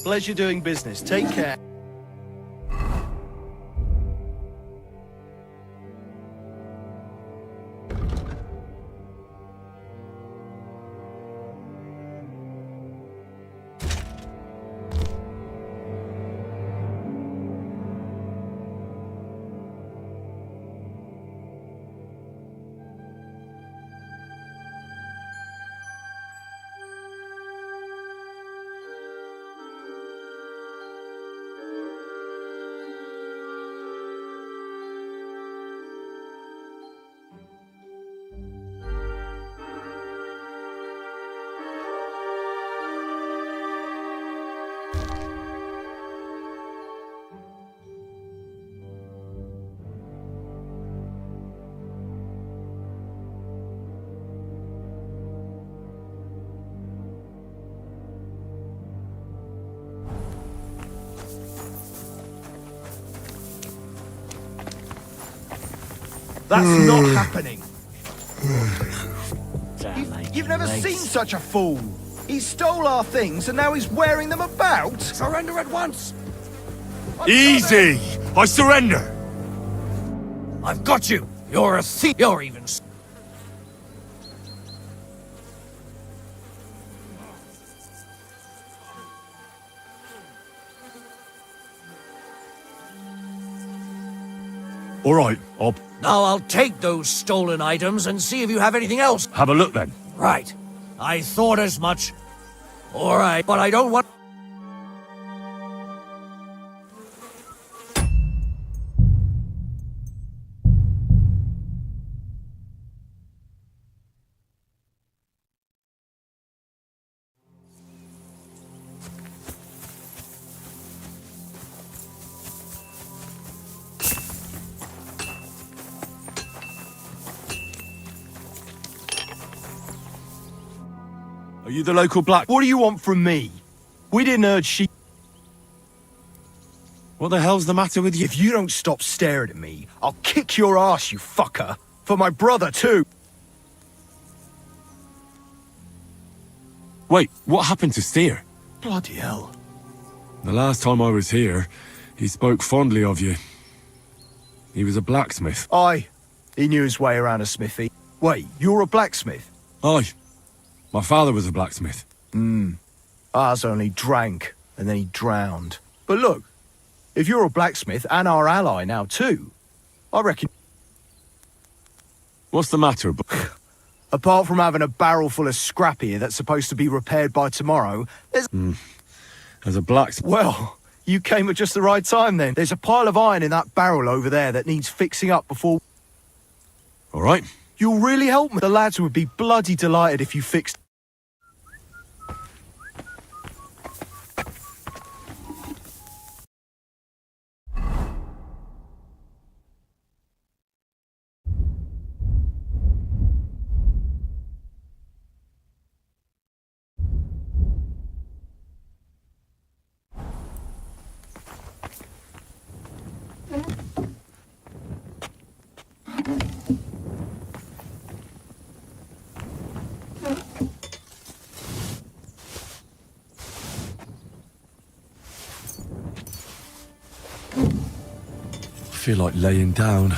Pleasure doing business. Take care. That's not happening. Damn, You've never seen such a fool. He stole our things and now he's wearing them about. Surrender at once. Easy! I surrender! I've got you. You're a thief. You're even... All right, I'll Now I'll take those stolen items and see if you have anything else. have a look then. Right. I thought as much. All right, but I don't want... Are you the local black? What do you want from me? We didn't urge she... What the hell's the matter with you? If you don't stop staring at me, I'll kick your ass, you fucker. For my brother, too. Wait, what happened to Steer? Bloody hell. The last time I was here, he spoke fondly of you. He was a blacksmith. Aye. He knew his way around a smithy. Wait, you're a blacksmith? Aye. My father was a blacksmith. Ours only drank, and then he drowned. But look, if you're a blacksmith and our ally now too, I reckon... What's the matter? Apart from having a barrel full of scrap here that's supposed to be repaired by tomorrow, there's... As a blacksmith... Well, you came at just the right time then. There's a pile of iron in that barrel over there that needs fixing up before... All right. You'll really help me. The lads would be bloody delighted if you fixed... I feel like laying down.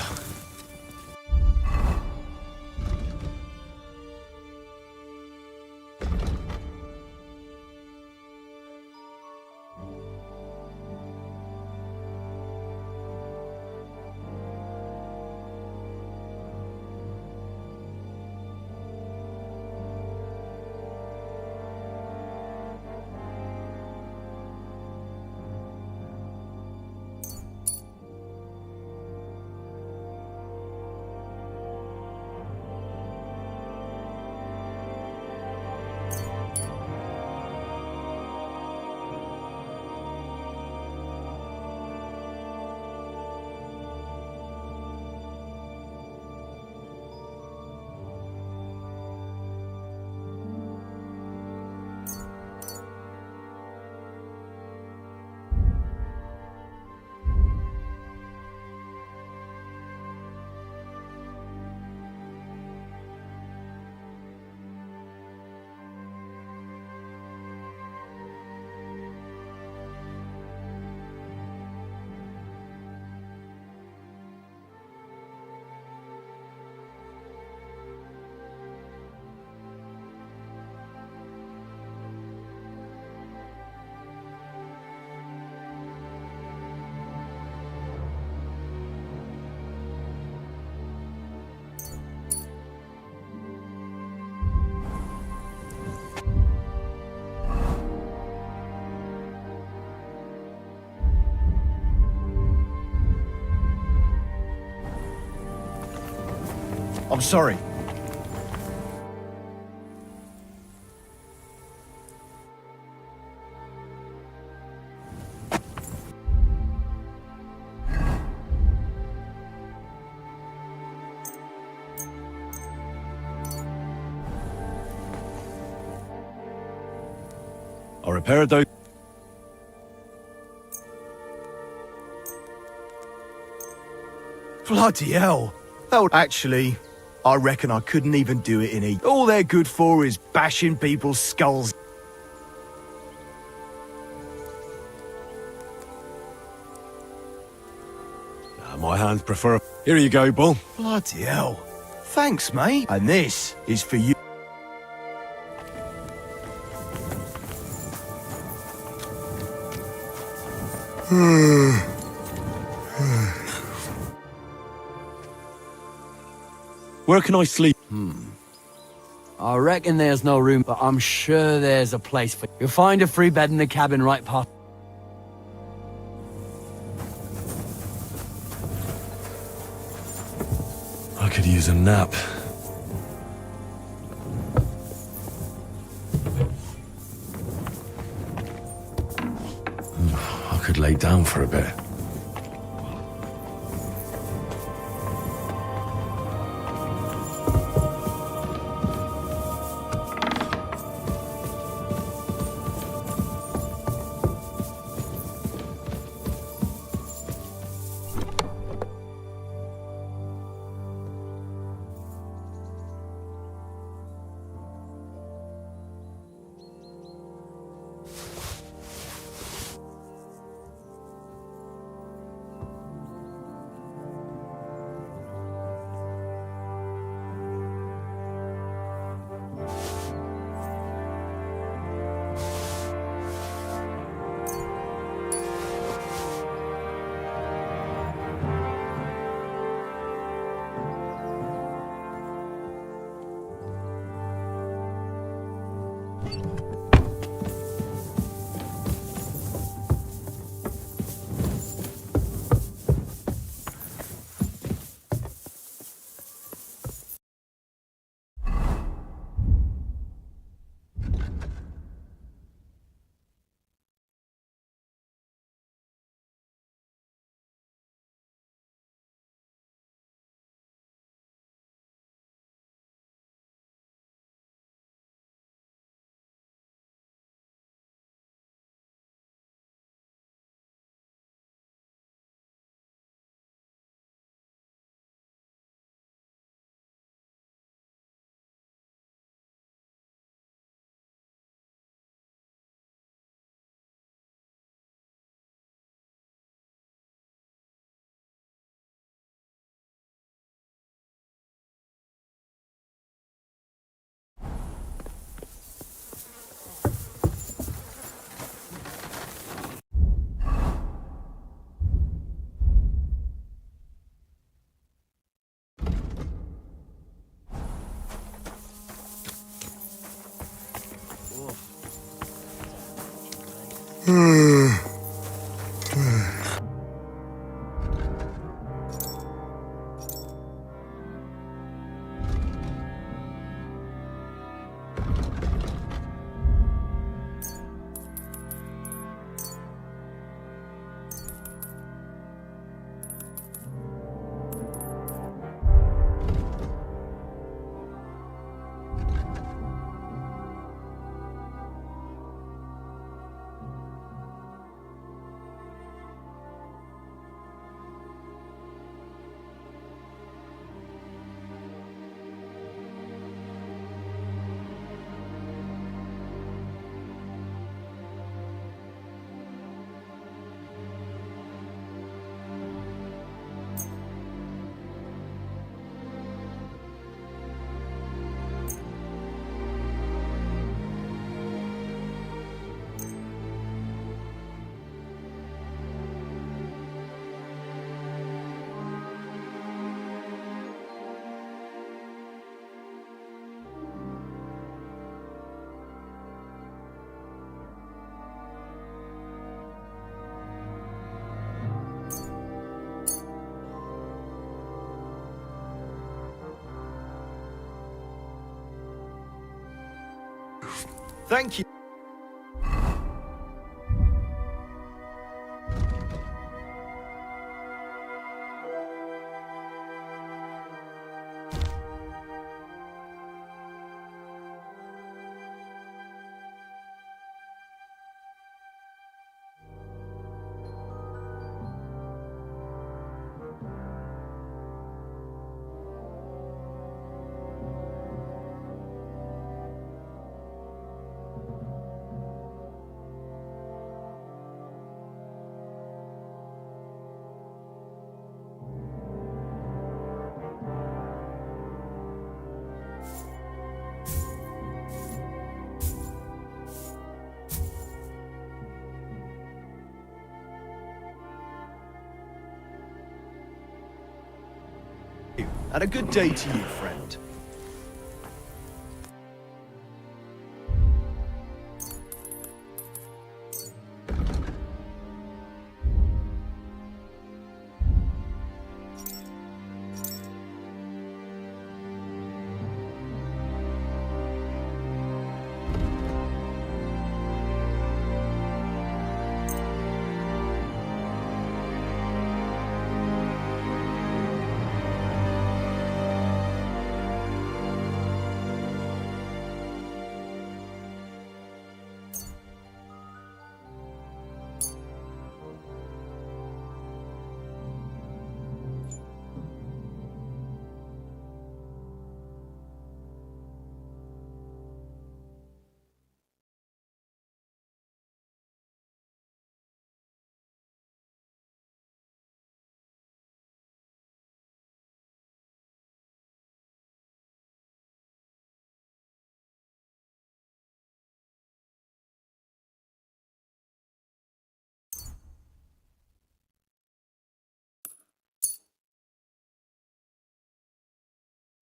I'm sorry. I repaired those. Bloody hell. That would actually, I reckon I couldn't even do it in a... All they're good for is bashing people's skulls. My hands prefer. Here you go, Bull. Bloody hell. Thanks, mate. And this is for you. Where can I sleep? I reckon there's no room, but I'm sure there's a place for you. You'll find a free bed in the cabin right past. I could use a nap. I could lay down for a bit. Thank you. And a good day to you, friend.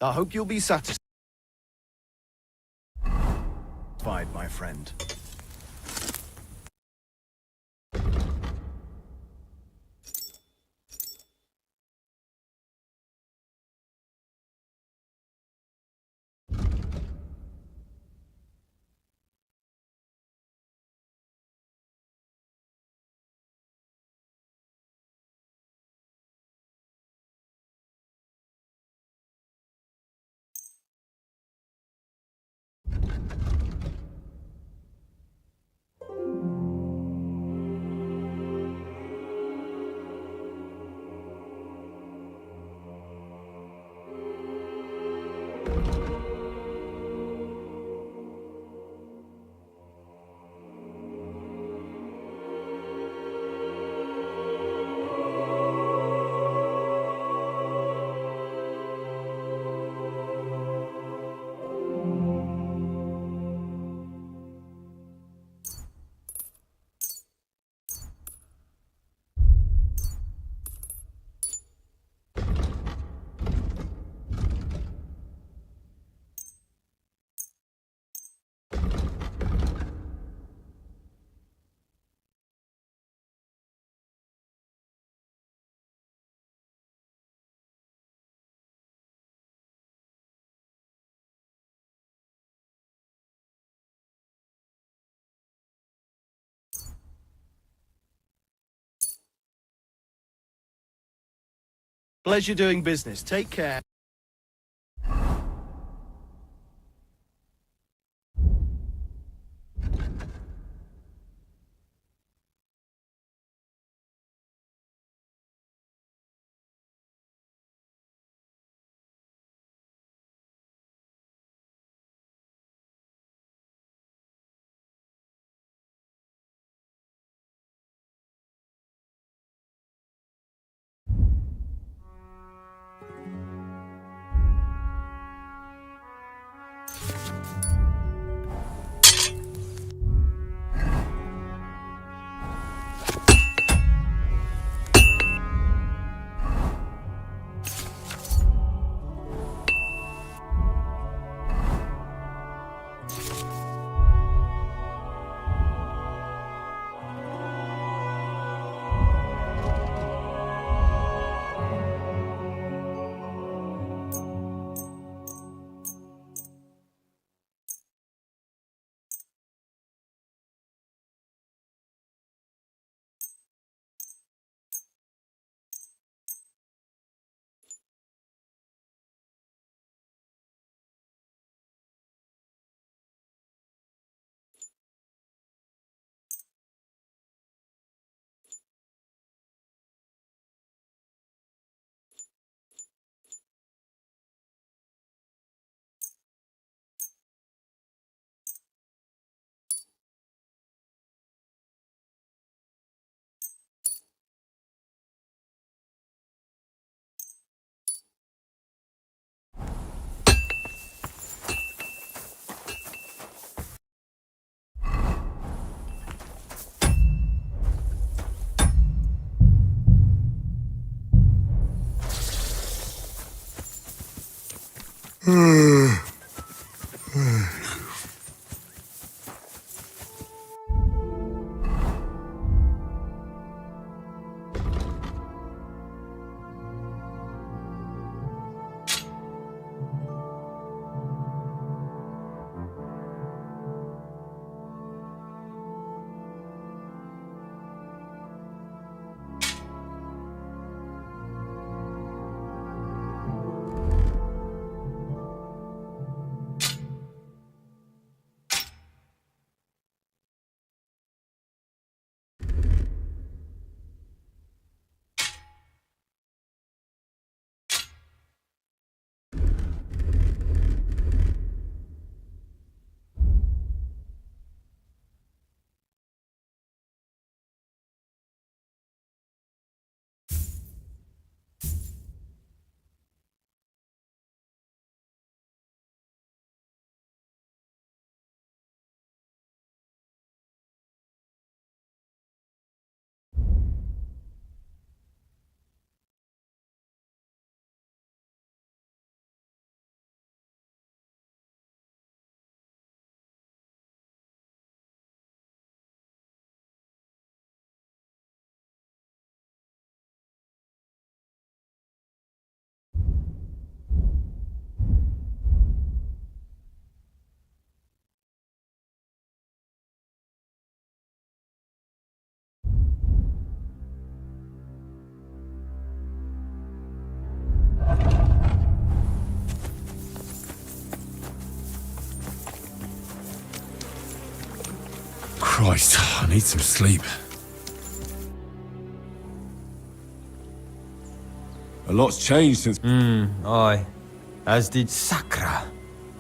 I hope you'll be satisfied, my friend. Pleasure doing business. Take care. Christ, I need some sleep. A lot's changed since... Aye. As did Sacra.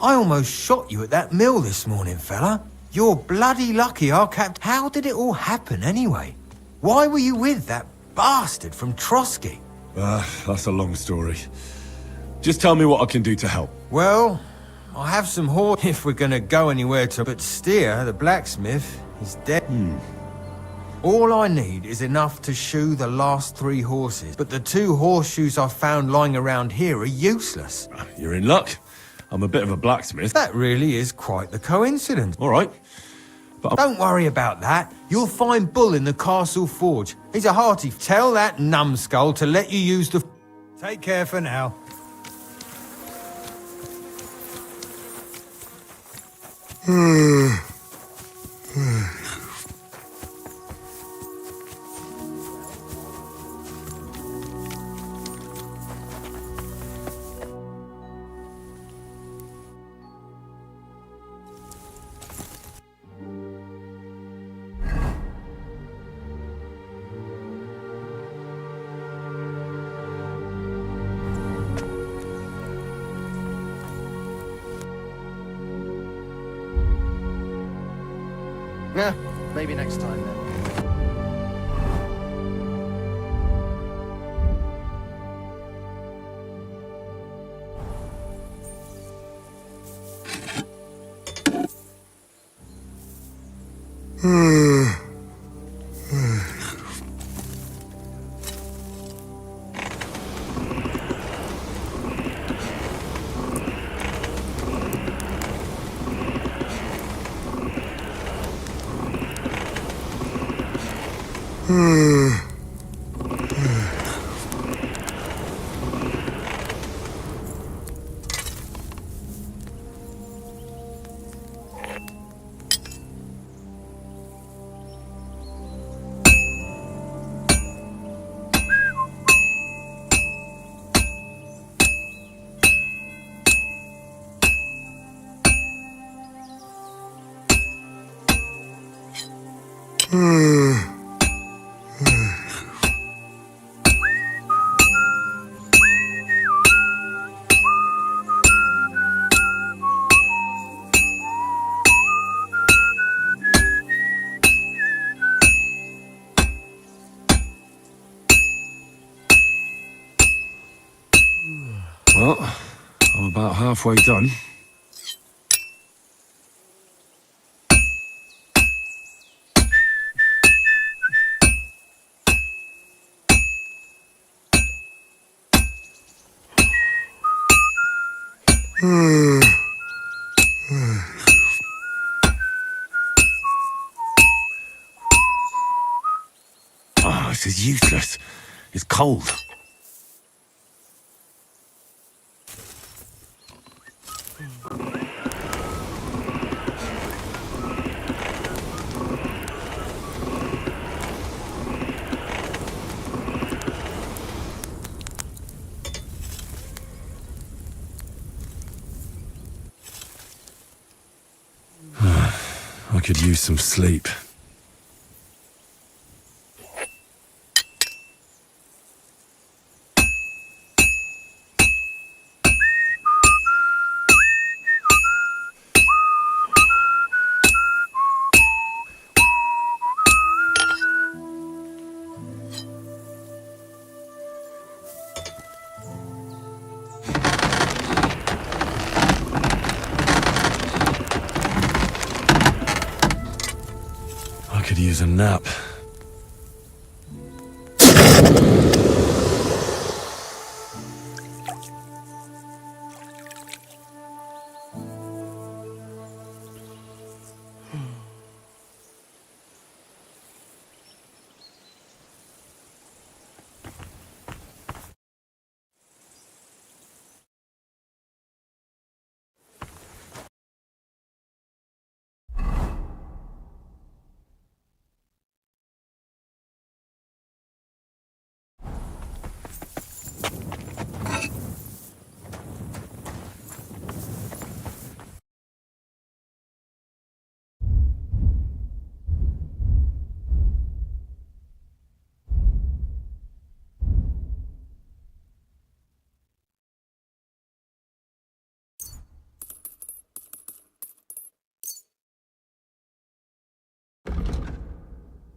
I almost shot you at that mill this morning, fella. You're bloody lucky our cap... How did it all happen, anyway? Why were you with that bastard from Trotsky? That's a long story. Just tell me what I can do to help. Well, I have some horse if we're gonna go anywhere to... But Steer, the blacksmith, is dead. All I need is enough to shoe the last 3 horses, but the 2 horseshoes I found lying around here are useless. You're in luck. I'm a bit of a blacksmith. That really is quite the coincidence. All right. But don't worry about that. You'll find Bull in the castle forge. He's a hearty. Tell that numbskull to let you use the... Take care for now. Yeah, maybe next time then. Well, I'm about halfway done. Oh, this is useless. It's cold. I could use some sleep. I could use a nap.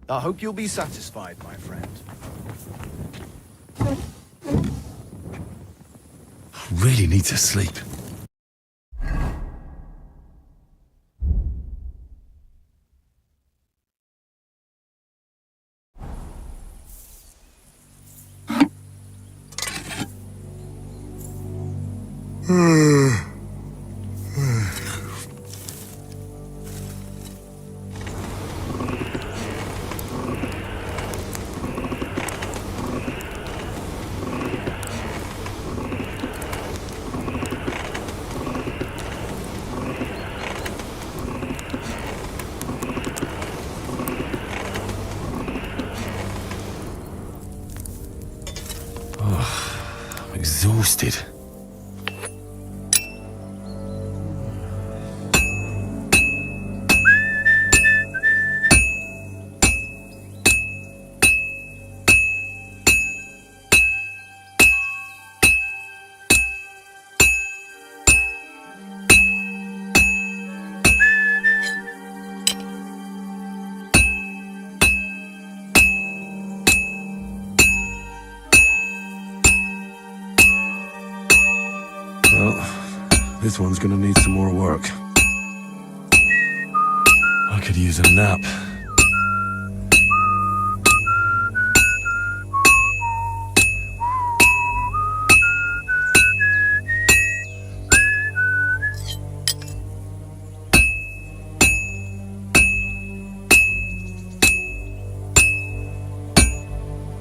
I hope you'll be satisfied, my friend. Really need to sleep. I'm exhausted. Well, this one's gonna need some more work. I could use a nap.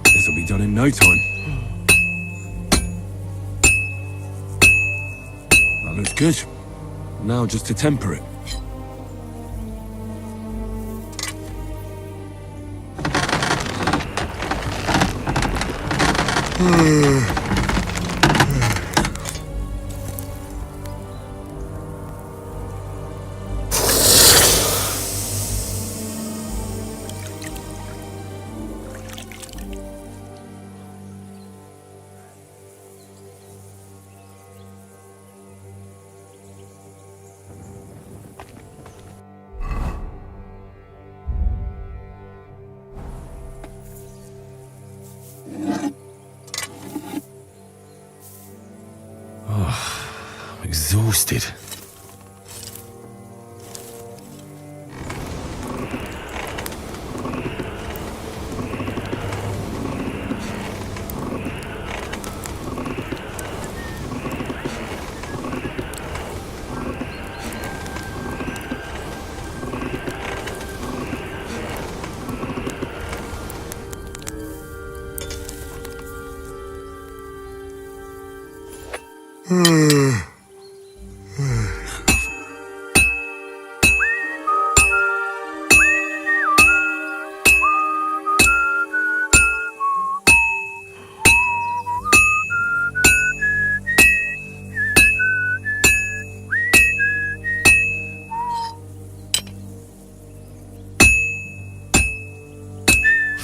This'll be done in no time. That looks good. Now just to temper it. I'm exhausted.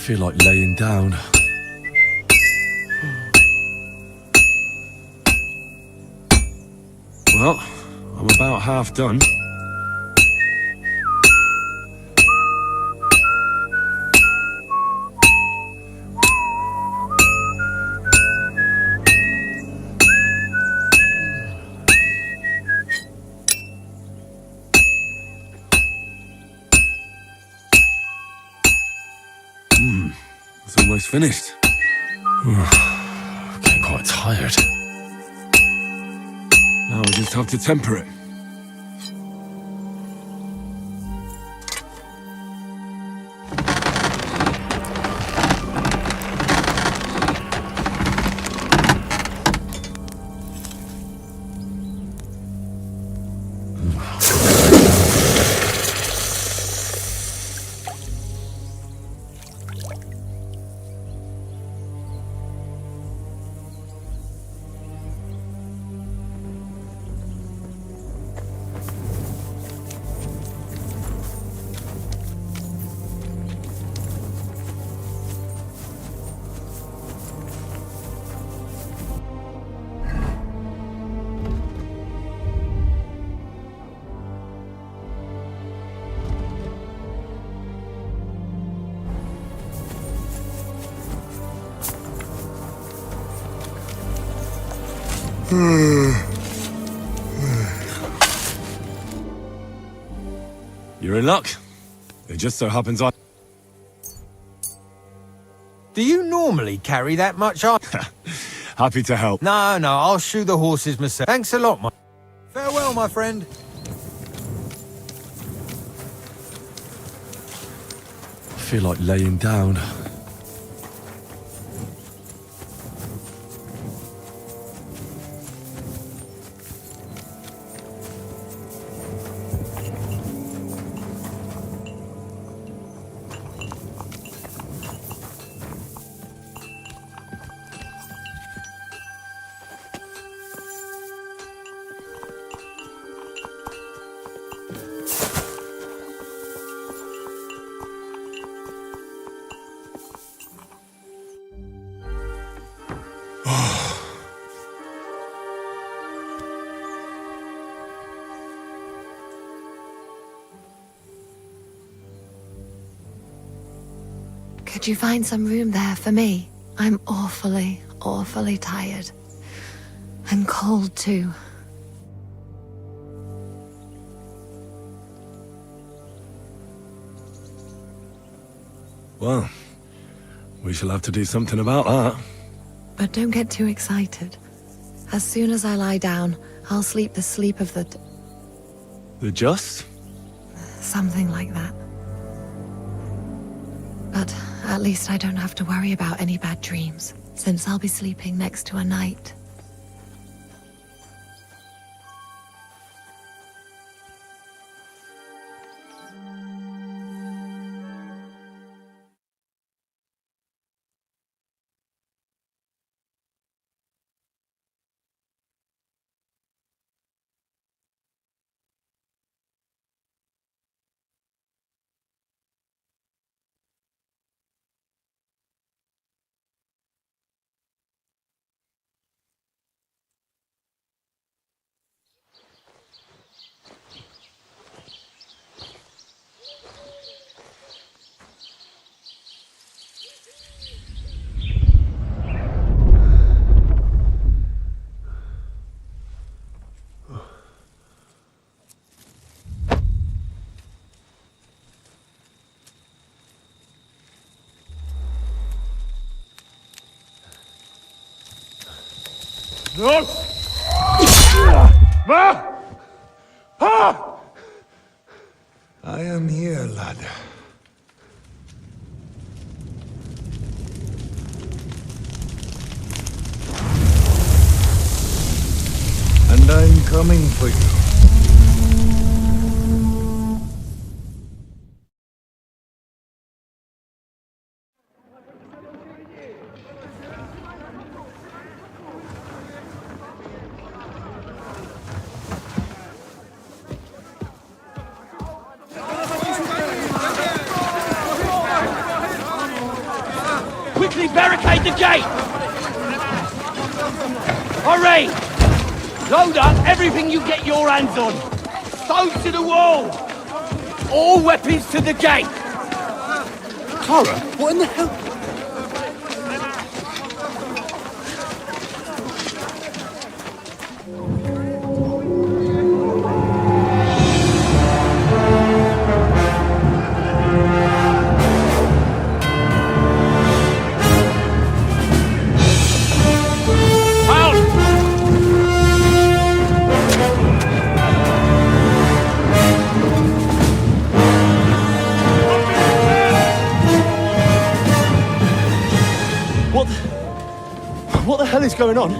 feel like laying down. Well, I'm about half done. It's almost finished. Getting quite tired. Now I just have to temper it. You're in luck. It just so happens I... Do you normally carry that much iron? Happy to help. No, I'll shoe the horses myself. Thanks a lot, Farewell, my friend. I feel like laying down. Could you find some room there for me? I'm awfully, awfully tired. And cold too. Well, we shall have to do something about that. But don't get too excited. As soon as I lie down, I'll sleep the sleep of the... The just? something like that. But at least I don't have to worry about any bad dreams, since I'll be sleeping next to a knight. No! I am here, lad. And I'm coming for you. the gate! Hurry! Load up everything you get your hands on! Stones to the wall! All weapons to the gate! Clara, what in the hell? What the hell is going on?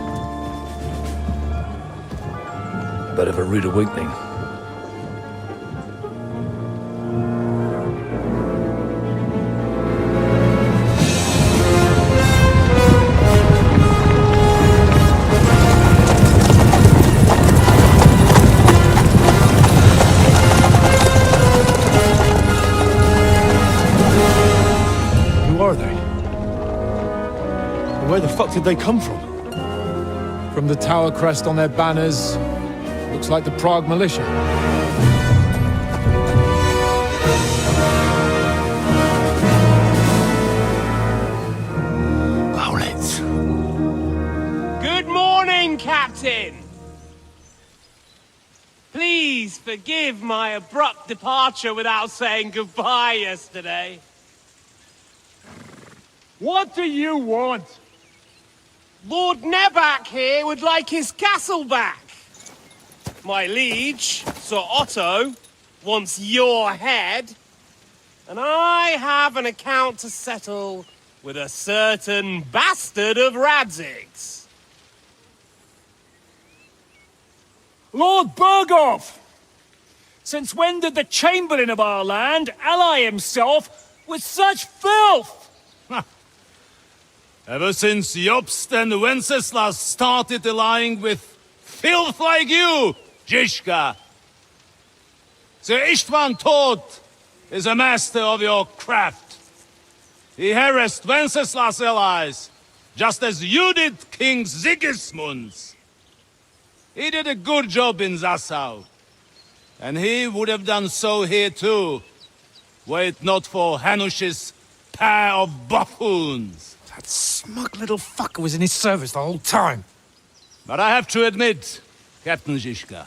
Bit of a rude awakening. Who are they? Where the fuck did they come from? From the tower crest on their banners, looks like the Prague militia. Owlets. Good morning, Captain! Please forgive my abrupt departure without saying goodbye yesterday. What do you want? Lord Nebak here would like his castle back. My liege, Sir Otto, wants your head. And I have an account to settle with a certain bastard of Radzig's. Lord Berghoff! Since when did the Chamberlain of our land ally himself with such filth? Ever since Jobst and Wenceslas started allying with filth like you, Zizka. Sir Istvan Tod is a master of your craft. He harassed Wenceslas' allies, just as you did King Sigismund's. He did a good job in Zassau, and he would have done so here too, were it not for Hanush's pair of buffoons. That smug little fucker was in his service the whole time. But I have to admit, Captain Zizka,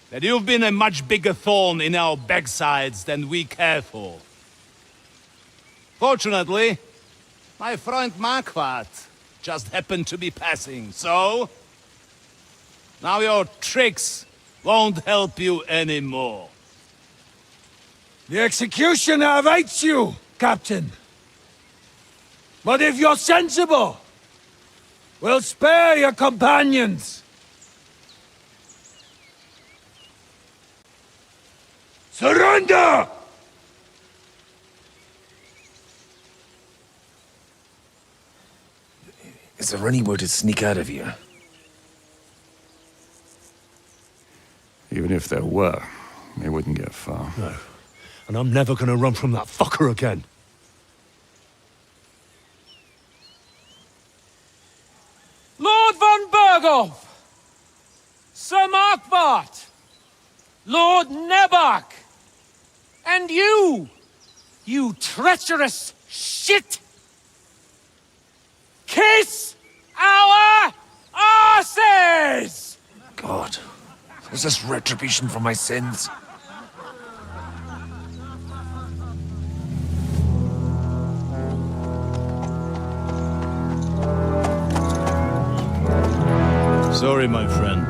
that you've been a much bigger thorn in our backsides than we care for. Fortunately, my friend Marquardt just happened to be passing, so... now your tricks won't help you anymore. The executioner awaits you, Captain. But if you're sensible, we'll spare your companions. Surrender! Is there any way to sneak out of here? Even if there were, they wouldn't get far. No. And I'm never gonna run from that fucker again. Lord von Berghoff! Sir Marquardt! Lord Nebak! And you! You treacherous shit! Kiss our asses! God, is this retribution for my sins? Sorry, my friend.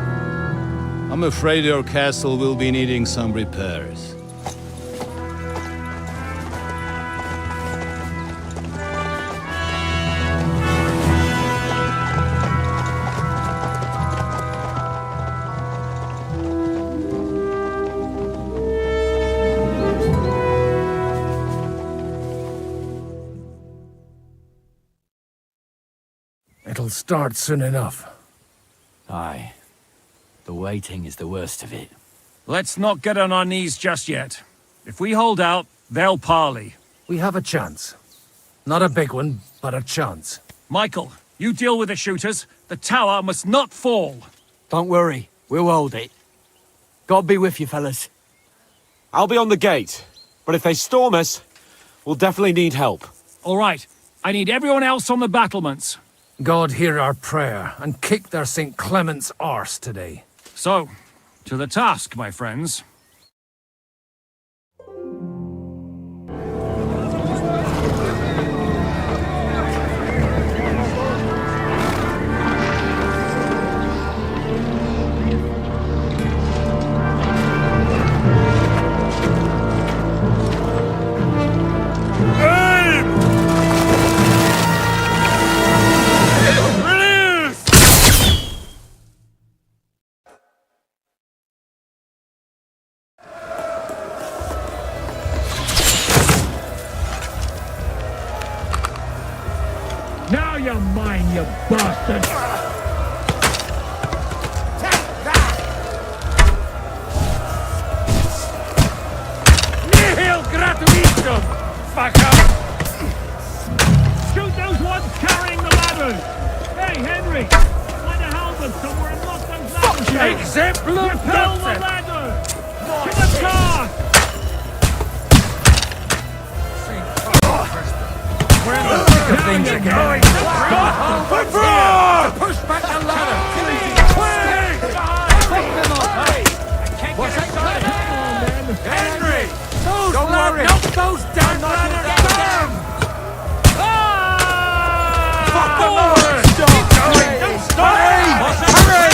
I'm afraid your castle will be needing some repairs. It'll start soon enough. Aye. The waiting is the worst of it. Let's not get on our knees just yet. If we hold out, they'll parley. We have a chance. Not a big one, but a chance. Michael, you deal with the shooters. The tower must not fall. Don't worry, we'll hold it. God be with you, fellas. I'll be on the gate. But if they storm us, we'll definitely need help. All right. I need everyone else on the battlements. God hear our prayer and kick their St. Clement's arse today. So, to the task, my friends. Now you're mine, you bastard! Nihil gratuitum, fucker! Shoot those ones carrying the ladders! Hey, Henry! Find a halberd somewhere and lock those ladders down! Exemplar Repel the ladders! To the task! We're in the thick of things again. Push back the ladder! Henry! Don't worry! Knock those damn ladders down! Fuck the Lord! Keep going! Don't stop! Hurry!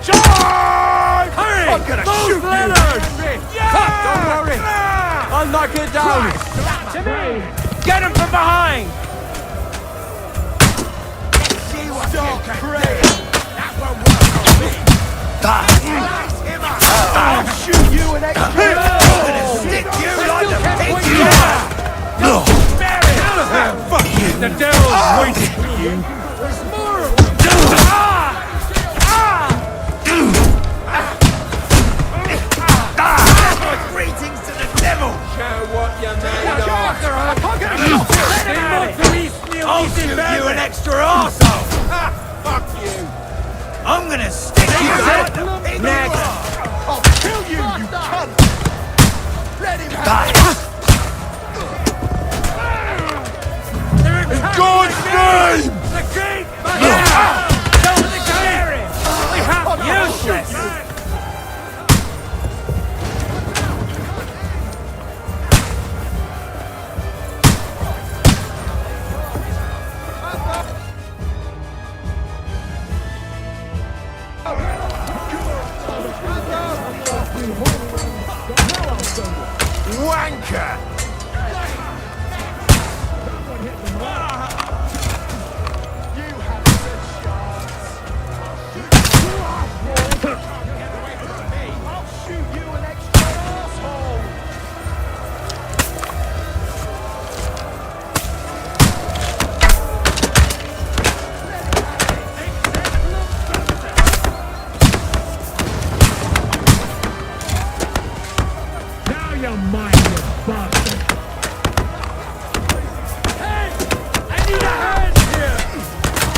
Charge! Hurry! I'm gonna shoot you! Don't worry! I'll knock it down! To me! Get him from behind! Let's see what you can do! That won't work on me! Slice him up! I'll shoot you an extra! I'm gonna stick you like a pig! Bury it! Fuck you! The devil's waiting for you! There's more! Greetings to the devil! Show what you're made of! I'll shoot you an extra arsehole! Fuck you! I'm gonna stick you like the pig! Next! I'll kill you, you cunt! Let him In God's name! The gate! Don't scare him! We have useless! Wanker! You have such chance. Get away from me! I'll shoot you an extra asshole! Now you're mine, you bastard! Hey! I need a hand here!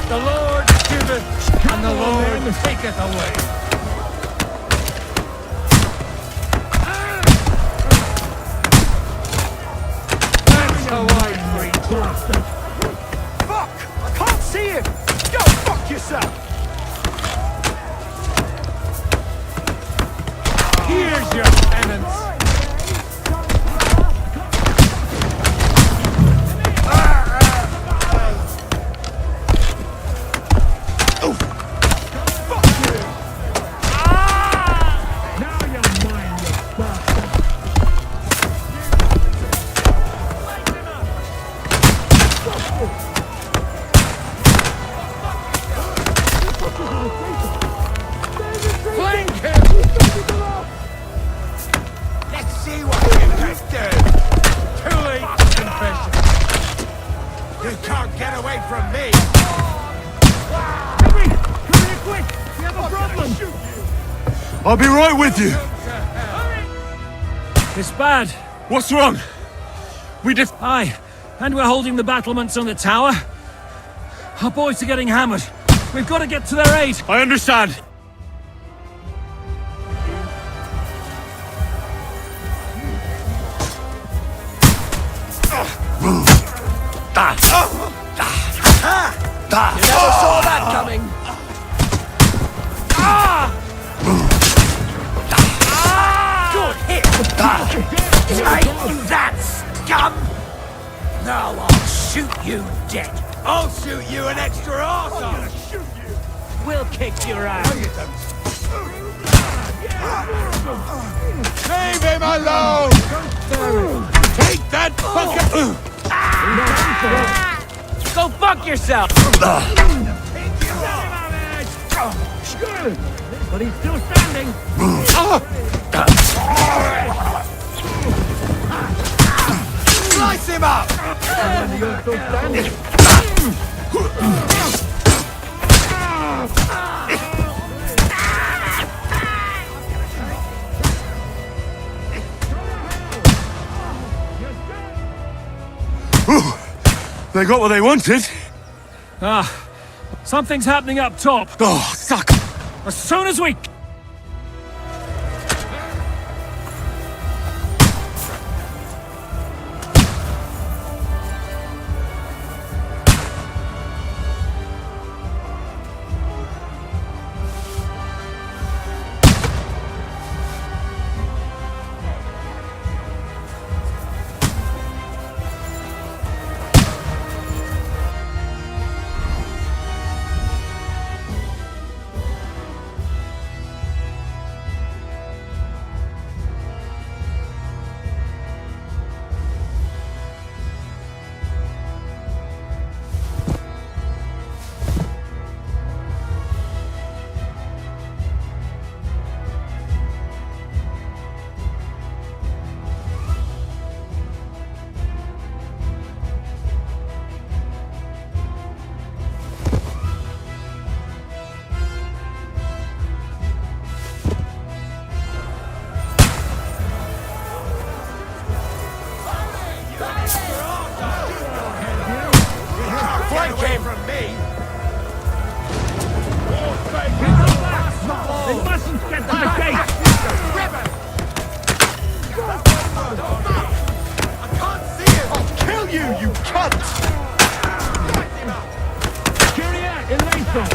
The Lord giveth, and the Lord taketh away. That's how I treat bastard! Fuck! I can't see him! Go fuck yourself! Here's your penance! Flank him! Let's see what you can do! Too late, confession! You can't get away from me! Henry! Come here quick! We have a problem! I'll be right with you. It's bad. What's wrong? Aye, and we're holding the battlements on the tower. Our boys are getting hammered. We've got to get to their aid. I understand. You never saw that coming. Good hit. Take that, scum. Now I'll shoot you dead. I'll shoot you an extra arsehole! We'll kick your ass. Leave him alone! Take that fucker! Go fuck yourself! But he's still standing. Slice him up! You're still standing. They got what they wanted. Something's happening up top. Oh, suck! As soon as we... Came from me! They mustn't get to the gate! I can't see him! I'll kill you, you cunt! Kyriak, eleison!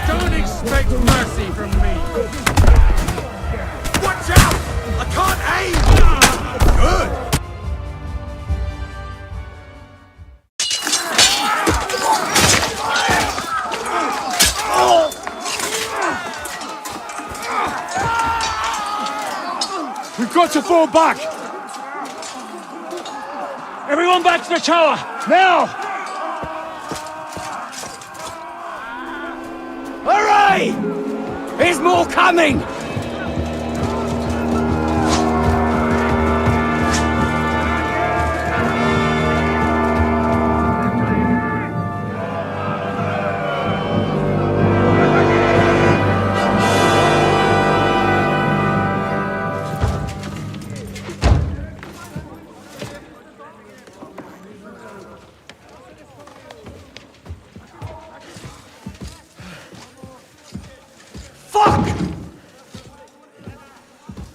Don't expect mercy from me! Watch out! I can't aim! Good! We've got to fall back! Everyone back to the tower! Now! Hooray! There's more coming!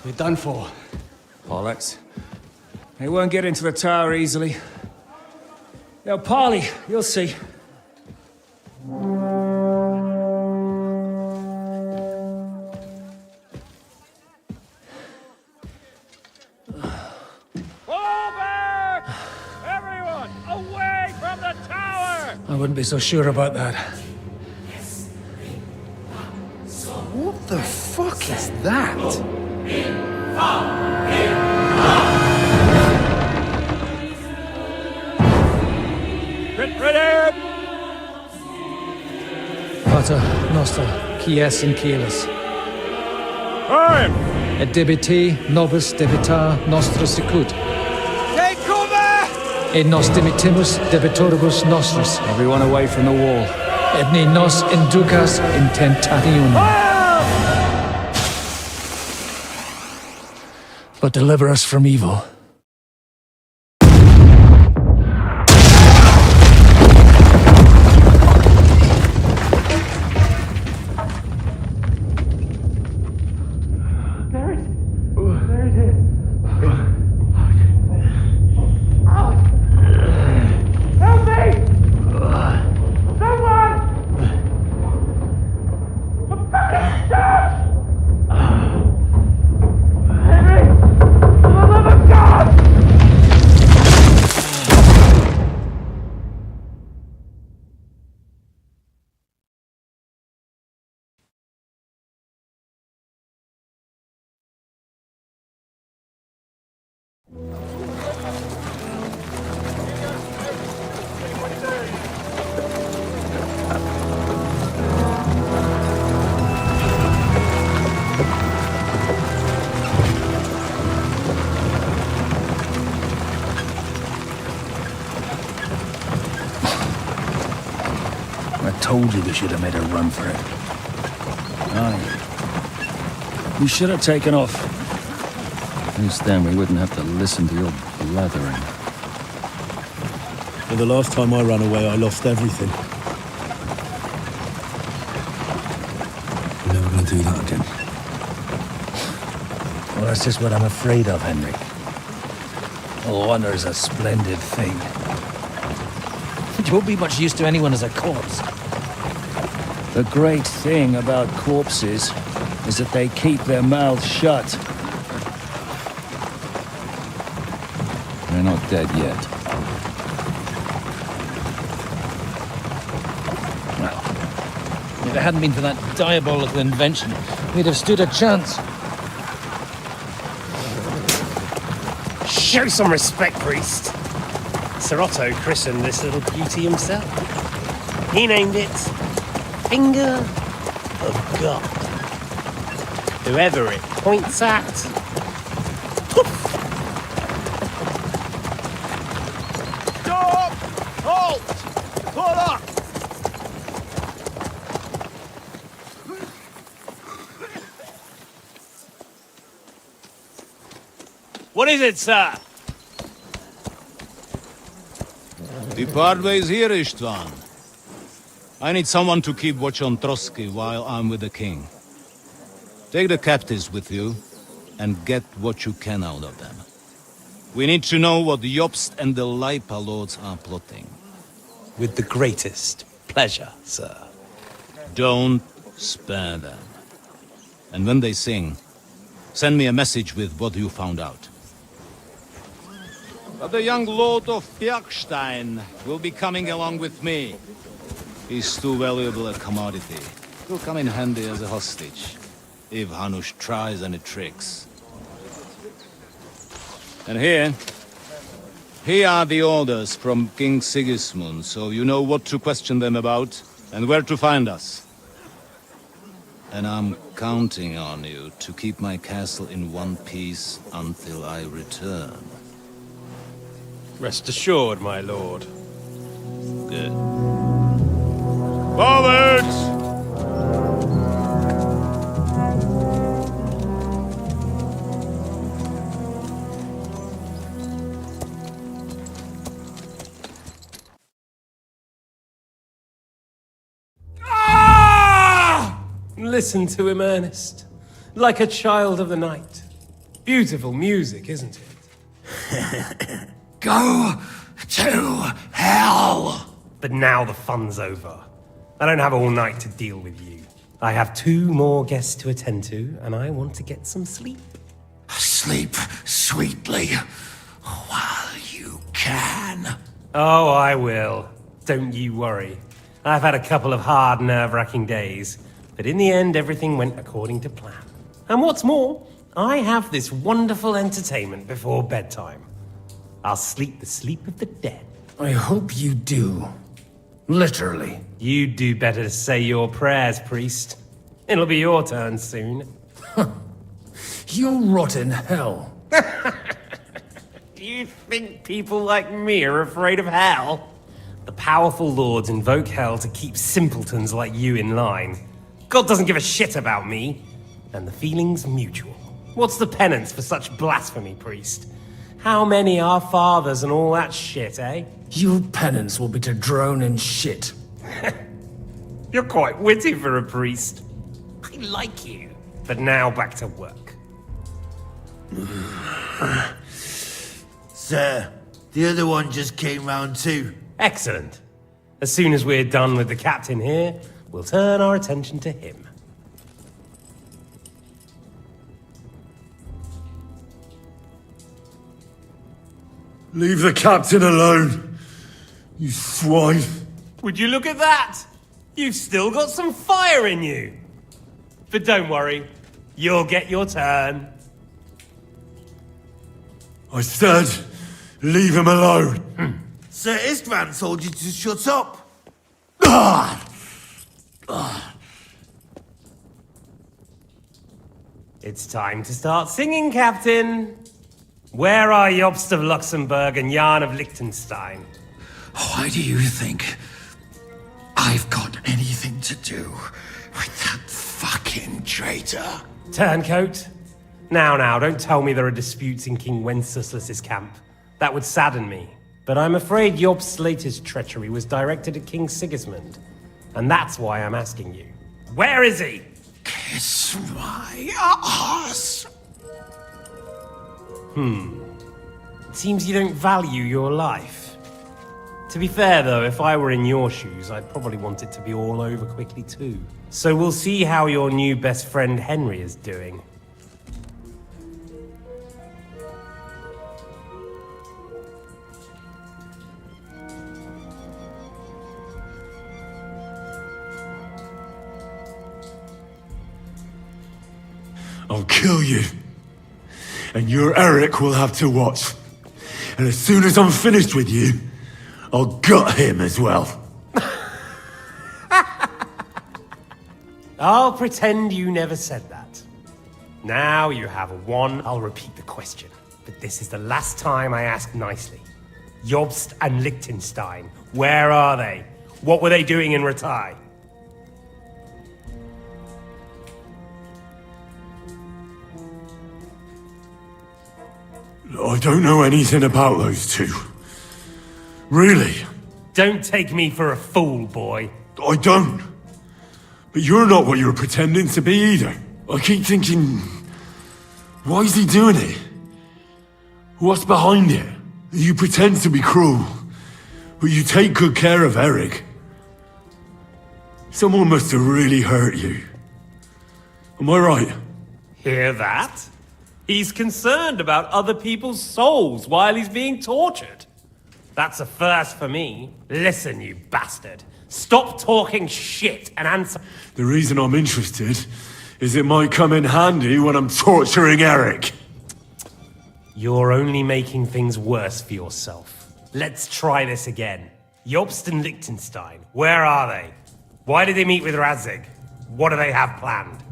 We're done for. Bollocks. They won't get into the tower easily. They'll parley, you'll see. Fall back! Everyone, away from the tower! I wouldn't be so sure about that. What the fuck is that? Get ready! Pater Noster, Kies in Kielis. Time! Et debiti nobis debitar nostra sicut. Take cover! Et nos dimitimus debitoribus nostris. Everyone away from the wall. Et ni nos inducas in tentationem. But deliver us from evil. I told you we should have made a run for it. Aye. We should have taken off. At least then we wouldn't have to listen to your blathering. But the last time I ran away, I lost everything. We're never going to do that again. Well, that's just what I'm afraid of, Henry. Honor's a splendid thing. It won't be much use to anyone as a corpse. The great thing about corpses is that they keep their mouths shut. They're not dead yet. Well, if it hadn't been for that diabolical invention, we'd have stood a chance. Show some respect, priest. Sir Otto christened this little beauty himself. He named it Finger of God. Whoever it points at, Stop! Halt! Pull up! what is it, sir? Depart ways here, Istvan. I need someone to keep watch on Trotsky while I'm with the king. Take the captives with you, and get what you can out of them. We need to know what Jobst and the Leipa lords are plotting. With the greatest pleasure, sir. Don't spare them. And when they sing, send me a message with what you found out. But the young lord of Bjergstein will be coming along with me. He's too valuable a commodity. He'll come in handy as a hostage, if Hanush tries any tricks. And here are the orders from King Sigismund, so you know what to question them about, and where to find us. And I'm counting on you to keep my castle in one piece until I return. Rest assured, my lord. Good. Forward! Listen to him, Ernest. Like a child of the night. Beautiful music, isn't it? Go to hell! But now the fun's over. I don't have all night to deal with you. I have 2 more guests to attend to, and I want to get some sleep. Sleep sweetly while you can. Oh, I will. Don't you worry. I've had a couple of hard, nerve-wracking days, but in the end, everything went according to plan. And what's more, I have this wonderful entertainment before bedtime. I'll sleep the sleep of the dead. I hope you do. Literally. You'd do better to say your prayers, priest. It'll be your turn soon. You'll rot in hell. Do you think people like me are afraid of hell? The powerful lords invoke hell to keep simpletons like you in line. God doesn't give a shit about me. And the feeling's mutual. What's the penance for such blasphemy, priest? How many are fathers and all that shit, eh? Your penance will be to drown in shit. You're quite witty for a priest. I like you. But now back to work. Sir, the other one just came round too. Excellent. As soon as we're done with the captain here, we'll turn our attention to him. Leave the captain alone, you swine. Would you look at that? You've still got some fire in you. But don't worry, you'll get your turn. I said, Leave him alone. Sir Istvan told you to shut up. It's time to start singing, Captain. Where are Jobst of Luxembourg and Jan of Liechtenstein? Why do you think I've got anything to do with that fucking traitor? Turncoat. Now, don't tell me there are disputes in King Wenceslas's camp. That would sadden me. But I'm afraid Jobst's latest treachery was directed at King Sigismund. And that's why I'm asking you. Where is he? Kiss my ass. It seems you don't value your life. To be fair, though, if I were in your shoes, I'd probably want it to be all over quickly, too. So we'll see how your new best friend Henry is doing. I'll kill you. And your Eric will have to watch. And as soon as I'm finished with you, I'll gut him as well. I'll pretend you never said that. Now you have one. I'll repeat the question. But this is the last time I ask nicely. Jobst and Liechtenstein, where are they? What were they doing in Ratai? I don't know anything about those two. Really. Don't take me for a fool, boy. I don't. But you're not what you're pretending to be either. I keep thinking, why is he doing it? What's behind it? You pretend to be cruel, but you take good care of Eric. Someone must have really hurt you. Am I right? Hear that? He's concerned about other people's souls while he's being tortured. That's a first for me. Listen, you bastard. Stop talking shit and answer. The reason I'm interested is it might come in handy when I'm torturing Eric. You're only making things worse for yourself. Let's try this again. Jobst and Liechtenstein, where are they? Why did they meet with Radzig? What do they have planned?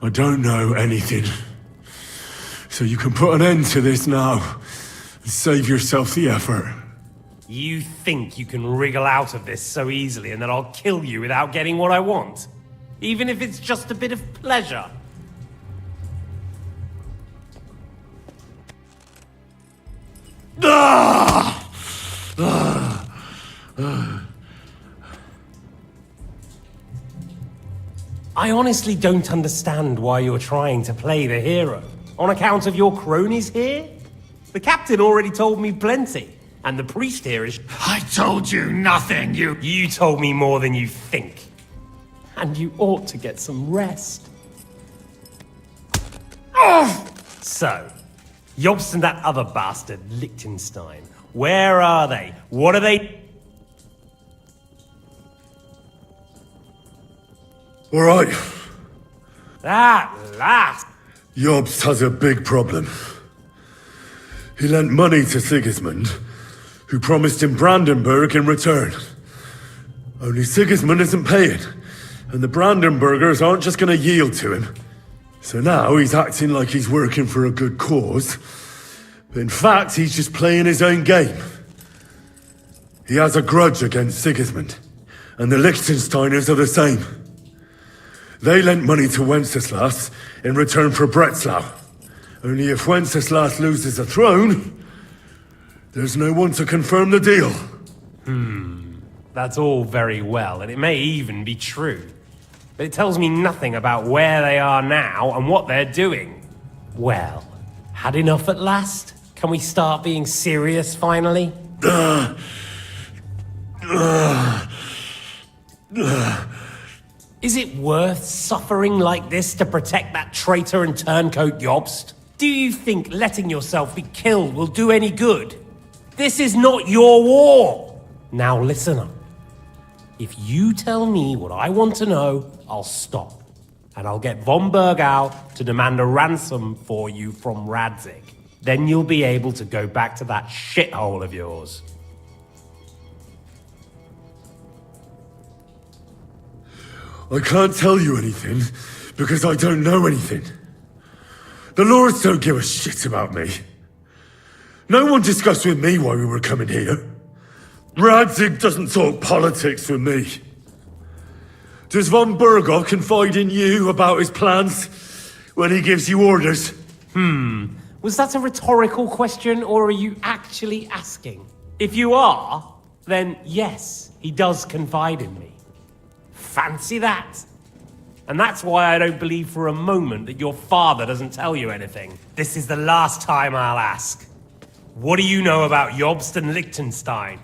I don't know anything. So you can put an end to this now and save yourself the effort. You think you can wriggle out of this so easily and that I'll kill you without getting what I want? Even if it's just a bit of pleasure? I honestly don't understand why you're trying to play the hero. On account of your cronies here? The captain already told me plenty, and the priest here is... I told you nothing, you... You told me more than you think. And you ought to get some rest. So, Jobst and that other bastard, Liechtenstein, where are they? What are they... All right. At last! Jobst has a big problem. He lent money to Sigismund, who promised him Brandenburg in return. Only Sigismund isn't paying, and the Brandenburgers aren't just going to yield to him. So now he's acting like he's working for a good cause, but in fact he's just playing his own game. He has a grudge against Sigismund, and the Liechtensteiners are the same. They lent money to Wenceslas in return for Breslau. Only if Wenceslas loses the throne, there's no one to confirm the deal. That's all very well, and it may even be true. But it tells me nothing about where they are now and what they're doing. Well, had enough at last? Can we start being serious finally? Is it worth suffering like this to protect that traitor and turncoat Jobst? Do you think letting yourself be killed will do any good? This is not your war! Now listen up. If you tell me what I want to know, I'll stop. And I'll get von Bergau to demand a ransom for you from Radzig. Then you'll be able to go back to that shithole of yours. I can't tell you anything, because I don't know anything. The Lords don't give a shit about me. No one discussed with me why we were coming here. Radzig doesn't talk politics with me. Does von Bergov confide in you about his plans when he gives you orders? Was that a rhetorical question, or are you actually asking? If you are, then yes, he does confide in me. Fancy that. And that's why I don't believe for a moment that your father doesn't tell you anything. This is the last time I'll ask. What do you know about Jobst and Liechtenstein?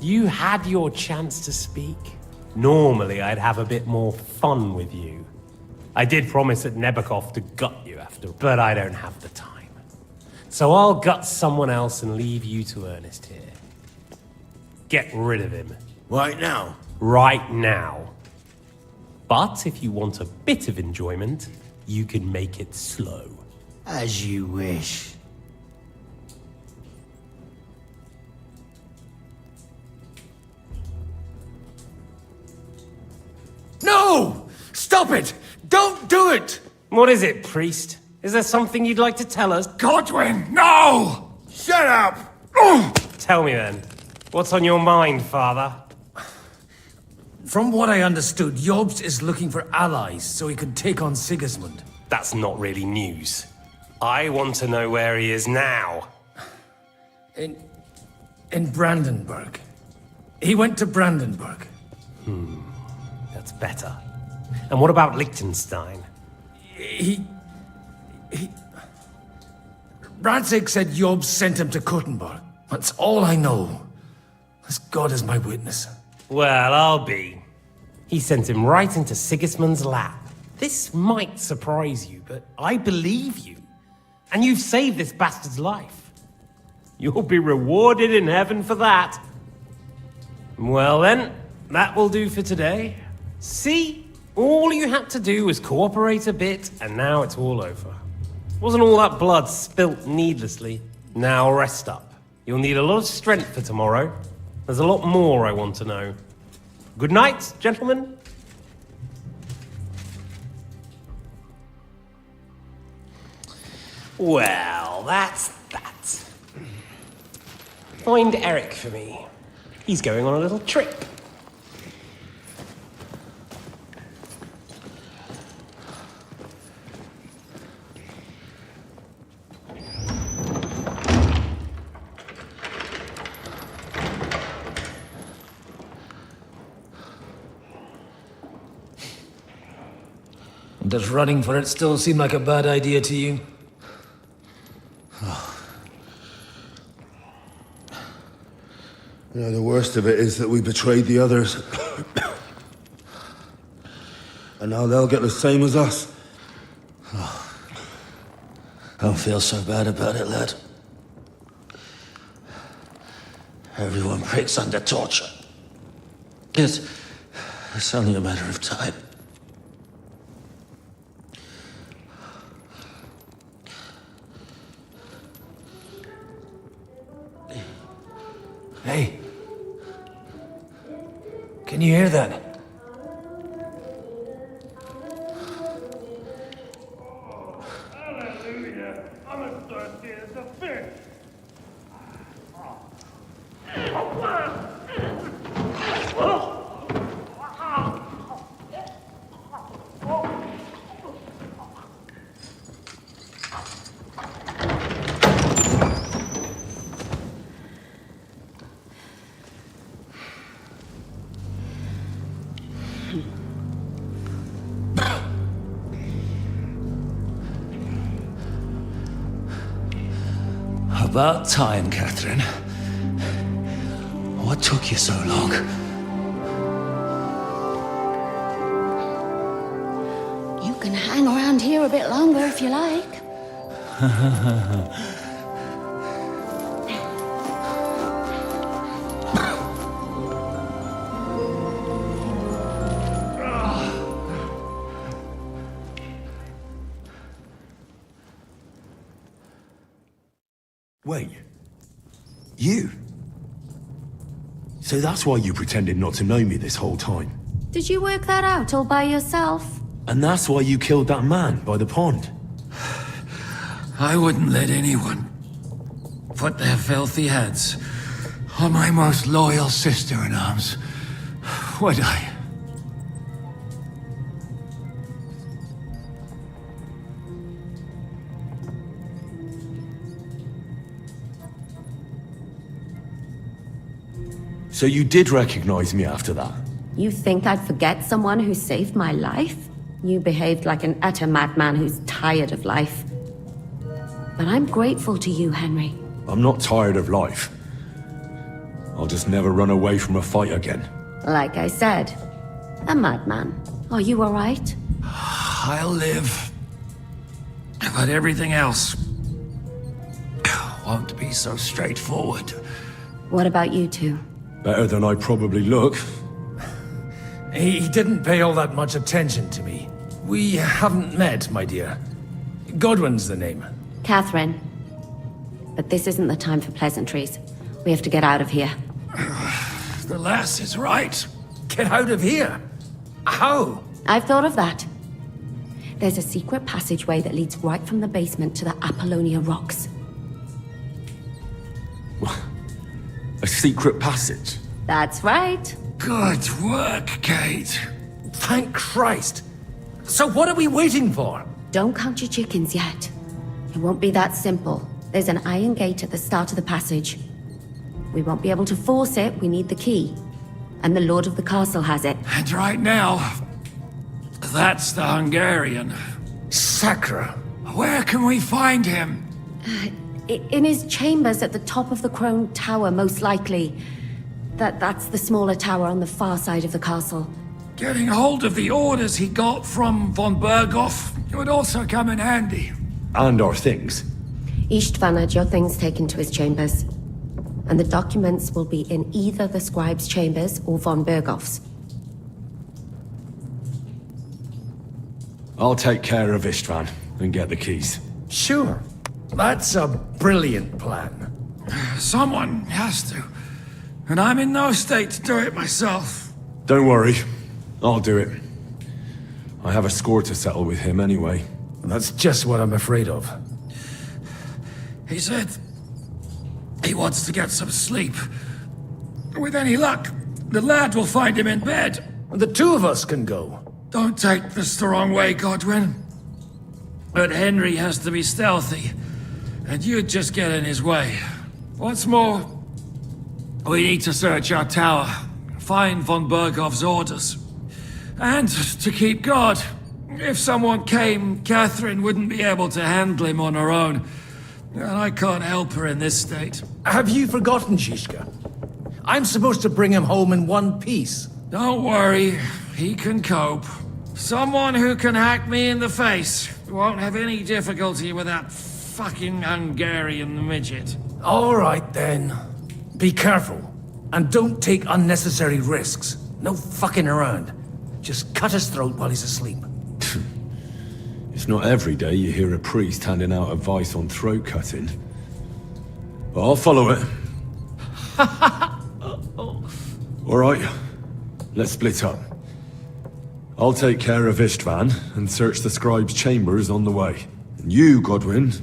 You had your chance to speak. Normally, I'd have a bit more fun with you. I did promise at Nebakov to gut you after, but I don't have the time. So I'll gut someone else and leave you to Ernest here. Get rid of him. Right now? Right now. But if you want a bit of enjoyment, you can make it slow. As you wish. No! Stop it! Don't do it! What is it, priest? Is there something you'd like to tell us? Godwin, no! Shut up! Tell me then. What's on your mind, father? From what I understood, Jobst is looking for allies so he can take on Sigismund. That's not really news. I want to know where he is now. In Brandenburg. He went to Brandenburg. That's better. And what about Liechtenstein? Radzig said Jobst sent him to Kuttenberg. That's all I know. As God is my witness. Well, I'll be. He sent him right into Sigismund's lap. This might surprise you, but I believe you. And you've saved this bastard's life. You'll be rewarded in heaven for that. Well then, that will do for today. See? All you had to do was cooperate a bit, and now it's all over. Wasn't all that blood spilt needlessly? Now rest up. You'll need a lot of strength for tomorrow. There's a lot more I want to know. Good night, gentlemen. Well, that's that. Find Eric for me. He's going on a little trip. Does running for it still seem like a bad idea to you? You know, the worst of it is that we betrayed the others. And now they'll get the same as us. Don't feel so bad about it, lad. Everyone breaks under torture. It's only a matter of time. Hey. Can you hear that? Hallelujah! I'm as thirsty as a fish. About time, Catherine. What took you so long? You can hang around here a bit longer if you like. Wait. You? So that's why you pretended not to know me this whole time? Did you work that out all by yourself? And that's why you killed that man by the pond? I wouldn't let anyone put their filthy heads on my most loyal sister-in-arms, would I? So you did recognize me after that? You think I'd forget someone who saved my life? You behaved like an utter madman who's tired of life. But I'm grateful to you, Henry. I'm not tired of life. I'll just never run away from a fight again. Like I said, a madman. Are you alright? I'll live. But everything else won't be so straightforward. What about you two? Better than I probably look. He didn't pay all that much attention to me. We haven't met, my dear. Godwin's the name. Catherine. But this isn't the time for pleasantries. We have to get out of here. The lass is right. Get out of here. How? I've thought of that. There's a secret passageway that leads right from the basement to the Apollonia Rocks. A secret passage? That's right. Good work, Kate. Thank Christ. So what are we waiting for? Don't count your chickens yet. It won't be that simple. There's an iron gate at the start of the passage. We won't be able to force it, we need the key. And the Lord of the Castle has it. And right now, that's the Hungarian. Sakra. Where can we find him? In his chambers at the top of the Crone Tower, most likely. That's the smaller tower on the far side of the castle. Getting hold of the orders he got from von Berghoff would also come in handy. And our things. Istvan had your things taken to his chambers. And the documents will be in either the scribe's chambers or von Berghoff's. I'll take care of Istvan and get the keys. Sure. That's a brilliant plan. Someone has to. And I'm in no state to do it myself. Don't worry. I'll do it. I have a score to settle with him anyway. That's just what I'm afraid of. He said he wants to get some sleep. With any luck, the lad will find him in bed. The two of us can go. Don't take this the wrong way, Godwin. But Henry has to be stealthy, and you'd just get in his way. What's more, we need to search our tower, find von Berghoff's orders. And to keep guard. If someone came, Catherine wouldn't be able to handle him on her own. And I can't help her in this state. Have you forgotten, Zizka? I'm supposed to bring him home in one piece. Don't worry, he can cope. Someone who can hack me in the face won't have any difficulty with that fucking Hungarian midget. All right, then. Be careful. And don't take unnecessary risks. No fucking around. Just cut his throat while he's asleep. It's not every day you hear a priest handing out advice on throat cutting. But I'll follow it. Alright, let's split up. I'll take care of Istvan and search the scribe's chambers on the way. And you, Godwin,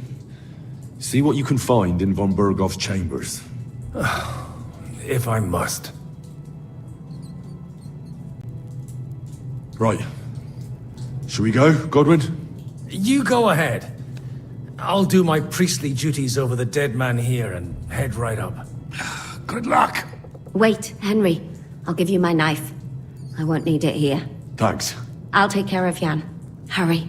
see what you can find in von Berghoff's chambers. If I must. Right. Shall we go, Godwin? You go ahead. I'll do my priestly duties over the dead man here and head right up. Good luck. Wait, Henry. I'll give you my knife. I won't need it here. Thanks. I'll take care of Jan. Hurry.